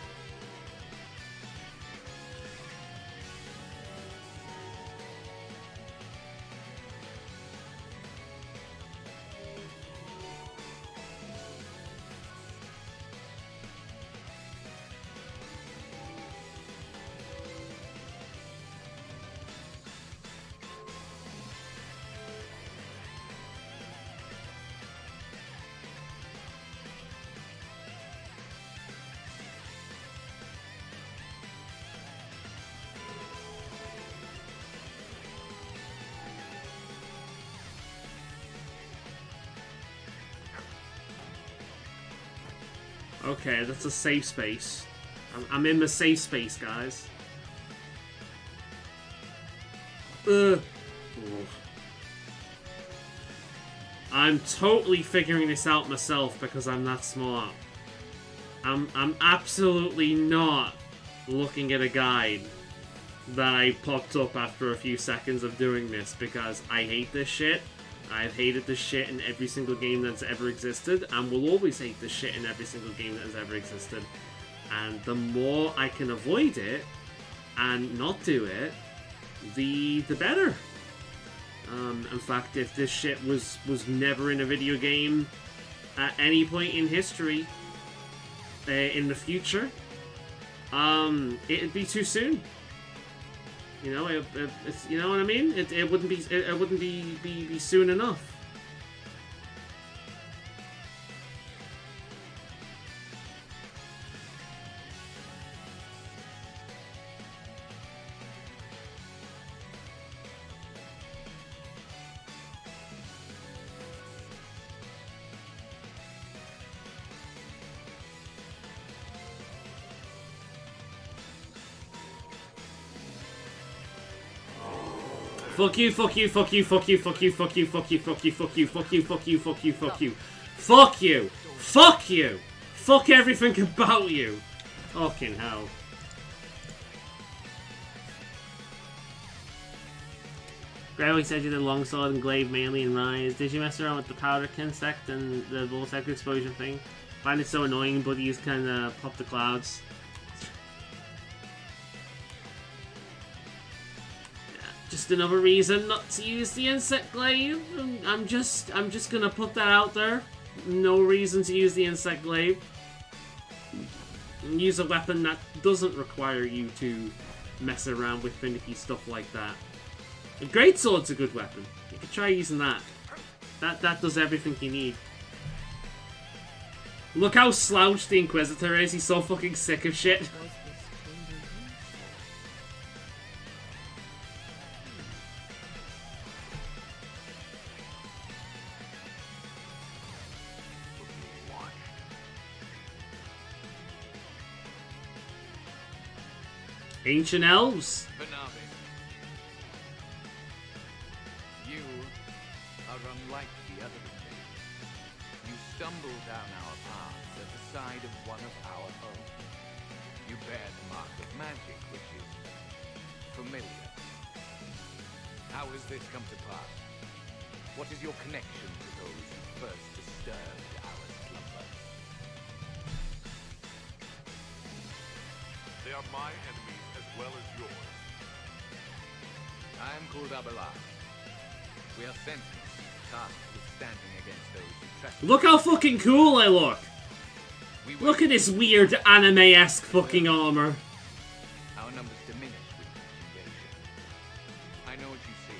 Okay, that's a safe space. I'm in the safe space, guys. Ugh. I'm totally figuring this out myself because I'm that smart. I'm absolutely not looking at a guide that I popped up after a few seconds of doing this because I hate this shit. I've hated this shit in every single game that's ever existed, and will always hate this shit in every single game that has ever existed. And the more I can avoid it, and not do it, the better. In fact, if this shit was never in a video game at any point in history, in the future, it'd be too soon. You know, it's, you know what I mean? It wouldn't be soon enough. Fuck you, fuck you, fuck you, fuck you, fuck you, fuck you, fuck you, fuck you, fuck you, fuck you, fuck you, fuck you, fuck you. Fuck you! Fuck you! Fuck everything about you! Fucking hell. Gravity said you did Longsword and Glaive mainly in Rise. Did you mess around with the Powder Insect and the Voltec explosion thing? Find it so annoying, buddies kinda pop the clouds. Just another reason not to use the Insect Glaive. I'm just gonna put that out there. No reason to use the Insect Glaive. Use a weapon that doesn't require you to mess around with finicky stuff like that. A Greatsword's a good weapon. You could try using that. That does everything you need. Look how slouched the Inquisitor is. He's so fucking sick of shit. Ancient Elves. Benavi, you are unlike the other invaders. You stumble down our paths at the side of one of our own. You bear the mark of magic, which is familiar. How has this come to pass? What is your connection to those who first disturbed our slumber? They are my enemies as well as yours. I am called Abelard. We are sentinels, tasked with standing against those who trespass. Look how fucking cool I look! Look at this weird anime-esque fucking armor. Our numbers diminish with each invasion. I know what you see.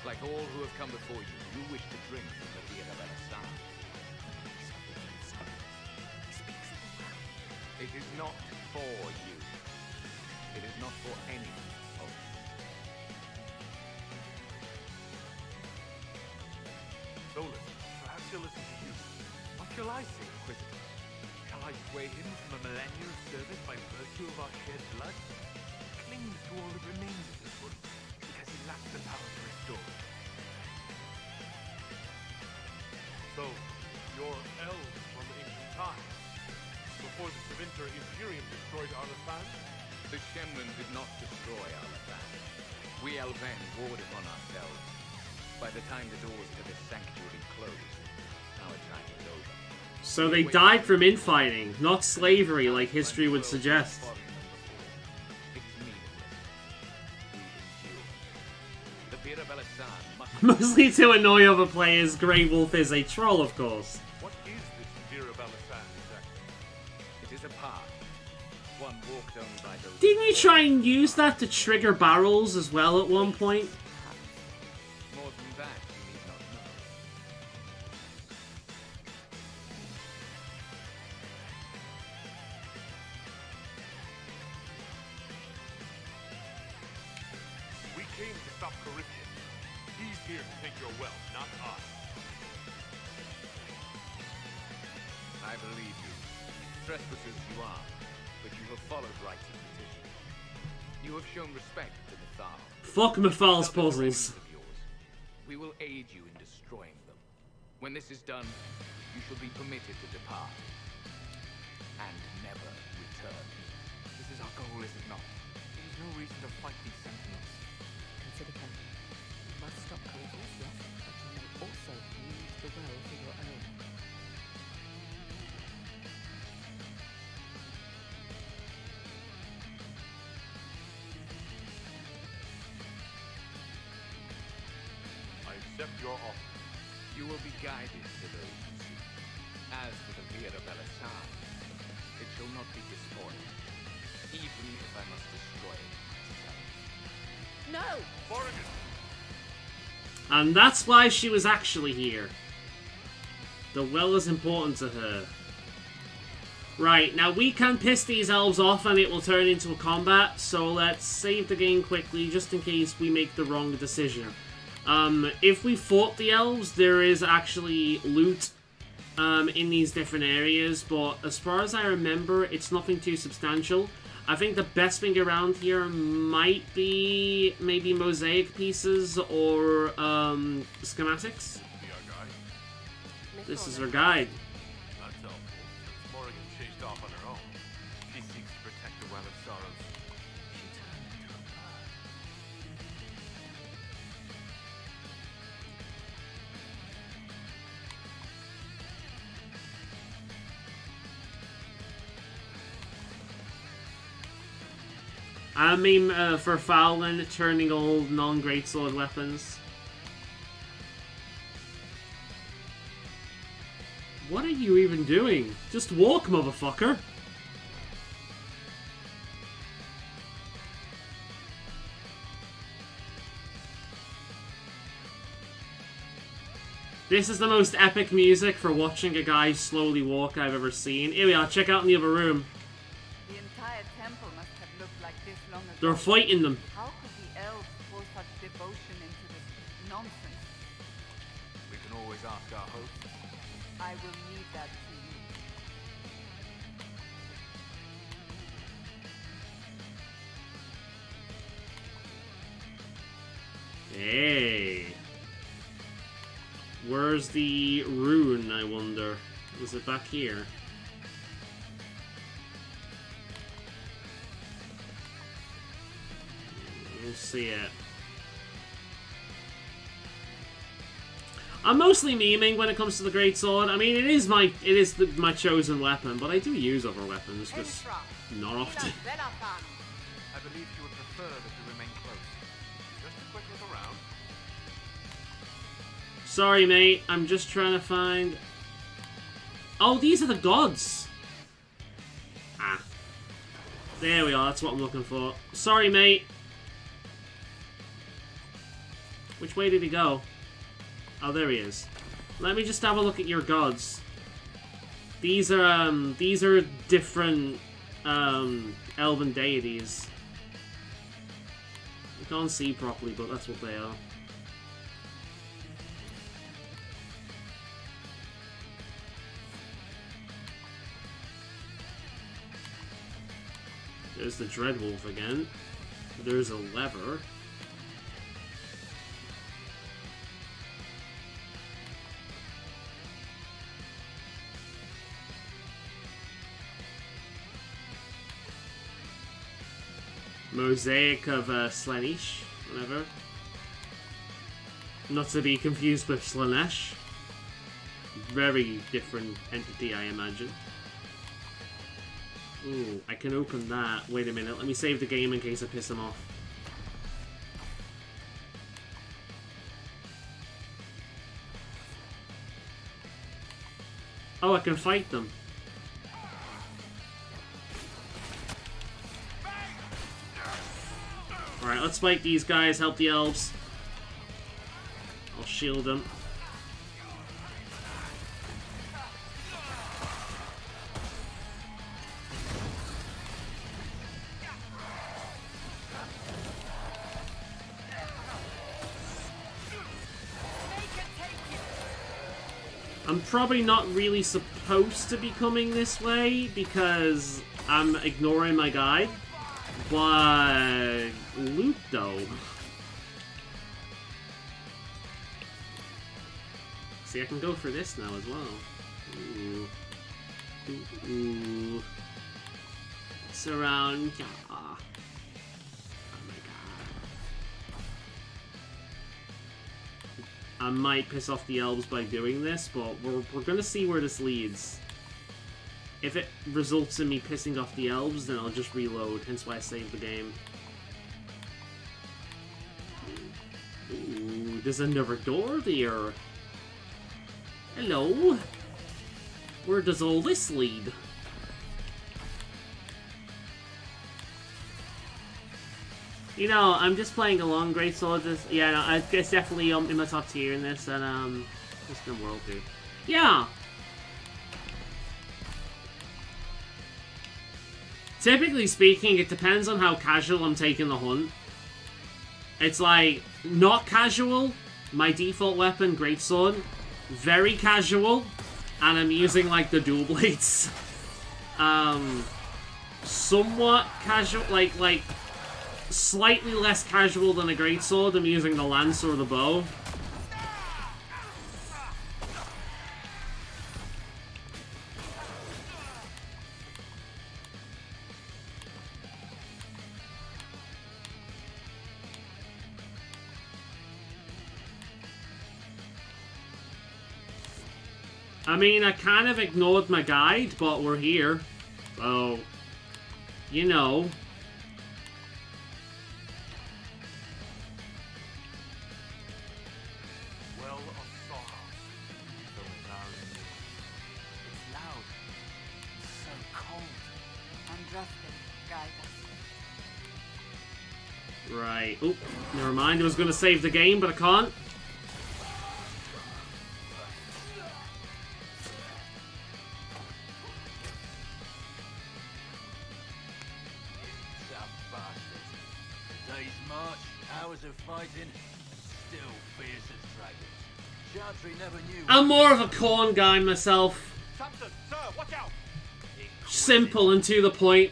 Like all who have come before you, you wish to drink from the Via of Elisar. It is not for you. It is not for any of you. Solus, perhaps he'll listen to you. What shall I say, Inquisitor? Shall I sway him from a millennial service by virtue of our shared blood? He clings to all that remains of this world because he lacks the power to restore it. So, you're elves from ancient times. Before the Sevinter Imperium destroyed Arlefan? The Shenron did not destroy Arlefan. We Elven warred upon ourselves. By the time the doors to this sanctuary closed, our time was over. So they died from infighting, not slavery like history would suggest. It is meaningless. We endure. The Via of Elisar must... Mostly to annoy other players, Grey Wolf is a troll, of course. What is this Via of Elisar exactly? It is a path. One walked only by those... Didn't you try and use that to trigger barrels as well at one point? More than that, you need not know. We came to stop Corypheus. He's here to take your wealth, not us. I believe you. Trespassers you are, but you have followed rites of petition. You have shown respect to the Thal. Fuck Mephal's Without the puzzles. remains of yours, we will aid you in destroying them. When this is done, you shall be permitted to depart. And never return. This is our goal, is it not? There is no reason to fight these sentinels. Consider carefully. You must stop Corypheus, yes, but you may also use the well for your own. I accept your offer. You will be guided to those you seek. As for the Via of Elisar, it shall not be despoiled, even if I must destroy it myself. No! Morrigan! And that's why she was actually here. The well is important to her. Right, now we can piss these elves off and it will turn into a combat, so let's save the game quickly just in case we make the wrong decision. If we fought the elves, there is actually loot in these different areas, but as far as I remember, it's nothing too substantial. I think the best thing around here might be maybe mosaic pieces or schematics. This is our guide. That's helpful, since Morrigan chased off on her own. She seeks to protect the Well of Sorrows. She turned into a bird. I mean, for Faolan, turning old non-greatsword weapons. What are you even doing? Just walk, motherfucker! This is the most epic music for watching a guy slowly walk I've ever seen. Here we are, check out in the other room. The entire temple must have looked like this long ago. They're fighting them. How could the elves pour such devotion into this nonsense? We can always ask our host. I will leave that to you. Hey. Where's the rune, I wonder? Is it back here? We'll see it. I'm mostly memeing when it comes to the greatsword. I mean, it is my my chosen weapon, but I do use other weapons, just not often. I believe you would prefer that we remain close. Just a quick look around. Sorry, mate. I'm just trying to find... Oh, these are the gods! Ah. There we are. That's what I'm looking for. Sorry, mate. Which way did he go? Oh, there he is. Let me just have a look at your gods. These are different, elven deities. You can't see properly, but that's what they are. There's the Dreadwolf again. There's a lever. Mosaic of Slaanesh, whatever. Not to be confused with Slaanesh. Very different entity, I imagine. Ooh, I can open that. Wait a minute, let me save the game in case I piss him off. Oh, I can fight them. Alright, let's fight these guys, help the elves. I'll shield them. I'm probably not really supposed to be coming this way because I'm ignoring my guide. But loot though. See, I can go for this now as well. Ooh. Ooh. Ooh. It's around. Oh my god. I might piss off the elves by doing this, but we're gonna see where this leads. If it results in me pissing off the elves, then I'll just reload, hence why I saved the game. Ooh, there's another door there. Hello? Where does all this lead? You know, I'm just playing along greatsword. Yeah, no, it's definitely in my top tier in this, and just in World 2. Yeah! Typically speaking, it depends on how casual I'm taking the hunt. It's like, not casual, my default weapon, greatsword. Very casual, and I'm using like the dual blades. Somewhat casual, like slightly less casual than a greatsword, I'm using the lance or the bow. I mean, I kind of ignored my guide, but we're here. So, you know. Well of sorrow. So loud in here. It's loud. It's so cold. Undrafted, guide us. Right. Oh, never mind. I was going to save the game, but I can't. I'm more of a corn guy myself. Simple and to the point.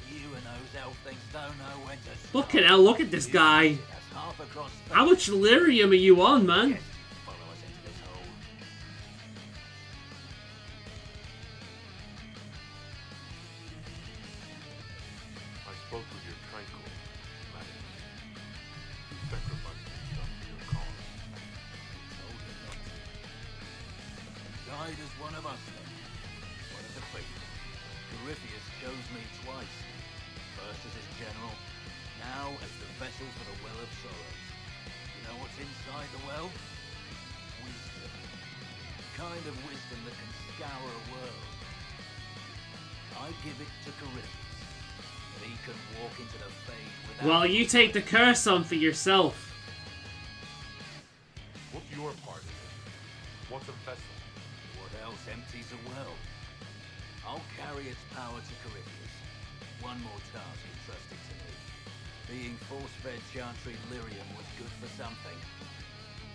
Fucking hell, look at this guy. How much lyrium are you on, man? one of us then. One of the faithful. Corypheus chose me twice. First as his general, now as the vessel for the Well of Sorrows. You know what's inside the well? Wisdom. Kind of wisdom that can scour a world. I give it to Corypheus. That he can walk into the Fade without... Well, you take the curse on for yourself. What's your part in it? What's a vessel? What else empties a well? I'll carry its power to Corypheus. One more task entrusted to me. Being force-fed Chantry lyrium was good for something.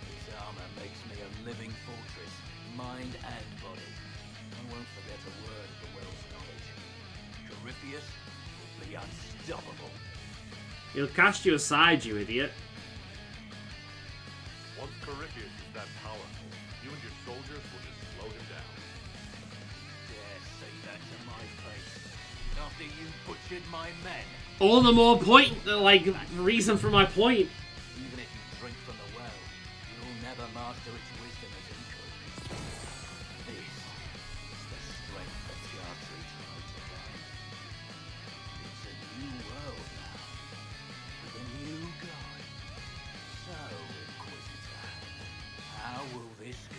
This armor makes me a living fortress, mind and body. I won't forget a word of the well's knowledge. Corypheus will be unstoppable. He'll cast you aside, you idiot. Once Corypheus is that powerful, you and your soldiers will just slow him down. Dare say that to my face. After you butchered my men. All the more point, like, reason for my point. Even if you drink from the well, you'll never master its wisdom as he could. This is the strength that Chantry tried to find. It's a new world now, with a new god. So, Inquisitor, how will this go?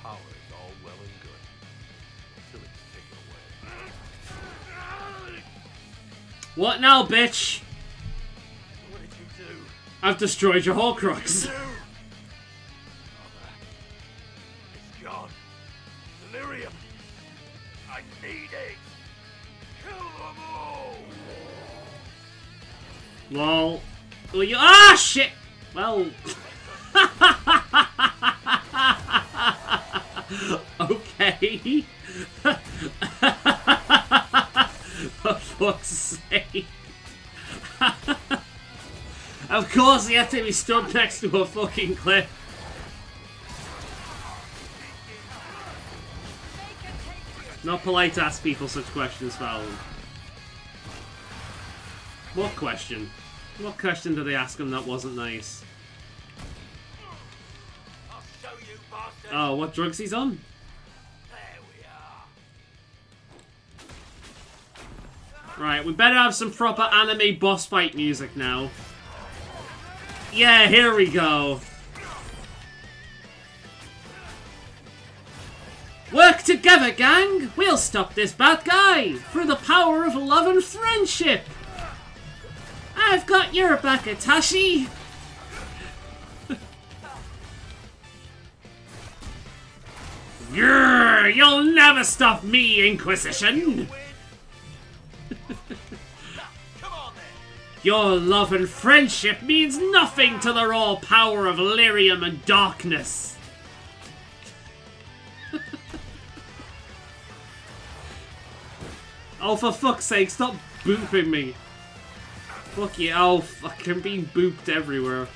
Power is all well and good, until it's taken away. What now, bitch? What did you do? I've destroyed your Horcrux. It's gone. Delirium. I need it. Kill them all. Lol. Well, you. Ah, shit! Well. Okay. For fuck's sake. Of course, he had to be stood next to a fucking cliff. Not polite to ask people such questions, Faolan. What question? What question did they ask him that wasn't nice? I'll show you, bastard. Oh, what drugs he's on? There we are. Right, we better have some proper anime boss fight music now. Yeah, here we go. Work together, gang! We'll stop this bad guy! Through the power of love and friendship! I've got your back, Itachi! Grrr, you'll never stop me, Inquisition! Your love and friendship means nothing to the raw power of lyrium and darkness! Oh, for fuck's sake, stop booping me. Fuck you, oh, fuck, I'm being booped everywhere.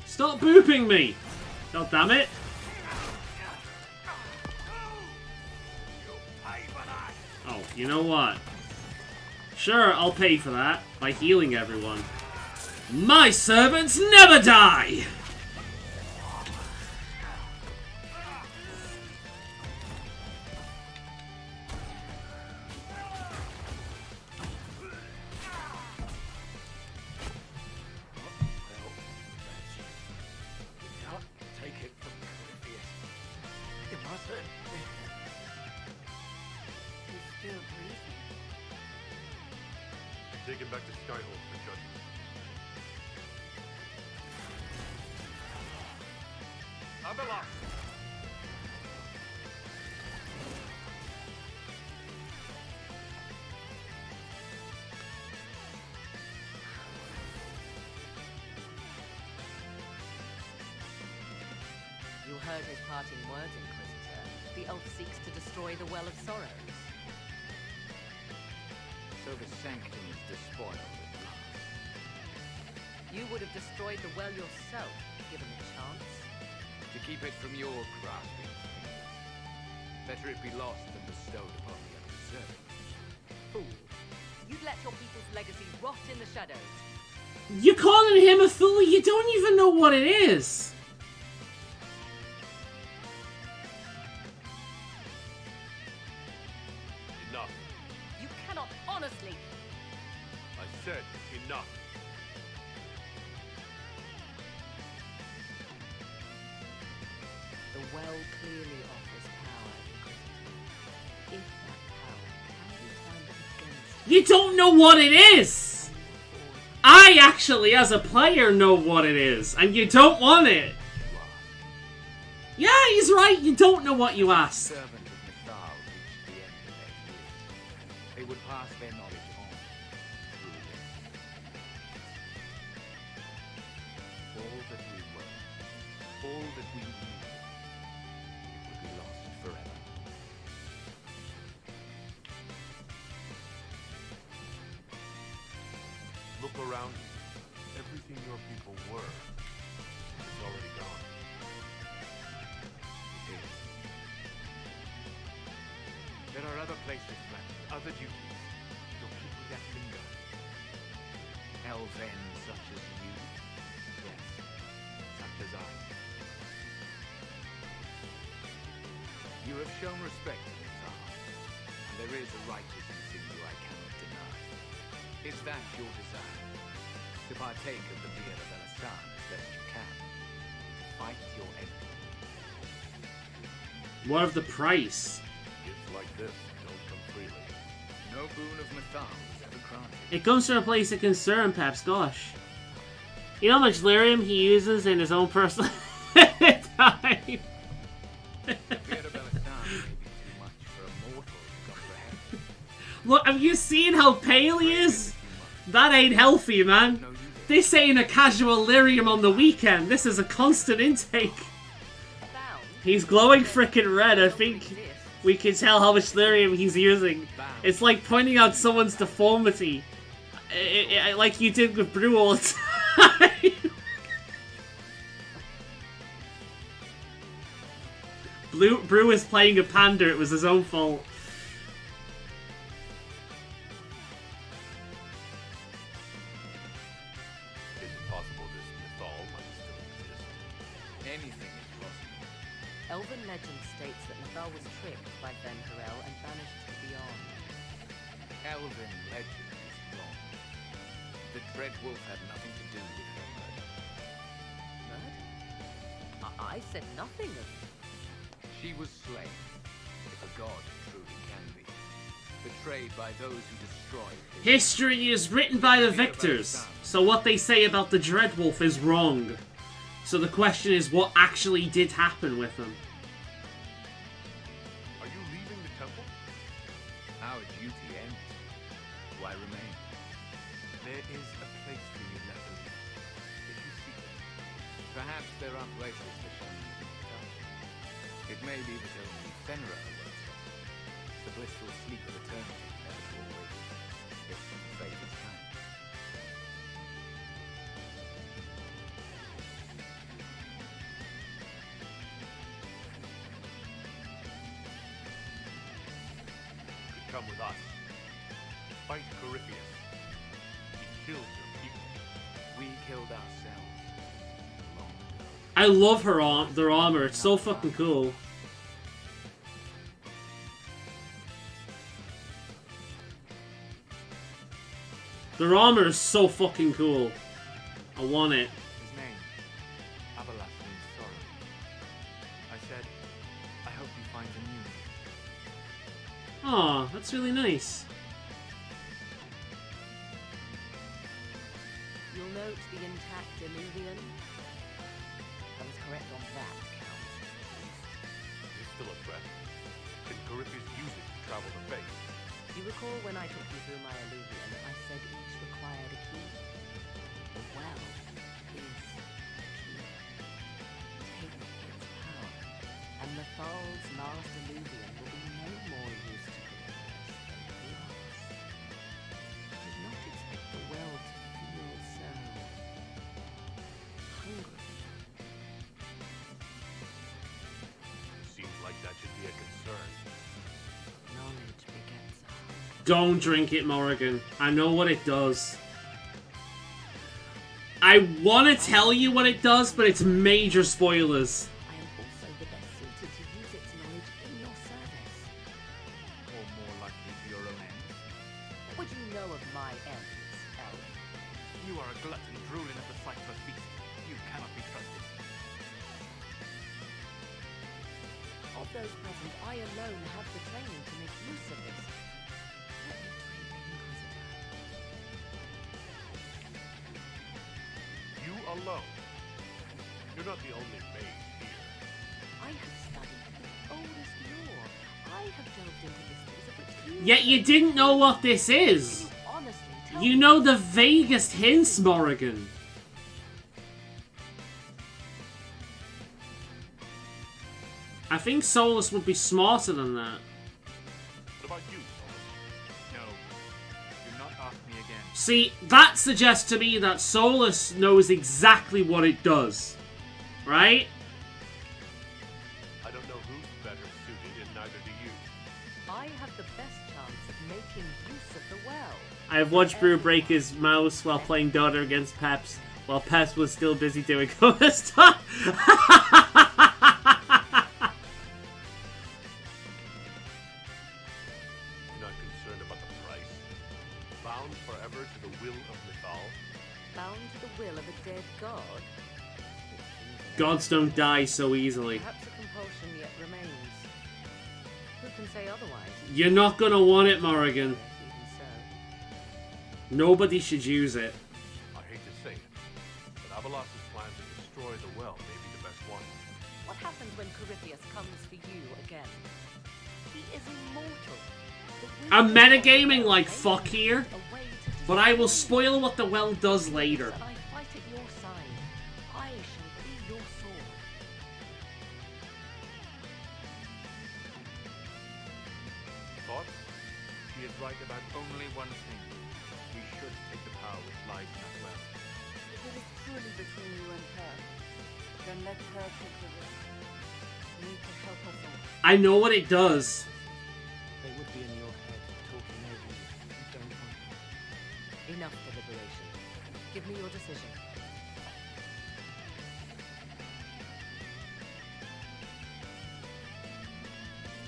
Stop booping me! God damn it. Oh, you know what? Sure, I'll pay for that by healing everyone. My servants never die! Take him back to Skyhold for judgment. Abelard! You heard his parting words, Inquisitor. The elf seeks to destroy the Well of Sorrows. So the sanctum is despoiled with blood. You would have destroyed the well yourself, given the chance. To keep it from your grasping fingers. Better it be lost than bestowed upon the undeserving. fool. You'd let your people's legacy rot in the shadows. You calling him a fool? You don't even know what it is. Enough. You cannot honestly. I said enough. The well clearly offers power, Inquisitor. If that power can be turned against You don't know what it is. I actually, as a player, know what it is, and you don't want it. Yeah, he's right. You don't know what you ask. Servant of Mythal reached the end of their years. They would pass their knowledge on through this. All that we were, all that we knew, it would be lost forever. Look around you. Everything your people were is already gone. It is. There are other places left, other duties. Your people yet linger. Elven such as you. Yes, such as I. You have shown respect to Mythal, and there is a righteousness in you I cannot deny. Is that your desire? To partake of the beer of Elistan as best you can. To fight your enemy. What of the price? Gifts like this don't come freely. No boon of Mythal was ever granted. It comes from a place of concern, Peps. Gosh. You know how much lyrium he uses in his own personal time? The beer of Elistan may be too much for a mortal to comprehend. Look, have you seen how pale he is? That ain't healthy, man. This ain't a casual lyrium on the weekend. This is a constant intake. He's glowing frickin' red. I think we can tell how much lyrium he's using. It's like pointing out someone's deformity. Like you did with Brew all the time. Brew was playing a panda. It was his own fault. Anything is possible. Elven legend states that Mythal was tricked by Ben Harel and banished to beyond. Elven legend is wrong. The Dread Wolf had nothing to do with her murder. Murder? I said nothing of... She was slain, if a god truly can be. Betrayed by those who destroyed his... History is written by the victors, so what they say about the Dreadwolf is wrong. So the question is, what actually did happen with him? Are you leaving the temple? Our duty ends. Why remain? There is a place for you, Natalie, if you seek it. Perhaps there are places for Shaman to touch. It may be that only Fenrir awaits us. The blissful sleep of eternity never to awaken, if fate is kind. Come with us. Fight Corypheus. He killed your people. We killed ourselves long ago. I love their armor. It's so fucking cool. Their armor is so fucking cool. I want it. His name, Abalas, means sorrow. I said, I hope he finds a new name. Aw, that's really nice. You'll note the intact illuvian. I was correct on that count. It's still a threat. Can Corypheus use it to travel the faith? You recall when I took you through my illuvian, I said each required a key? The well is the key. Take its power, and Mythal's last illuvian will be no more use to Corypheus than glass. I did not expect the well to feel so hungry. Seems like that should be a concern. Knowledge begets a hunger. Don't drink it, Morrigan. I know what it does. I want to tell you what it does, but it's major spoilers. I am also the best suited to use its knowledge in your service. Or more likely to your own ends. What would you know of my ends, Elf? You are a glutton drooling at the sight of a feast. You cannot be trusted. Of those present, I alone have the training to make use of this. Let me drink, Inquisitor. You alone? You're not the only mage here. I have studied the oldest lore. I have delved into mysteries of which you... Yet you didn't know what this is. Can you honestly tell You me? know the vaguest hints, Morrigan. I think Solus would be smarter than that. What about you, Solus? No. Do not ask me again. See, that suggests to me that Solus knows exactly what it does. Right? I don't know who's better suited, and neither do you. I have the best chance of making use of the well. I have watched Brew break his mouse while playing Dota against Peps, while Peps was still busy doing other stuff. You're not concerned about the price? Bound forever to the will of Mythal? Bound to the will of a dead god? Gods don't die so easily. Perhaps a compulsion yet remains. Who can say otherwise? You're not gonna want it, Morrigan. Even so. Nobody should use it. I hate to say it, but Avalas's plan to destroy the well may be the best one. What happens when Corypheus comes for you again? He is immortal. I'm metagaming like fuck here, but I will spoil what the well does later. And I fight at your side. I shall be your sword. Thoughts? She is right about only one thing. We should take the power which lies in that well. If it is truly between you and her, then let her take the risk. You need to help us all. I know what it does. They would be in your head, talking over you. You don't want them. Enough deliberation. Give me your decision.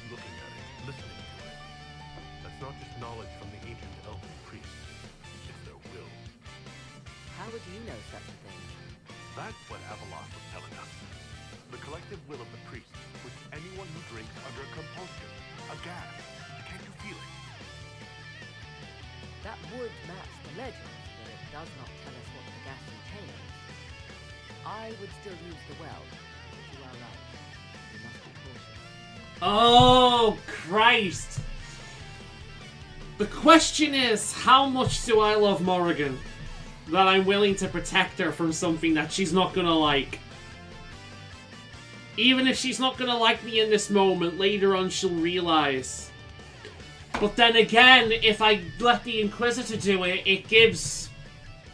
Looking at it, listening to it. That's not just knowledge from the ancient elven priests. It's their will. How would you know such a thing? That's what Avalas was telling us. The collective will of the priests puts anyone who drinks under compulsion, a gas. Can't you feel it? That would match the legend, but it does not tell us what the gas entails. I would still use the well, but you are right. We must be cautious. Oh, Christ. The question is, how much do I love Morrigan that I'm willing to protect her from something that she's not gonna like? Even if she's not gonna like me in this moment, later on she'll realize. But then again, if I let the Inquisitor do it, it gives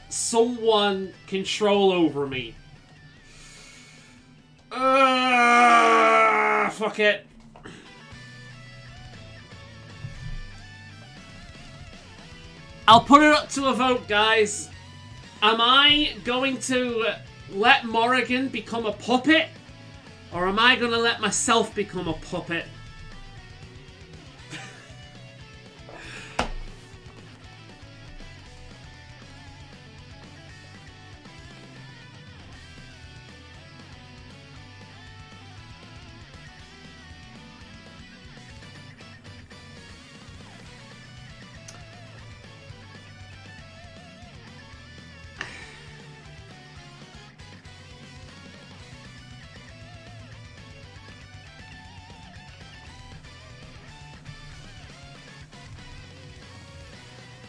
someone control over me. Fuck it. I'll put it up to a vote, guys. Am I going to let Morrigan become a puppet? Or am I going to let myself become a puppet?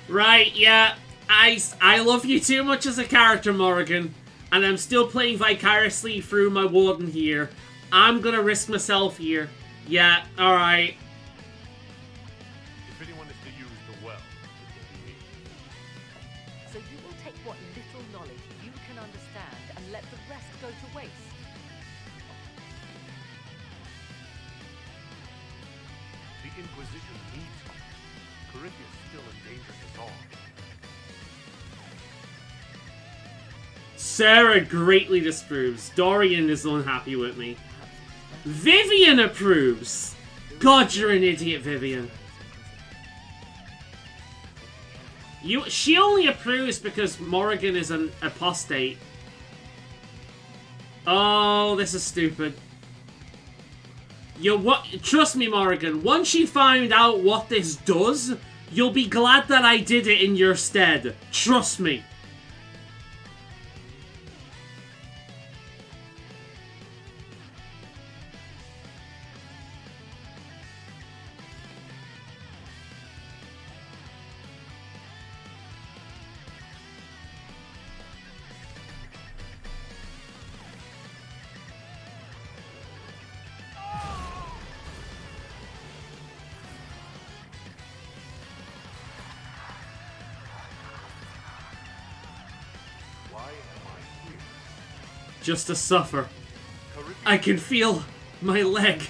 Right, yeah. I love you too much as a character, Morrigan. And I'm still playing vicariously through my warden here. I'm gonna risk myself here. Yeah, alright. If anyone is to use the well, it will be me. So you will take what little knowledge you can understand and let the rest go to waste. The Inquisition needs you. Corypheus still endangers us all. Sarah greatly disapproves. Dorian is unhappy with me. Vivian approves! God, you're an idiot, Vivian. She only approves because Morrigan is an apostate. Oh, this is stupid. Trust me, Morrigan. Once you find out what this does, you'll be glad that I did it in your stead. Trust me. Just to suffer. I can feel my leg.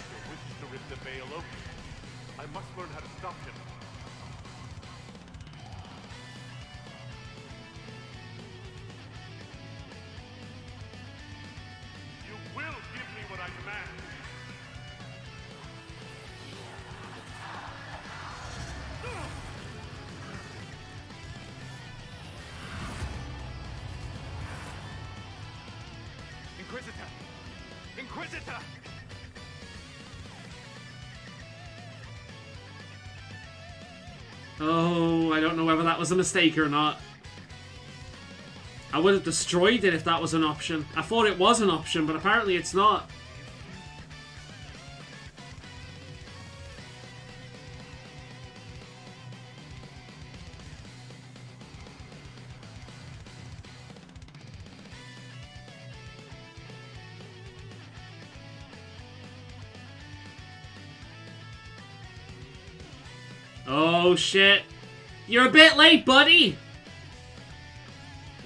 I must learn how to stop him. You will give me what I demand. Inquisitor! Inquisitor! Oh, I don't know whether that was a mistake or not. I would have destroyed it if that was an option. I thought it was an option, but apparently it's not. Oh shit. You're a bit late, buddy!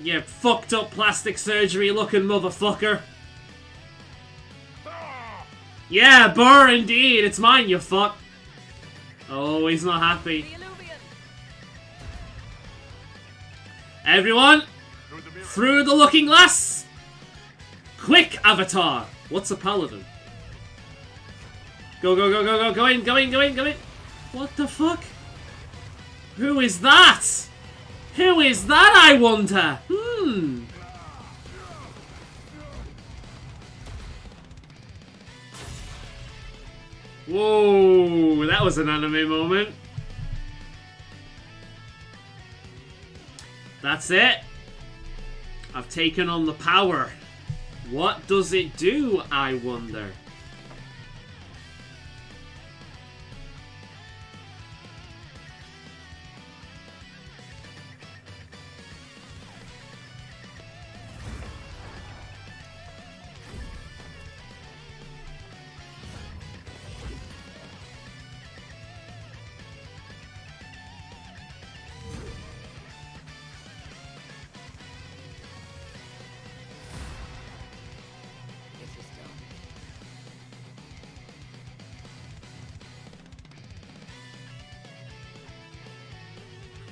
You fucked up plastic surgery looking motherfucker. Yeah, burr indeed. It's mine, you fuck. Oh, he's not happy. Everyone, through the looking glass! Quick, Avatar! What's a paladin? Go, go, go, go, go, go in, go in, go in, go in! What the fuck? Who is that? Who is that, I wonder? Whoa, that was an anime moment. That's it. I've taken on the power. What does it do, I wonder?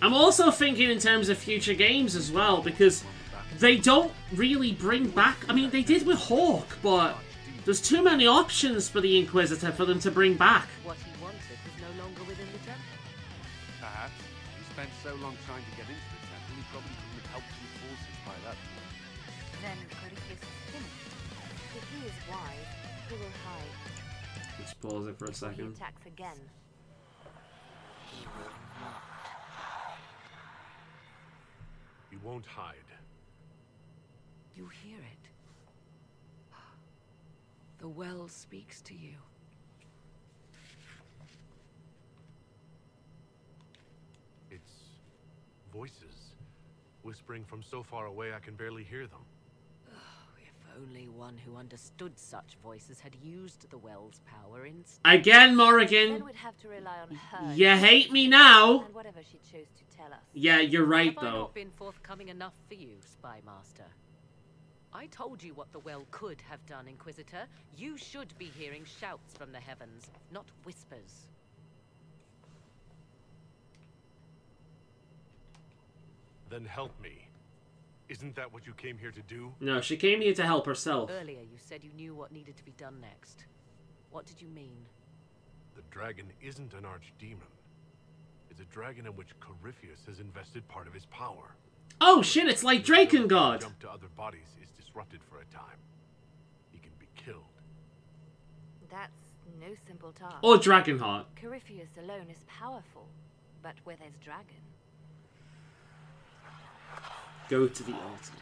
I'm also thinking in terms of future games as well, because they don't really bring back... I mean, they did with Hawk, but there's too many options for the Inquisitor for them to bring back. What he wanted was no longer within the temple. Perhaps. He spent so long trying to get into the temple, he probably couldn't have helped his forces by that point. Then Corypheus is finished. If he is wise, he will hide. Let's pause it for a second. He attacks again. He will not. He won't hide. You hear it. The well speaks to you. It's voices, whispering from so far away I can barely hear them. Oh, if only one who understood such voices had used the well's power instead. Again, Morrigan. Then we'd have to rely on her. You hate me now. And whatever she chose to tell us. Yeah, you're right, Have though. I not been forthcoming enough for you, Spy Master? I told you what the well could have done, Inquisitor. You should be hearing shouts from the heavens, not whispers. Then help me. Isn't that what you came here to do? No, she came here to help herself. Earlier you said you knew what needed to be done next. What did you mean? The dragon isn't an archdemon. It's a dragon in which Corypheus has invested part of his power. Oh shit, it's like Drakengard! Jump to other bodies is disrupted for a time. He can be killed. That's no simple task. Or Dragonheart. Corypheus alone is powerful, but with his dragon. Go to the altar.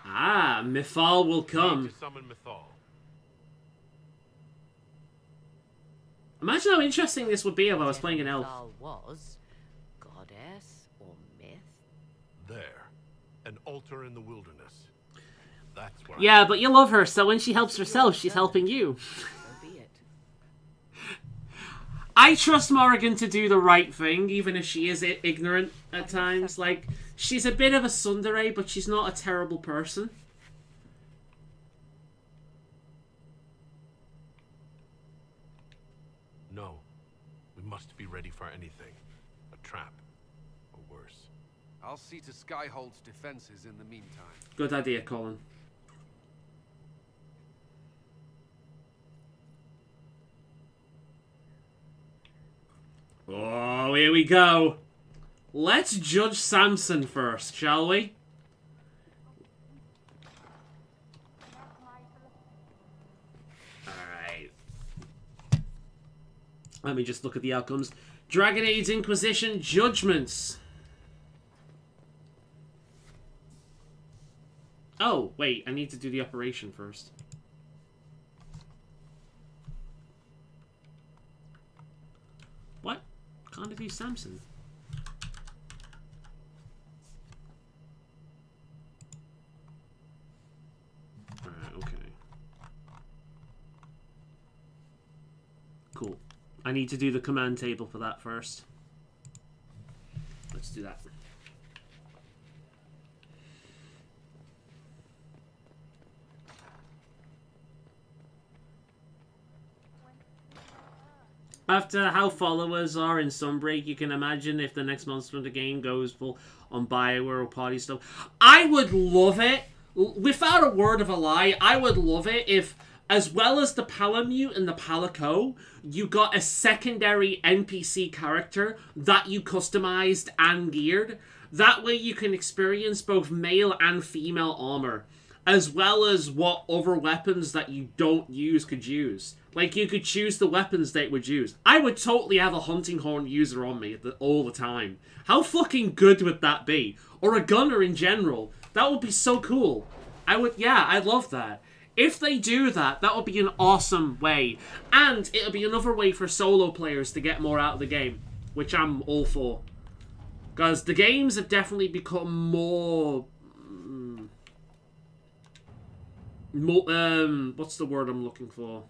Ah, Mythal will come. To summon Mythal. Imagine how interesting this would be if I was playing an elf. Mythal was goddess or myth? There. An altar in the wilderness. That's where Yeah, but you love her, so when she helps herself, she's helping you. So be it. I trust Morrigan to do the right thing, even if she is ignorant at times. Like, she's a bit of a tsundere, but she's not a terrible person. No. We must be ready for anything. A trap. Or worse. I'll see to Skyhold's defenses in the meantime. Good idea, Colin. Oh, here we go. Let's judge Samson first, shall we? Alright. Let me just look at the outcomes. Dragon Age Inquisition Judgments. Oh, wait. I need to do the operation first. What? Can't I do Samson? Alright, okay. Cool. I need to do the command table for that first. Let's do that. After how followers are in Sunbreak, you can imagine if the next Monster Hunter game goes full on Bioware or party stuff. I would love it. Without a word of a lie, I would love it if, as well as the Palamute and the Palico, you got a secondary NPC character that you customized and geared. That way you can experience both male and female armor, as well as what other weapons that you don't use could use. Like, you could choose the weapons they would use. I would totally have a hunting horn user on me all the time. How fucking good would that be? Or a gunner in general. That would be so cool. I'd love that. If they do that, that would be an awesome way. And it'll be another way for solo players to get more out of the game, which I'm all for. Because the games have definitely become more... what's the word I'm looking for?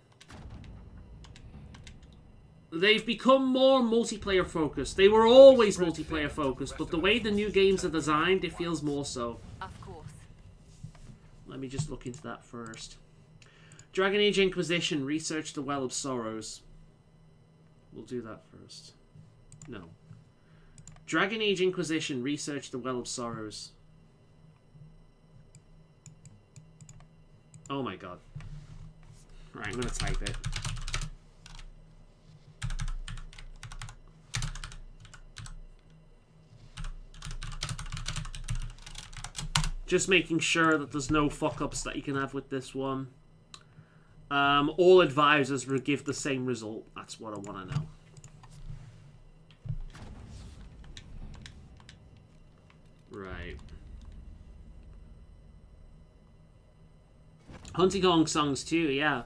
They've become more multiplayer focused. They were always multiplayer focused, but the way the new games are designed, it feels more so. Of course. Let me just look into that first. Dragon Age Inquisition, research the Well of Sorrows. We'll do that first. No. Dragon Age Inquisition, research the Well of Sorrows. Oh my god. Right, I'm gonna type it. Just making sure that there's no fuck-ups that you can have with this one. All advisors will give the same result. That's what I want to know. Right. Hunting Kong songs too, yeah.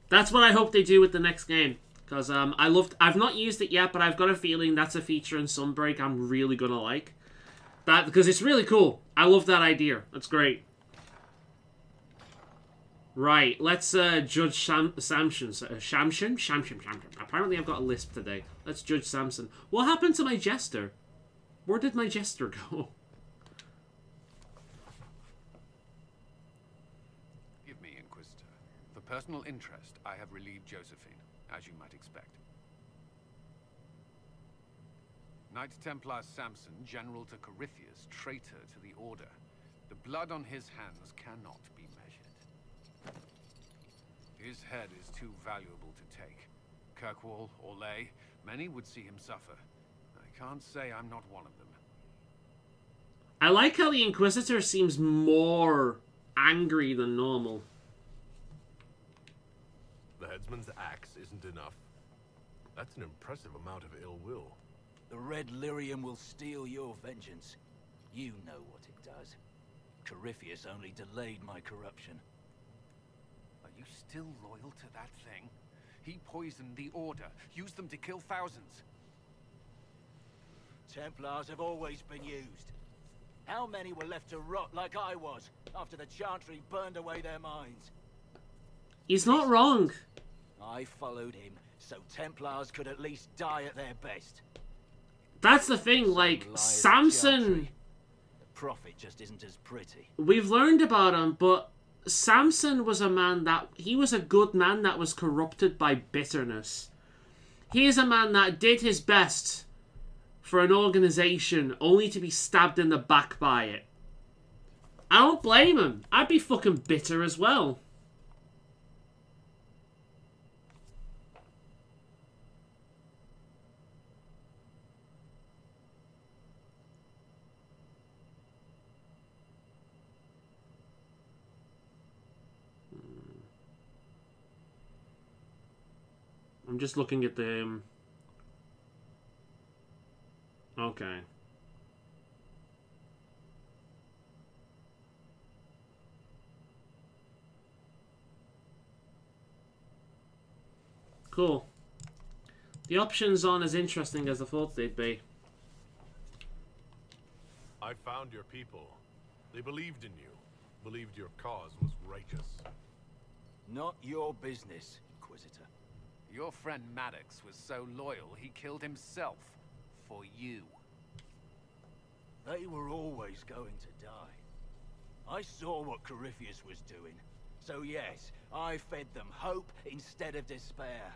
That's what I hope they do with the next game. Because I've not used it yet, but I've got a feeling that's a feature in Sunbreak I'm really going to like. Because it's really cool. I love that idea. That's great. Right, let's judge Samson. Apparently I've got a lisp today. Let's judge Samson. What happened to my jester? Where did my jester go? Give me, Inquisitor. For personal interest, I have relieved Josephine, as you might expect. Knight Templar Samson, general to Corypheus, traitor to the Order. The blood on his hands cannot be measured. His head is too valuable to take. Kirkwall, Orlais, many would see him suffer. I can't say I'm not one of them. I like how the Inquisitor seems more angry than normal. The headsman's axe isn't enough. That's an impressive amount of ill will. The Red Lyrium will steal your vengeance. You know what it does. Corypheus only delayed my corruption. Are you still loyal to that thing? He poisoned the Order, used them to kill thousands. Templars have always been used. How many were left to rot like I was, after the Chantry burned away their minds? He's not wrong. I followed him, so Templars could at least die at their best. That's the thing, like, Samson... The prophet just isn't as pretty. We've learned about him, but Samson was a man that... He was a good man that was corrupted by bitterness. He is a man that did his best for an organization, only to be stabbed in the back by it. I don't blame him. I'd be fucking bitter as well. I'm just looking at the... Okay. Cool. The options aren't as interesting as I thought they'd be. I found your people. They believed in you. Believed your cause was righteous. Not your business, Inquisitor. Your friend Maddox was so loyal, he killed himself. For you. They were always going to die. I saw what Corypheus was doing. So yes, I fed them hope instead of despair.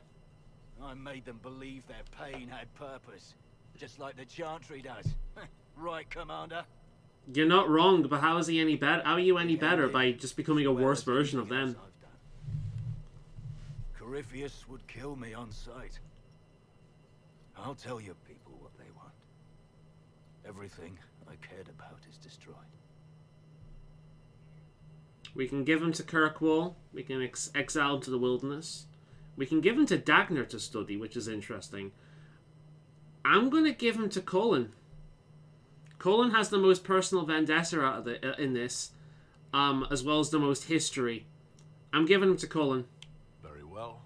I made them believe their pain had purpose. Just like the Chantry does. Right, Commander? You're not wrong, but how is he any better? How are you any better by just becoming a worse version of them? Corypheus would kill me on sight. I'll tell your people what they want. Everything I cared about is destroyed. We can give him to Kirkwall. We can exile him to the wilderness. We can give him to Dagner to study, which is interesting. I'm going to give him to Cullen. Cullen has the most personal vendetta out of in this, as well as the most history. I'm giving him to Cullen. Very well.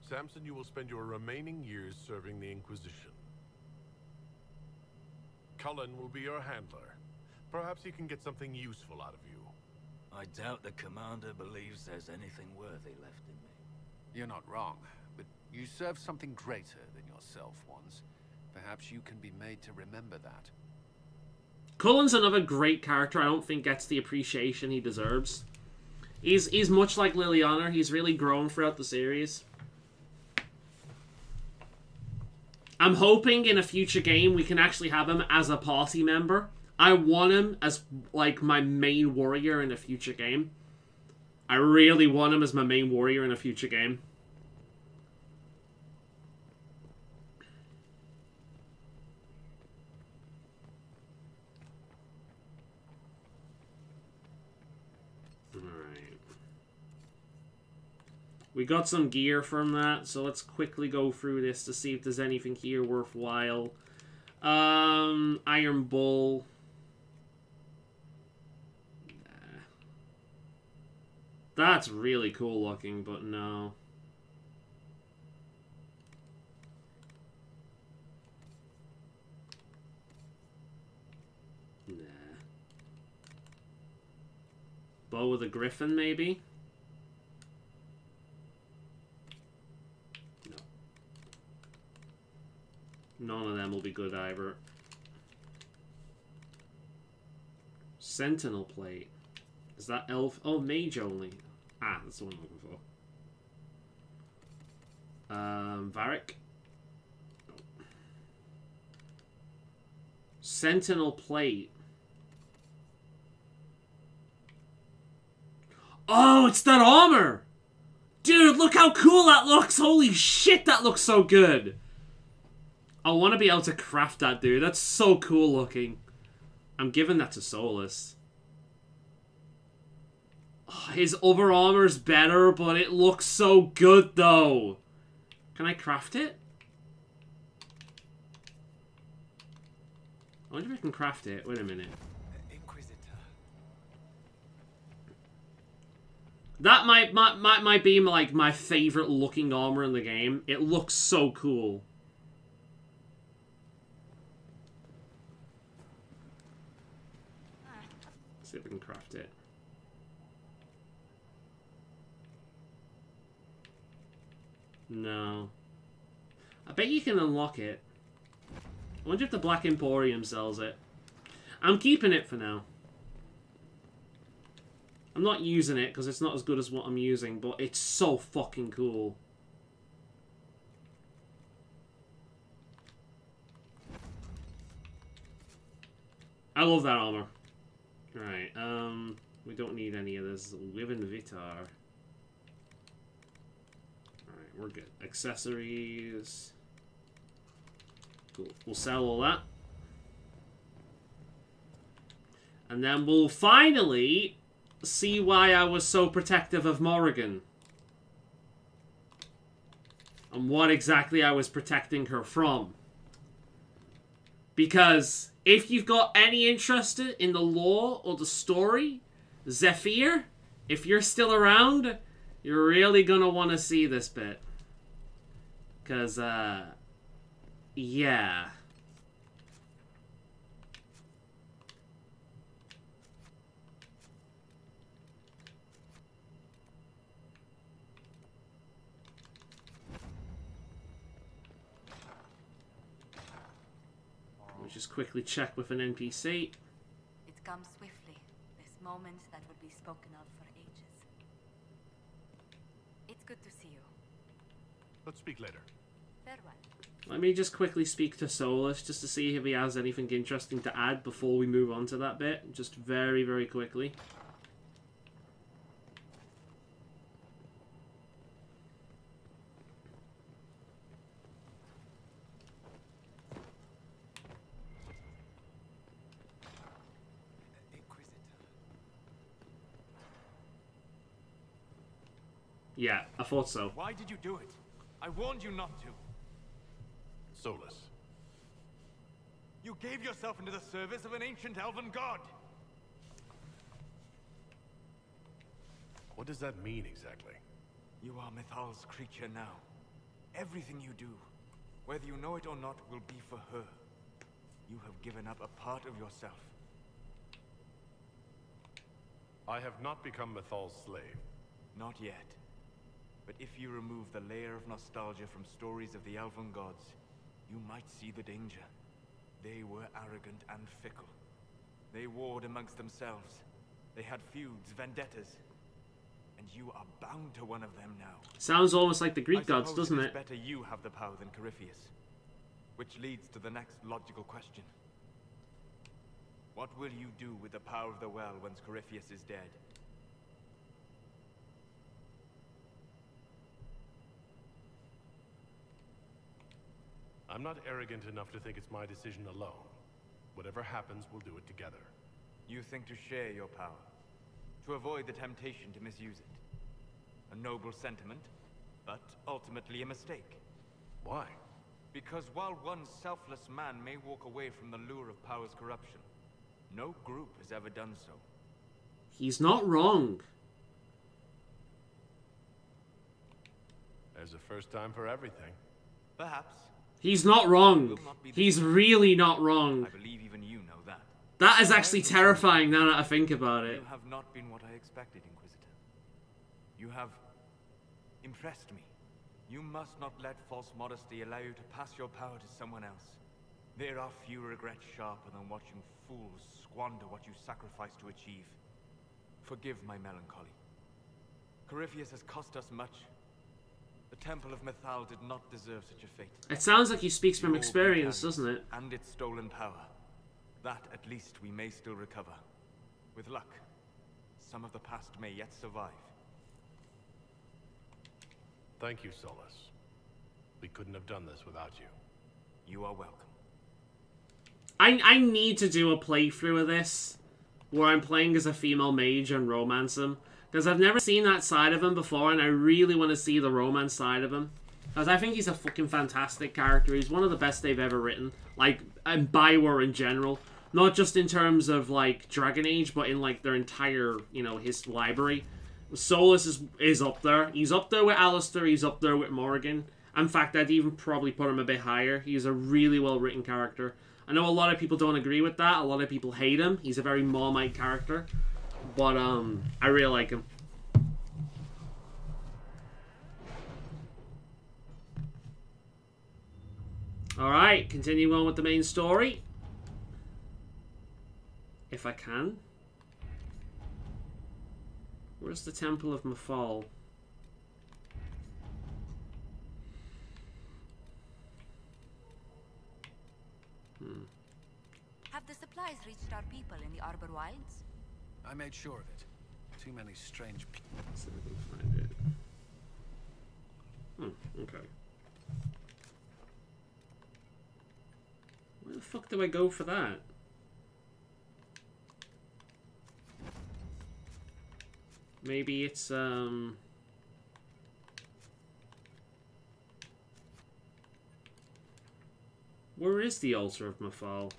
Samson, you will spend your remaining years serving the Inquisition. Cullen will be your handler. Perhaps he can get something useful out of you. I doubt the Commander believes there's anything worthy left in me. You're not wrong, but you served something greater than yourself once. Perhaps you can be made to remember that. Cullen's another great character I don't think gets the appreciation he deserves. He's much like Liliana. He's really grown throughout the series. I'm hoping in a future game we can actually have him as a party member. I want him as, like, my main warrior in a future game. I really want him as my main warrior in a future game. Alright. We got some gear from that, so let's quickly go through this to see if there's anything here worthwhile. Iron Bull. That's really cool looking, but no. Nah. Bow with a griffin, maybe? No. None of them will be good either. Sentinel plate. Is that elf? Oh, mage only. Ah, that's the one I'm looking for. Varric. Sentinel plate. Oh, it's that armor! Dude, look how cool that looks! Holy shit, that looks so good! I want to be able to craft that, dude. That's so cool looking. I'm giving that to Solus. Oh, his other armor's better, but it looks so good, though. Can I craft it? I wonder if I can craft it. Wait a minute. That might be like my favorite looking armor in the game. It looks so cool. Let's see if we can craft it. No. I bet you can unlock it. I wonder if the Black Emporium sells it. I'm keeping it for now. I'm not using it because it's not as good as what I'm using, but it's so fucking cool. I love that armor. Right, we don't need any of this. Live in Vitar. Alright, we're good. Accessories. Cool. We'll sell all that. And then we'll finally see why I was so protective of Morrigan. And what exactly I was protecting her from. Because if you've got any interest in the lore or the story, Zephyr, if you're still around, you're really gonna want to see this bit. Because, yeah. We'll just quickly check with an NPC. It comes swiftly, this moment that would be spoken of for ages. It's good to see you. Let's speak later. Farewell. Let me just quickly speak to Solus just to see if he has anything interesting to add before we move on to that bit. Just very, very quickly. Yeah, I thought so. Why did you do it? I warned you not to. Solus. You gave yourself into the service of an ancient elven god. What does that mean exactly? You are Mythal's creature now. Everything you do, whether you know it or not, will be for her. You have given up a part of yourself. I have not become Mythal's slave. Not yet. But if you remove the layer of nostalgia from stories of the elven gods, you might see the danger. They were arrogant and fickle. They warred amongst themselves. They had feuds, vendettas. And you are bound to one of them now. Sounds almost like the Greek gods, doesn't it? It's better you have the power than Corypheus. Which leads to the next logical question. What will you do with the power of the well once Corypheus is dead? I'm not arrogant enough to think it's my decision alone. Whatever happens, we'll do it together. You think to share your power, to avoid the temptation to misuse it. A noble sentiment, but ultimately a mistake. Why? Because while one selfless man may walk away from the lure of power's corruption, no group has ever done so. He's not wrong. There's a first time for everything. Perhaps. He's not wrong. He's really not wrong. I believe even you know that. That is actually terrifying now that I think about it. You have not been what I expected, Inquisitor. You have impressed me. You must not let false modesty allow you to pass your power to someone else. There are few regrets sharper than watching fools squander what you sacrificed to achieve. Forgive my melancholy. Corypheus has cost us much. The Temple of Mythal did not deserve such a fate. It sounds like he speaks from experience, doesn't it? And its stolen power. That, at least, we may still recover. With luck, some of the past may yet survive. Thank you, Solus. We couldn't have done this without you. You are welcome. I need to do a playthrough of this, where I'm playing as a female mage and romance him. Because I've never seen that side of him before, and I really want to see the romance side of him. Because I think he's a fucking fantastic character. He's one of the best they've ever written. Like, and Bioware in general. Not just in terms of, like, Dragon Age, but in, like, their entire, you know, his library. Solus is up there. He's up there with Alistair. He's up there with Morrigan. In fact, I'd even probably put him a bit higher. He's a really well-written character. I know a lot of people don't agree with that. A lot of people hate him. He's a very Marmite character. But, I really like him. Alright, continue on with the main story. If I can. Where's the Temple of Mafal? Have the supplies reached our people in the Arbor Wilds? I made sure of it. Too many strange people. See if I can find it. Okay. Where the fuck do I go for that? Maybe it's, where is the Altar of Mafal?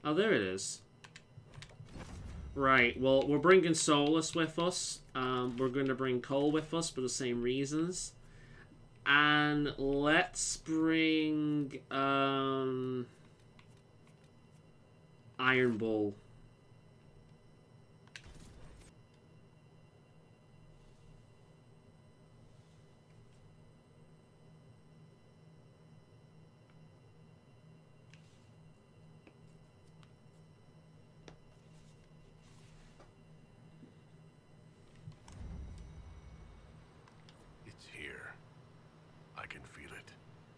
Oh, there it is. Right, well, we're bringing Solus with us. We're going to bring Cole with us for the same reasons. And let's bring, Iron Bull.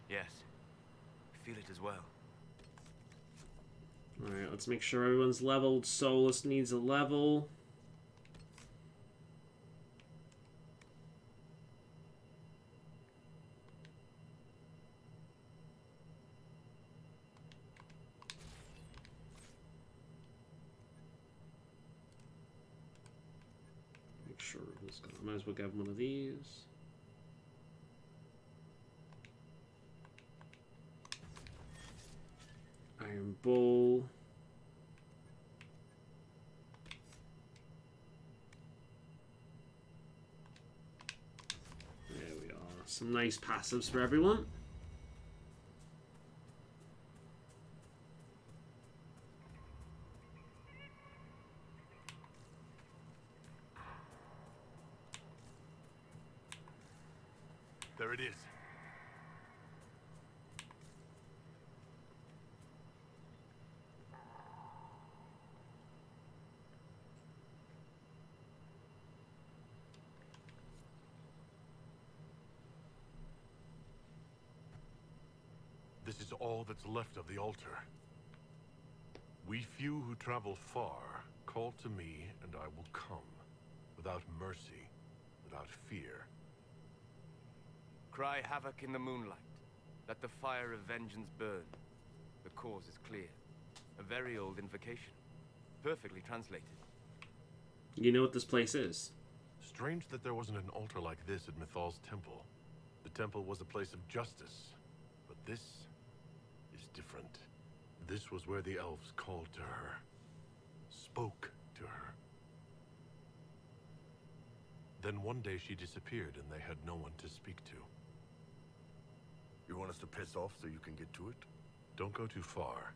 Yes. Feel it as well. Alright, let's make sure everyone's leveled. Solus needs a level. Make sure everyone's got. I might as well get one of these. Iron Bull. There we are. Some nice passives for everyone. There it is. This is all that's left of the altar. We few who travel far, call to me, and I will come. Without mercy, without fear. Cry havoc in the moonlight. Let the fire of vengeance burn. The cause is clear. A very old invocation. Perfectly translated. You know what this place is? Strange that there wasn't an altar like this at Mythal's temple. The temple was a place of justice. But this is different. This was where the elves called to her. Spoke to her. Then one day she disappeared and they had no one to speak to. You want us to piss off so you can get to it? Don't go too far.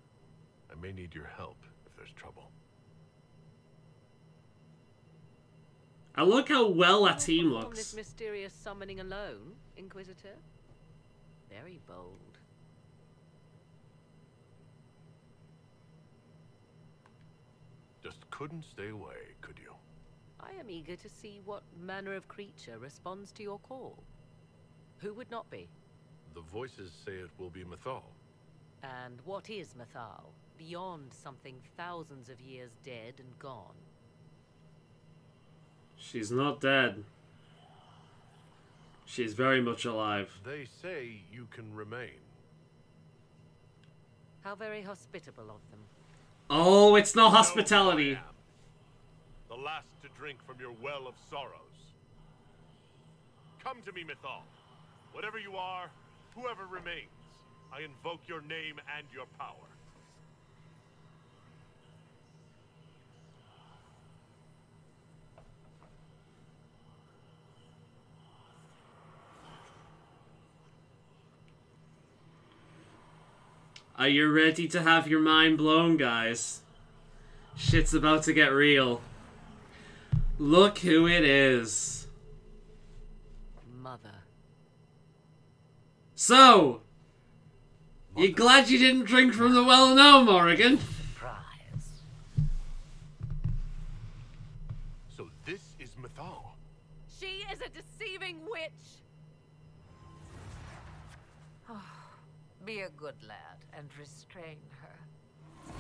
I may need your help if there's trouble. I look how well that team Perform looks. this mysterious summoning alone, Inquisitor? Very bold. Just couldn't stay away, could you? I am eager to see what manner of creature responds to your call. Who would not be? The voices say it will be Mythal. And what is Mythal, beyond something thousands of years dead and gone? She's not dead. She's very much alive. They say you can remain. How very hospitable of them. Oh, it's not hospitality. The last to drink from your well of sorrows. Come to me, Mythal. Whatever you are, whoever remains, I invoke your name and your power. Are you ready to have your mind blown, guys? Shit's about to get real. Look who it is. Mother. So, you glad you didn't drink from the well now, Morrigan? Surprise. So this is Mythal. She is a deceiving witch. Be a good lad and restrain her.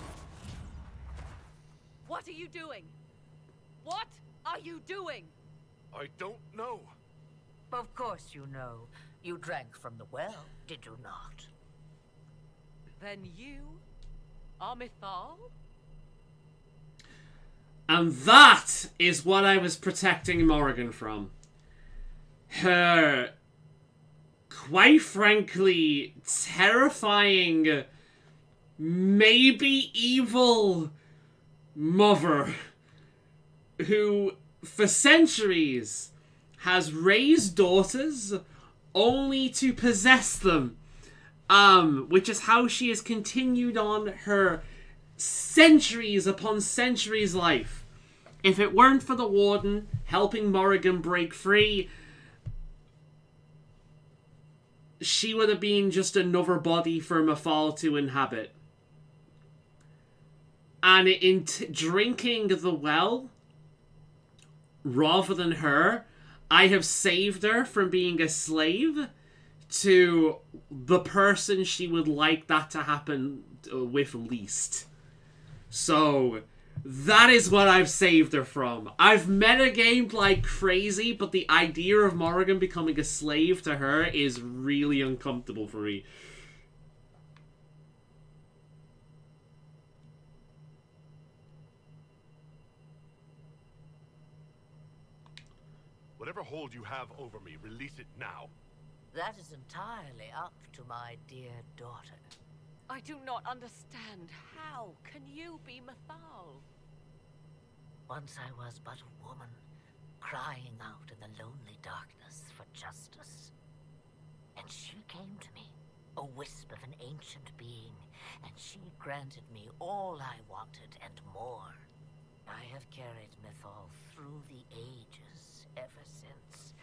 What are you doing? What are you doing? I don't know. Of course you know. You drank from the well, did you not? Then you are Mythal? And that is what I was protecting Morrigan from. Her, quite frankly, terrifying, maybe evil mother who, for centuries, has raised daughters only to possess them. Which is how she has continued on her centuries upon centuries life. If it weren't for the Warden helping Morrigan break free, she would have been just another body for Mythal to inhabit. And in drinking the well, rather than her, I have saved her from being a slave to the person she would like that to happen with least. So, that is what I've saved her from. I've metagamed like crazy, but the idea of Morrigan becoming a slave to her is really uncomfortable for me. Whatever hold you have over me, release it now. That is entirely up to my dear daughter. I do not understand. How can you be Mythal? Once I was but a woman, crying out in the lonely darkness for justice. And she came to me, a wisp of an ancient being, and she granted me all I wanted and more. I have carried Mythal through the ages ever since,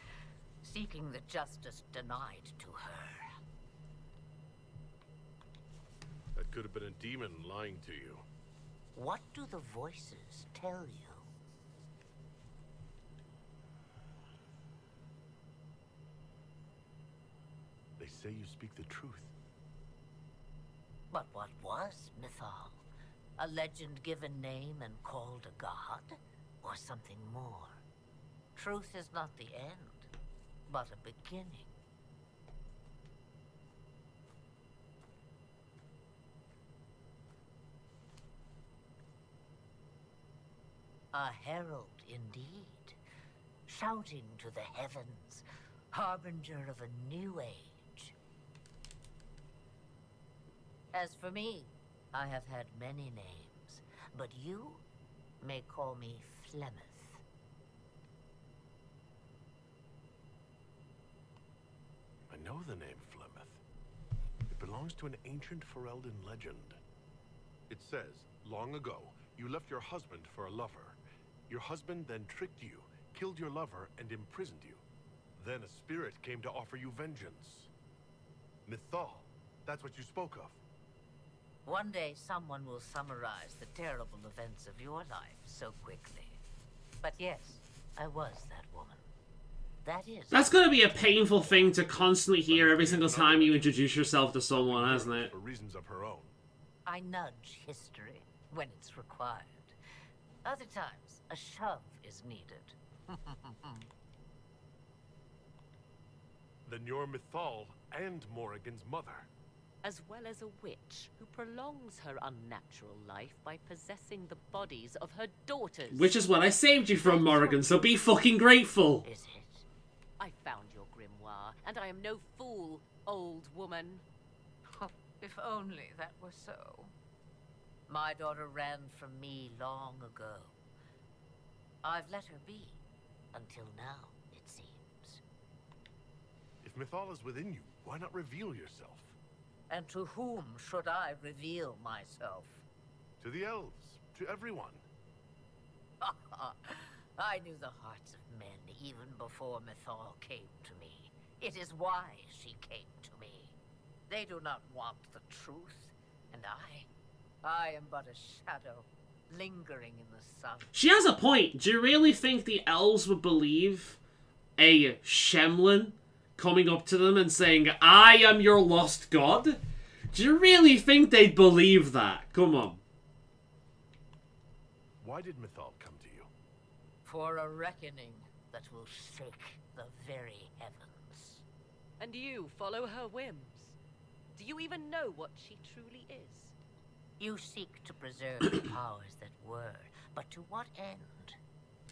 seeking the justice denied to her. That could have been a demon lying to you. What do the voices tell you? They say you speak the truth. But what was Mythal? A legend given name and called a god? Or something more? Truth is not the end, but a beginning. A herald indeed, shouting to the heavens, harbinger of a new age. As for me, I have had many names, but you may call me Flemeth. I know the name Flemeth. It belongs to an ancient Ferelden legend. It says, long ago, you left your husband for a lover. Your husband then tricked you, killed your lover, and imprisoned you. Then a spirit came to offer you vengeance. Mythal, that's what you spoke of. One day someone will summarize the terrible events of your life so quickly. But yes, I was that woman. That is. That's gonna be a painful thing to constantly hear every single time you introduce yourself to someone, hasn't it? For reasons of her own. I nudge history when it's required. Other times, a shove is needed. Then you're Mythal and Morrigan's mother. As well as a witch who prolongs her unnatural life by possessing the bodies of her daughters. Which is what I saved you from, Morrigan, so be fucking grateful. Is it? I found your grimoire, and I am no fool, old woman. If only that were so. My daughter ran from me long ago. I've let her be, until now, it seems. If Mythal is within you, why not reveal yourself? And to whom should I reveal myself? To the elves, to everyone. I knew the hearts of men even before Mythal came to me. It is why she came to me. They do not want the truth, and I am but a shadow, lingering in the sun. She has a point. Do you really think the elves would believe a Shemlin coming up to them and saying, I am your lost god? Do you really think they'd believe that? Come on. Why did Mythal come to you? For a reckoning that will shake the very heavens. And you follow her whims. Do you even know what she truly is? You seek to preserve the powers that were, but to what end?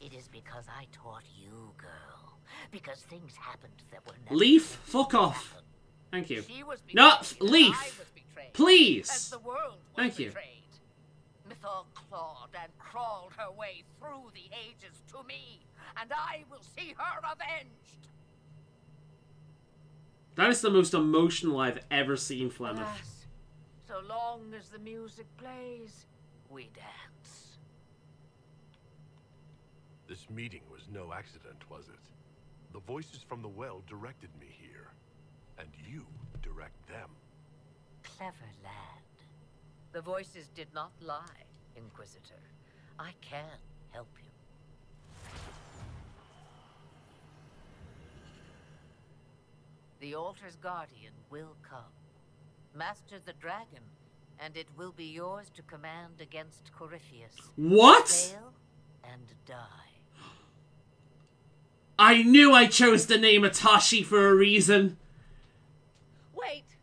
It is because I taught you, girl. Because things happened that were never. Leaf, fuck off. Happen. Thank you. She was No, betrayed, Leaf. I was betrayed, Please. and the world was Thank you. betrayed. Mythal clawed and crawled her way through the ages to me, and I will see her avenged. That is the most emotional I've ever seen Flemeth. Alas, so long as the music plays, we dance. This meeting was no accident, was it? The voices from the well directed me here, and you direct them. Clever lad. The voices did not lie, Inquisitor. I can help you. The altar's guardian will come. Master the dragon, and it will be yours to command against Corypheus. What? Fail and die. I knew I chose the name Atashi for a reason. Wait!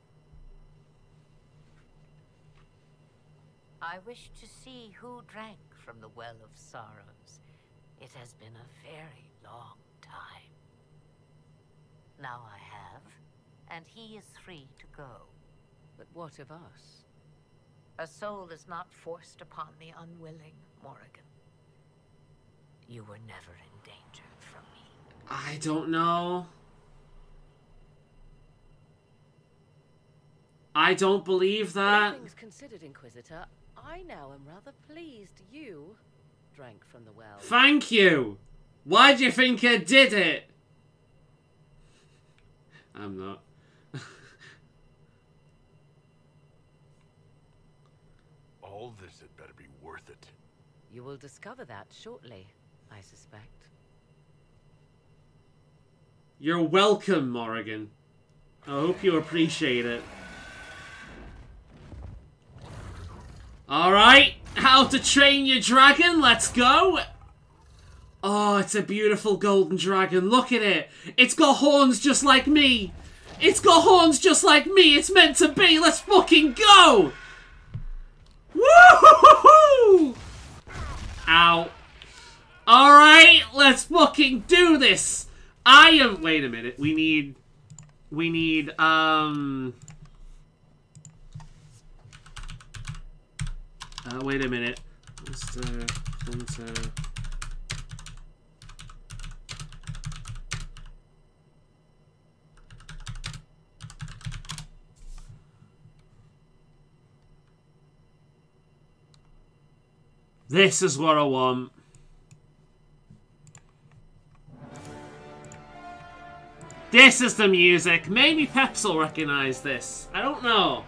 I wish to see who drank from the Well of Sorrows. It has been a very long time. Now I have, and he is free to go. But what of us? A soul is not forced upon the unwilling, Morrigan. You were never in danger from me. I don't know. I don't believe that. All things considered, Inquisitor, I now am rather pleased you drank from the well. Thank you. Why do you think I did it? I'm not. All this had better be worth it. You will discover that shortly, I suspect. You're welcome, Morrigan. I hope you appreciate it. Alright, How to Train Your Dragon, let's go! Oh, it's a beautiful golden dragon, look at it! It's got horns just like me! It's got horns just like me, it's meant to be, let's fucking go! Woo-hoo-hoo-hoo! Ow. Alright, let's fucking do this! Wait a minute, we need, wait a minute. This is what I want. This is the music. Maybe Peps will recognize this. I don't know.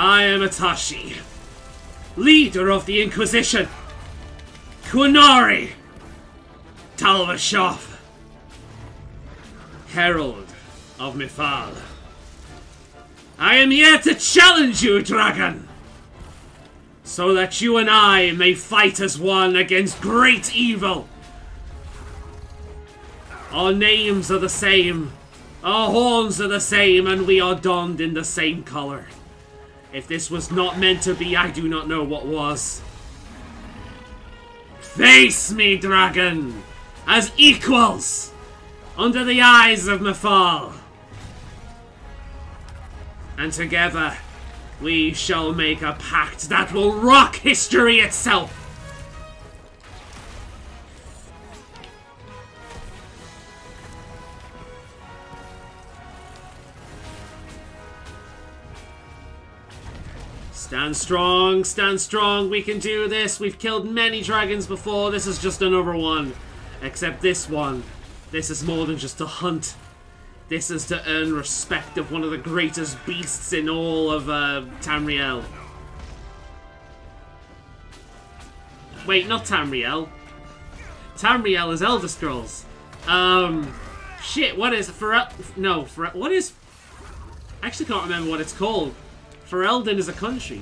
I am Atashi, leader of the Inquisition, Kunari Talvashov, herald of Mithal. I am here to challenge you, dragon, so that you and I may fight as one against great evil. Our names are the same, our horns are the same, and we are donned in the same color. If this was not meant to be, I do not know what was. Face me, dragon, as equals, under the eyes of Mithal. And together, we shall make a pact that will rock history itself. Stand strong, we can do this. We've killed many dragons before, this is just another one. Except this one, this is more than just a hunt. This is to earn respect of one of the greatest beasts in all of Tamriel. Wait, not Tamriel. Tamriel is Elder Scrolls. Shit, what is what is... I actually can't remember what it's called. Ferelden is a country.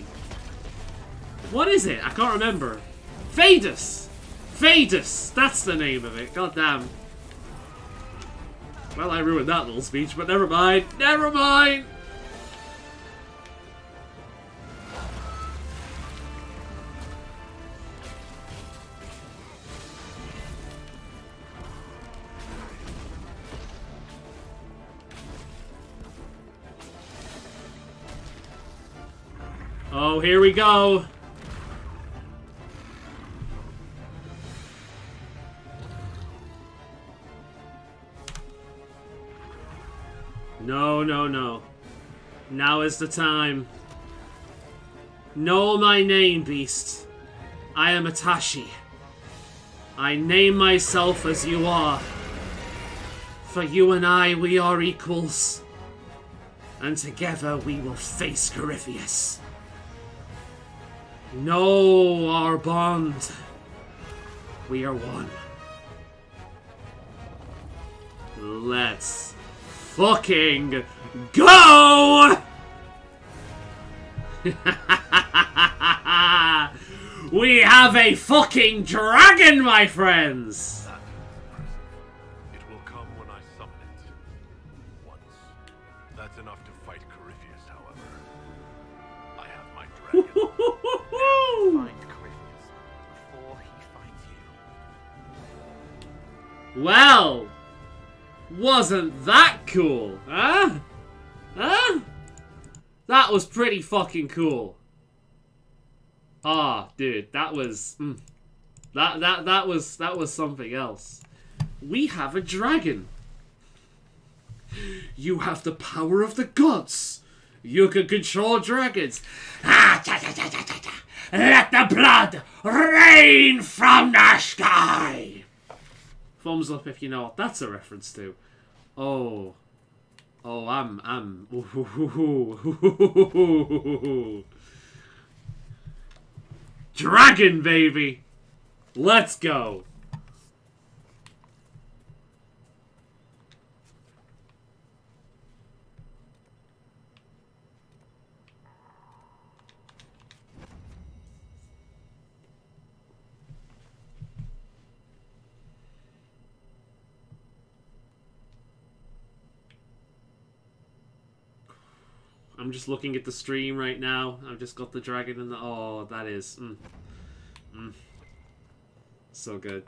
What is it? I can't remember. Phaedus! Phaedus! That's the name of it. God damn. Well, I ruined that little speech, but never mind. Never mind! Oh, here we go. No, no, no. Now is the time. Know my name, beast. I am Atashi. I name myself as you are. For you and I, we are equals. And together we will face Corypheus. Know our bond. We are one. Let's fucking go! We have a fucking dragon, my friends! It will come when I summon it. Once. That's enough to fight Corypheus, however. I have my dragon. Find Corypheus before he finds you. Well, wasn't that cool, huh? Huh? That was pretty fucking cool. Ah, dude, that was that was something else. We have a dragon. You have the power of the gods. You can control dragons. Ah, ta, ta, ta, ta, ta, ta. Let the blood rain from the sky. Thumbs up if you know what that's a reference to. Oh. Oh, I'm Dragon, baby! Let's go! I'm just looking at the stream right now. I've just got the dragon in the... Oh, that is... So good.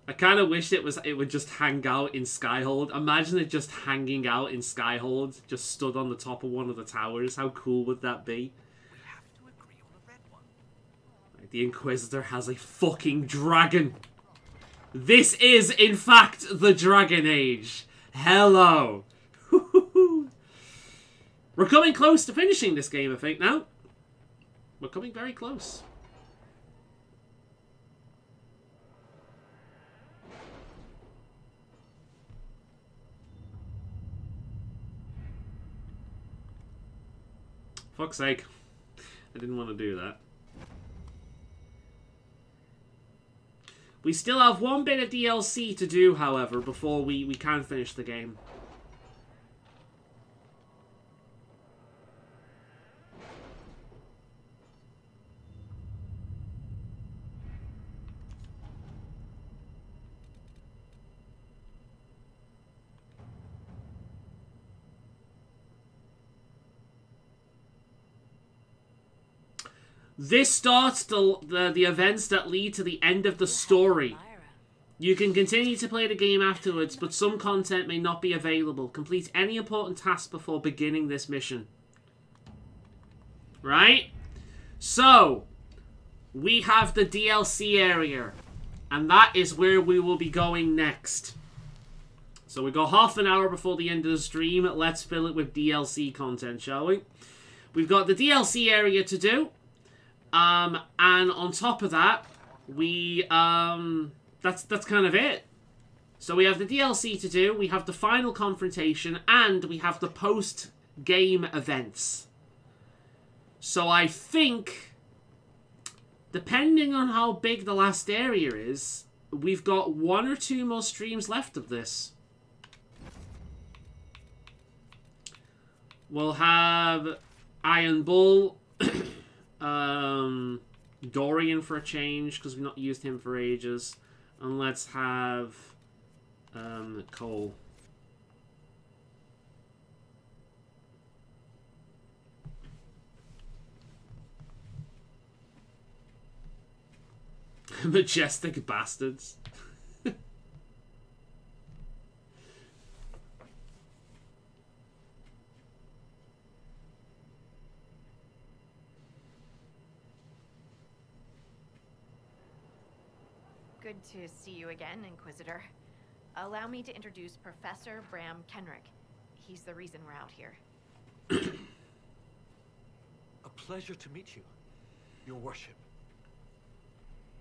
I kind of wish it would just hang out in Skyhold. Imagine it just hanging out in Skyhold, just stood on the top of one of the towers. How cool would that be? We have to agree on a red one. The Inquisitor has a fucking dragon. This is, in fact, the Dragon Age. Hello. We're coming close to finishing this game, I think, now. We're coming very close. Fuck's sake. I didn't want to do that. We still have one bit of DLC to do, however, before we can finish the game. This starts the events that lead to the end of the story. You can continue to play the game afterwards, but some content may not be available. Complete any important task before beginning this mission. Right? So, we have the DLC area, and that is where we will be going next. So we got half an hour before the end of the stream. Let's fill it with DLC content, shall we? We've got the DLC area to do. And on top of that, we, that's kind of it. So we have the DLC to do, we have the final confrontation, and we have the post-game events. So I think, depending on how big the last area is, we've got 1 or 2 more streams left of this. We'll have Iron Bull... Dorian for a change, because we've not used him for ages. And let's have Cole. Majestic bastards. Good to see you again, Inquisitor. Allow me to introduce Professor Bram Kenrick. He's the reason we're out here. A pleasure to meet you, Your Worship.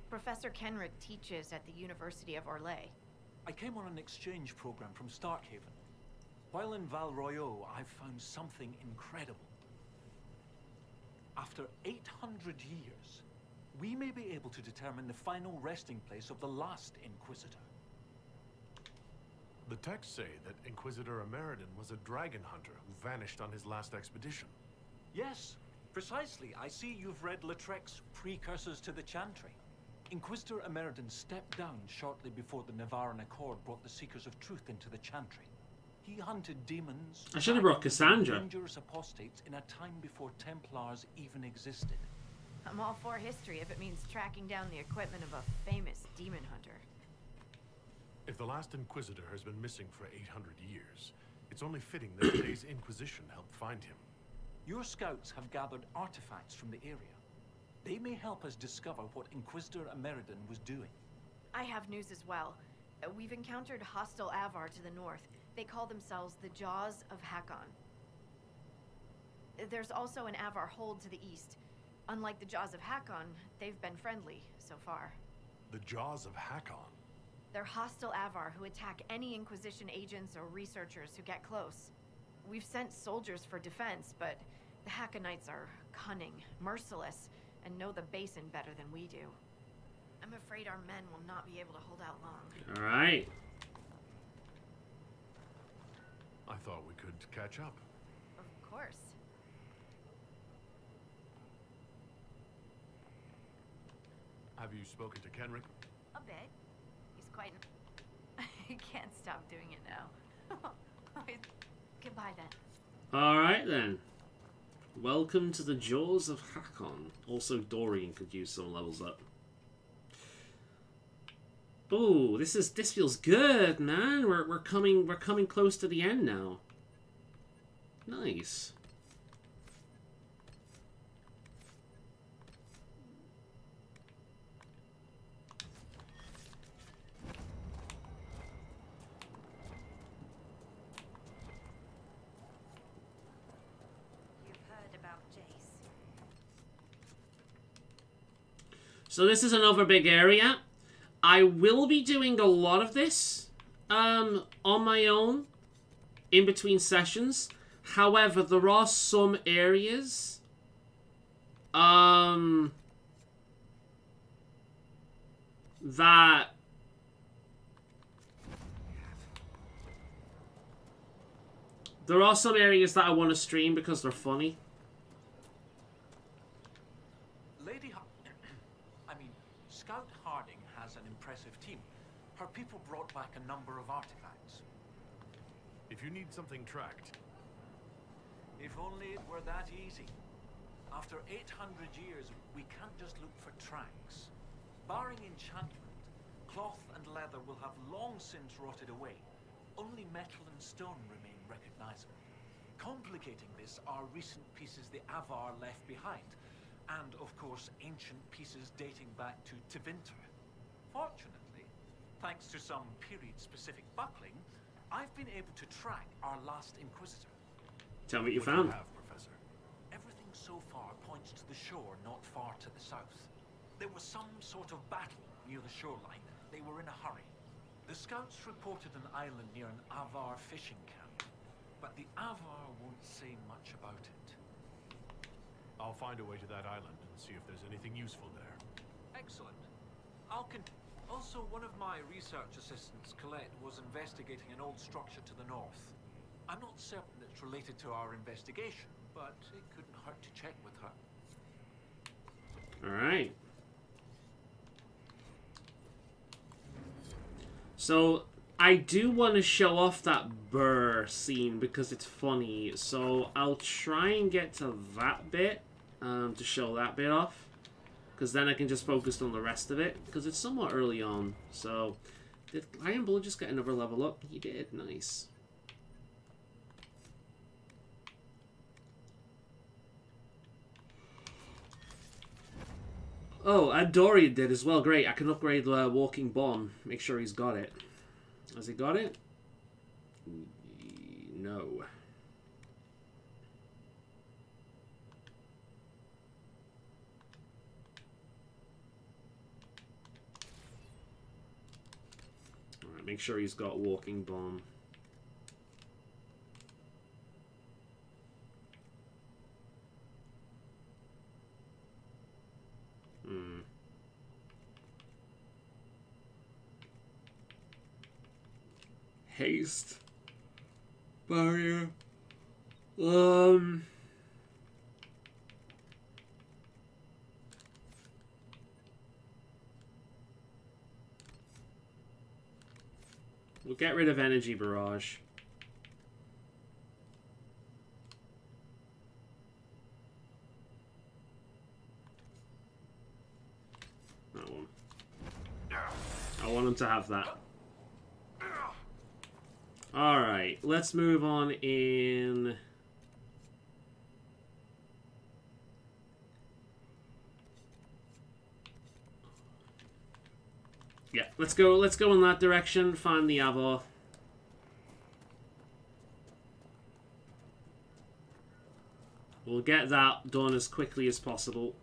Professor Kenrick teaches at the University of Orlais. I came on an exchange program from Starkhaven. While in Val Royeaux, I found something incredible. After 800 years, we may be able to determine the final resting place of the last Inquisitor. The texts say that Inquisitor Ameridan was a dragon hunter who vanished on his last expedition. Yes, precisely. I see you've read Lautrec's Precursors to the Chantry. Inquisitor Ameridan stepped down shortly before the Nevarran Accord brought the Seekers of Truth into the Chantry. He hunted demons... I should have brought Cassandra. ...dangerous apostates in a time before Templars even existed. I'm all for history if it means tracking down the equipment of a famous demon hunter. If the last Inquisitor has been missing for 800 years, it's only fitting that today's Inquisition helped find him. Your scouts have gathered artifacts from the area. They may help us discover what Inquisitor Ameridan was doing. I have news as well. We've encountered hostile Avar to the north. They call themselves the Jaws of Hakon. There's also an Avar hold to the east. Unlike the Jaws of Hakon, they've been friendly so far. The Jaws of Hakon? They're hostile Avar who attack any Inquisition agents or researchers who get close. We've sent soldiers for defense, but the Hakonites are cunning, merciless, and know the basin better than we do. I'm afraid our men will not be able to hold out long. Alright. I thought we could catch up. Of course. Have you spoken to Kenrick? A bit. He's quite... I can't stop doing it now. Goodbye then. Alright then. Welcome to the Jaws of Hakon. Also, Dorian could use some levels up. Oh, this feels good, man. We're coming close to the end now. Nice. So this is another big area. I will be doing a lot of this on my own in between sessions. However, there are some areas That... There are some areas that I want to stream because they're funny. Scout Harding has an impressive team. Her people brought back a number of artifacts. If you need something tracked... If only it were that easy. After 800 years, we can't just look for tracks. Barring enchantment, cloth and leather will have long since rotted away. Only metal and stone remain recognizable. Complicating this are recent pieces the Avar left behind. And, of course, ancient pieces dating back to Tevinter. Fortunately, thanks to some period-specific buckling, I've been able to track our last Inquisitor. Tell me what you found. Professor? Everything so far points to the shore not far to the south. There was some sort of battle near the shoreline. They were in a hurry. The scouts reported an island near an Avar fishing camp, but the Avar won't say much about it. I'll find a way to that island and see if there's anything useful there. Excellent. Also, one of my research assistants, Colette, was investigating an old structure to the north. I'm not certain it's related to our investigation, but it couldn't hurt to check with her. Alright. So, I do want to show off that burr scene because it's funny. So, I'll try and get to that bit to show that bit off. Because then I can just focus on the rest of it. Because it's somewhat early on. So, did Iron Bull just get another level up? He did. Nice. Oh, and Dorian did as well. Great. I can upgrade the walking bomb. Make sure he's got it. Has he got it? No. Alright, make sure he's got walking bomb. Haste. Barrier. We'll get rid of energy barrage. That one. I want him to have that. Alright, let's move on in... Yeah, let's go in that direction, find the Avar. We'll get that done as quickly as possible.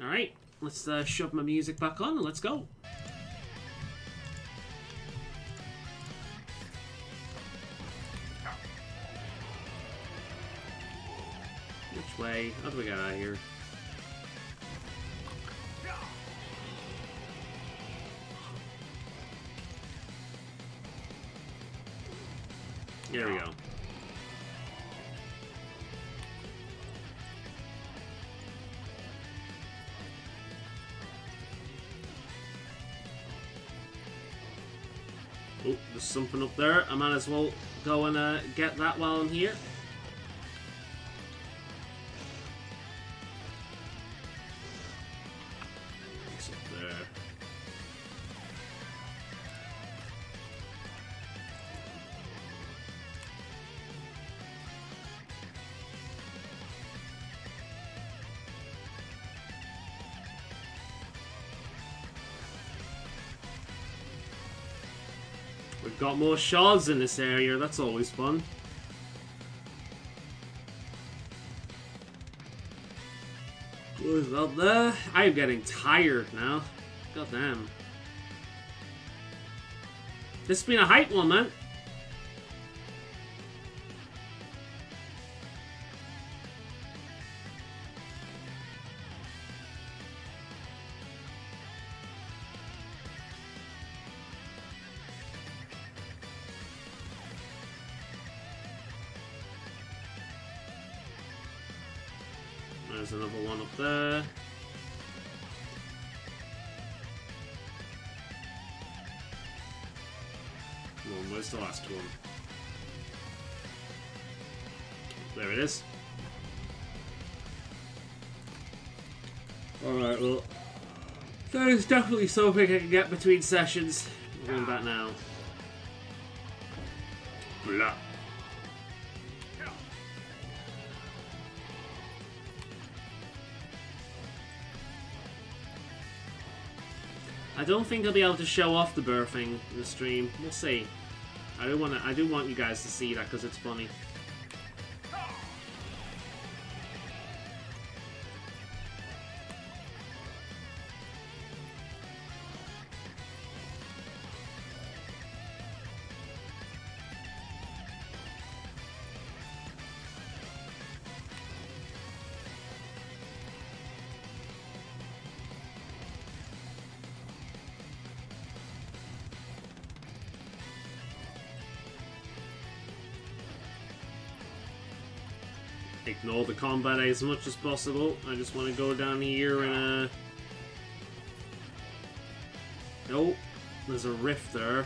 Alright, let's shove my music back on and let's go. Which way? How do we get out of here? There we go. Oh, there's something up there. I might as well go and get that while I'm here. It's up there. We've got more shards in this area, that's always fun. What's up there? I'm getting tired now. God damn. This has been a hype one, man. There's another one up there. Come on, where's the last one? There it is. Alright, well, that is definitely something I can get between sessions. I'm going back now. Blah. I don't think I'll be able to show off the birthing in the stream. We'll see. I do want you guys to see that because it's funny. Ignore the combat as much as possible. I just want to go down here and nope, there's a rift there.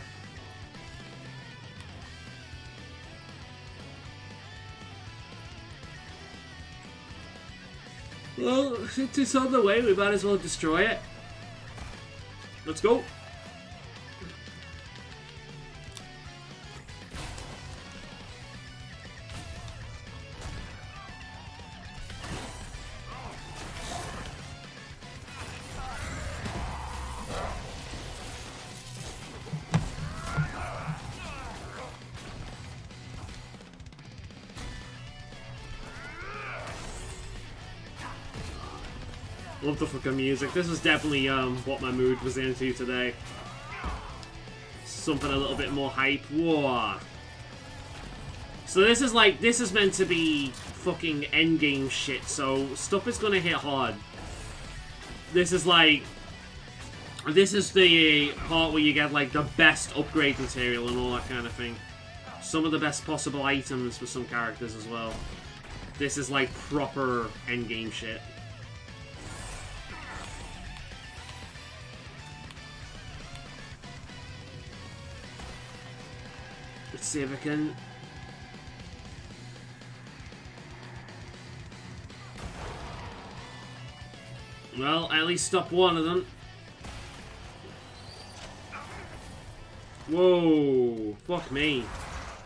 Well, since it's on the way, we might as well destroy it. Let's go. Love the fucking music. This was definitely what my mood was into today. Something a little bit more hype. Whoa. So this is meant to be fucking endgame shit, so stuff is gonna hit hard. This is the part where you get like the best upgrade material and all that kind of thing. Some of the best possible items for some characters as well. This is like proper endgame shit. Let's see if I can... Well, at least stop one of them. Whoa, fuck me.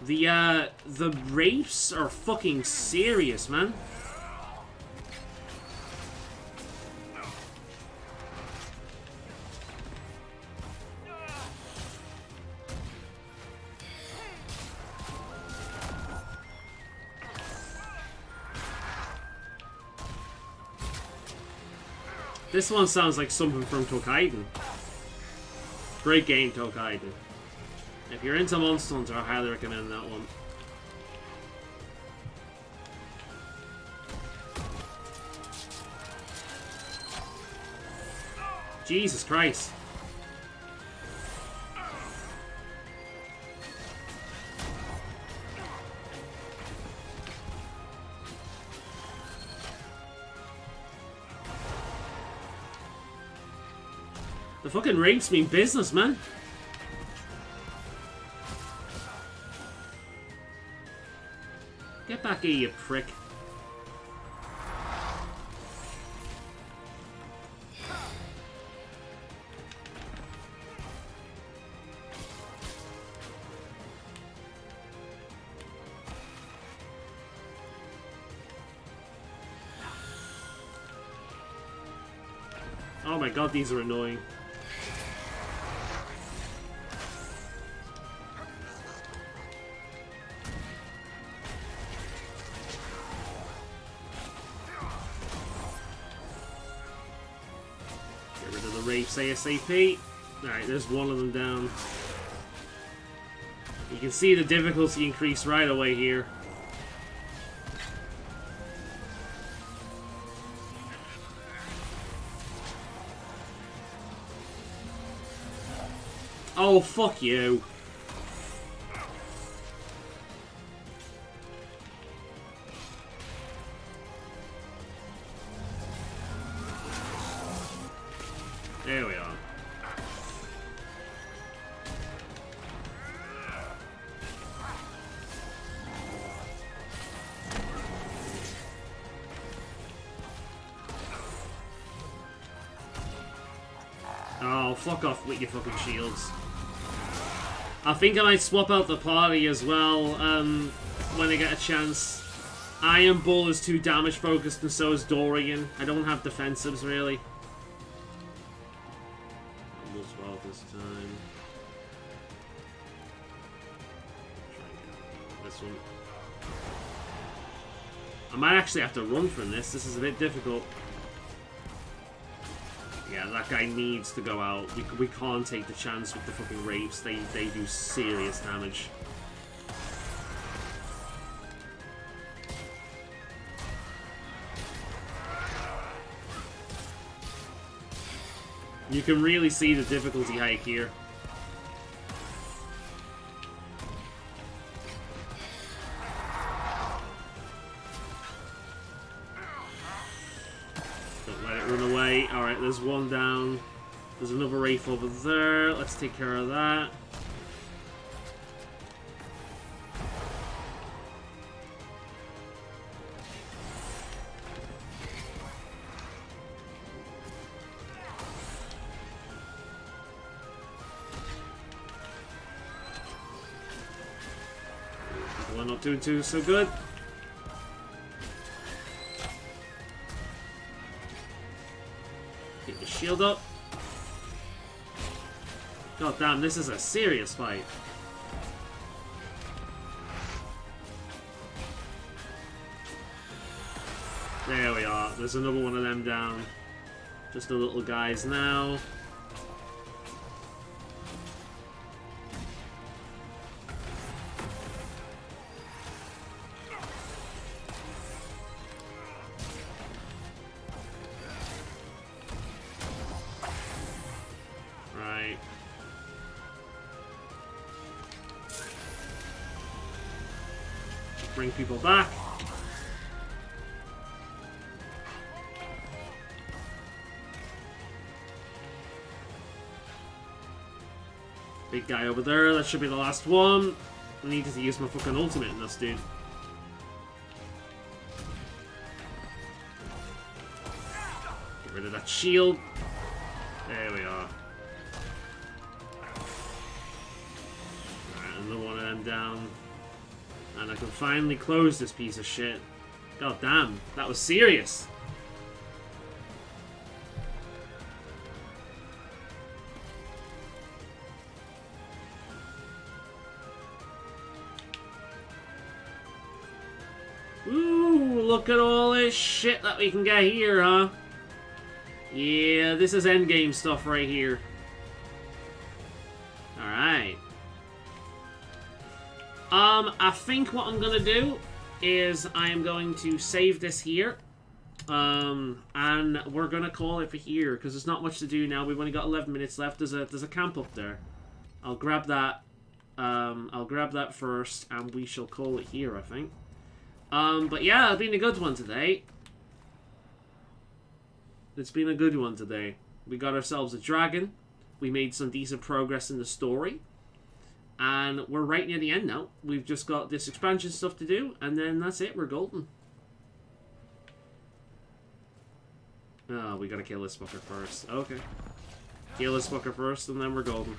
The rapes are fucking serious, man. This one sounds like something from Tokaiden. Great game, Tokaiden. If you're into Monster Hunter, I highly recommend that one. Jesus Christ. The fucking rapes mean business, man. Get back here, you prick. Oh my god, these are annoying. ASAP. Alright, there's one of them down. You can see the difficulty increase right away here. Oh, fuck you. There we are. Oh, fuck off with your fucking shields. I think I might swap out the party as well, when I get a chance. Iron Bull is too damage focused and so is Dorian. I don't have defensives really. Almost well this time. Try and get this one. I might actually have to run from this. This is a bit difficult. Yeah, that guy needs to go out. We can't take the chance with the fucking Wraiths. They do serious damage. You can really see the difficulty hike here. Don't let it run away. Alright, there's one down. There's another Wraith over there. Let's take care of that. We're not doing too so good. Get the shield up. God damn, this is a serious fight. There we are. There's another one of them down. Just the little guys now. Bring people back. Big guy over there. That should be the last one. I needed to use my fucking ultimate in this dude. Get rid of that shield. There we are. Alright, another one of them down. And I can finally close this piece of shit. God damn, that was serious. Ooh, look at all this shit that we can get here, huh? Yeah, this is endgame stuff right here. Alright. I think what I'm gonna do is I am going to save this here. And we're gonna call it for here, because there's not much to do now. We've only got 11 minutes left. There's a camp up there. I'll grab that. I'll grab that first, and we shall call it here, I think. But yeah, it's been a good one today. It's been a good one today. We got ourselves a dragon. We made some decent progress in the story. And we're right near the end now. We've just got this expansion stuff to do, and then that's it. We're golden. Oh, we gotta kill this fucker first. Okay. Kill this fucker first, and then we're golden.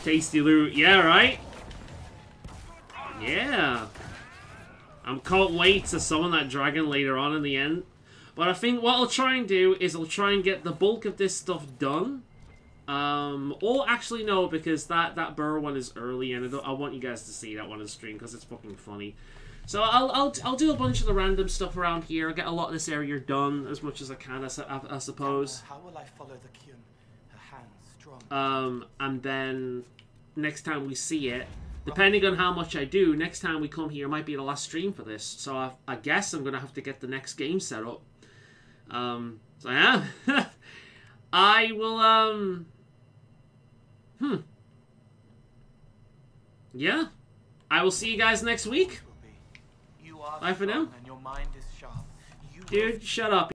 Tasty loot. Yeah, right? Yeah. I can't wait to summon that dragon later on in the end. But I think what I'll try and do is I'll try and get the bulk of this stuff done. Or actually no, because that burr one is early, and I want you guys to see that one on stream because it's fucking funny. So I'll do a bunch of the random stuff around here. I'll get a lot of this area done as much as I can, I suppose. How will I follow the Kyun? Her hands strong. And then next time we see it, depending on how much I do, next time we come here might be the last stream for this. So I guess I'm going to have to get the next game set up. So yeah. I will, yeah. I will see you guys next week. Bye for now. And your mind is sharp. Dude, shut up.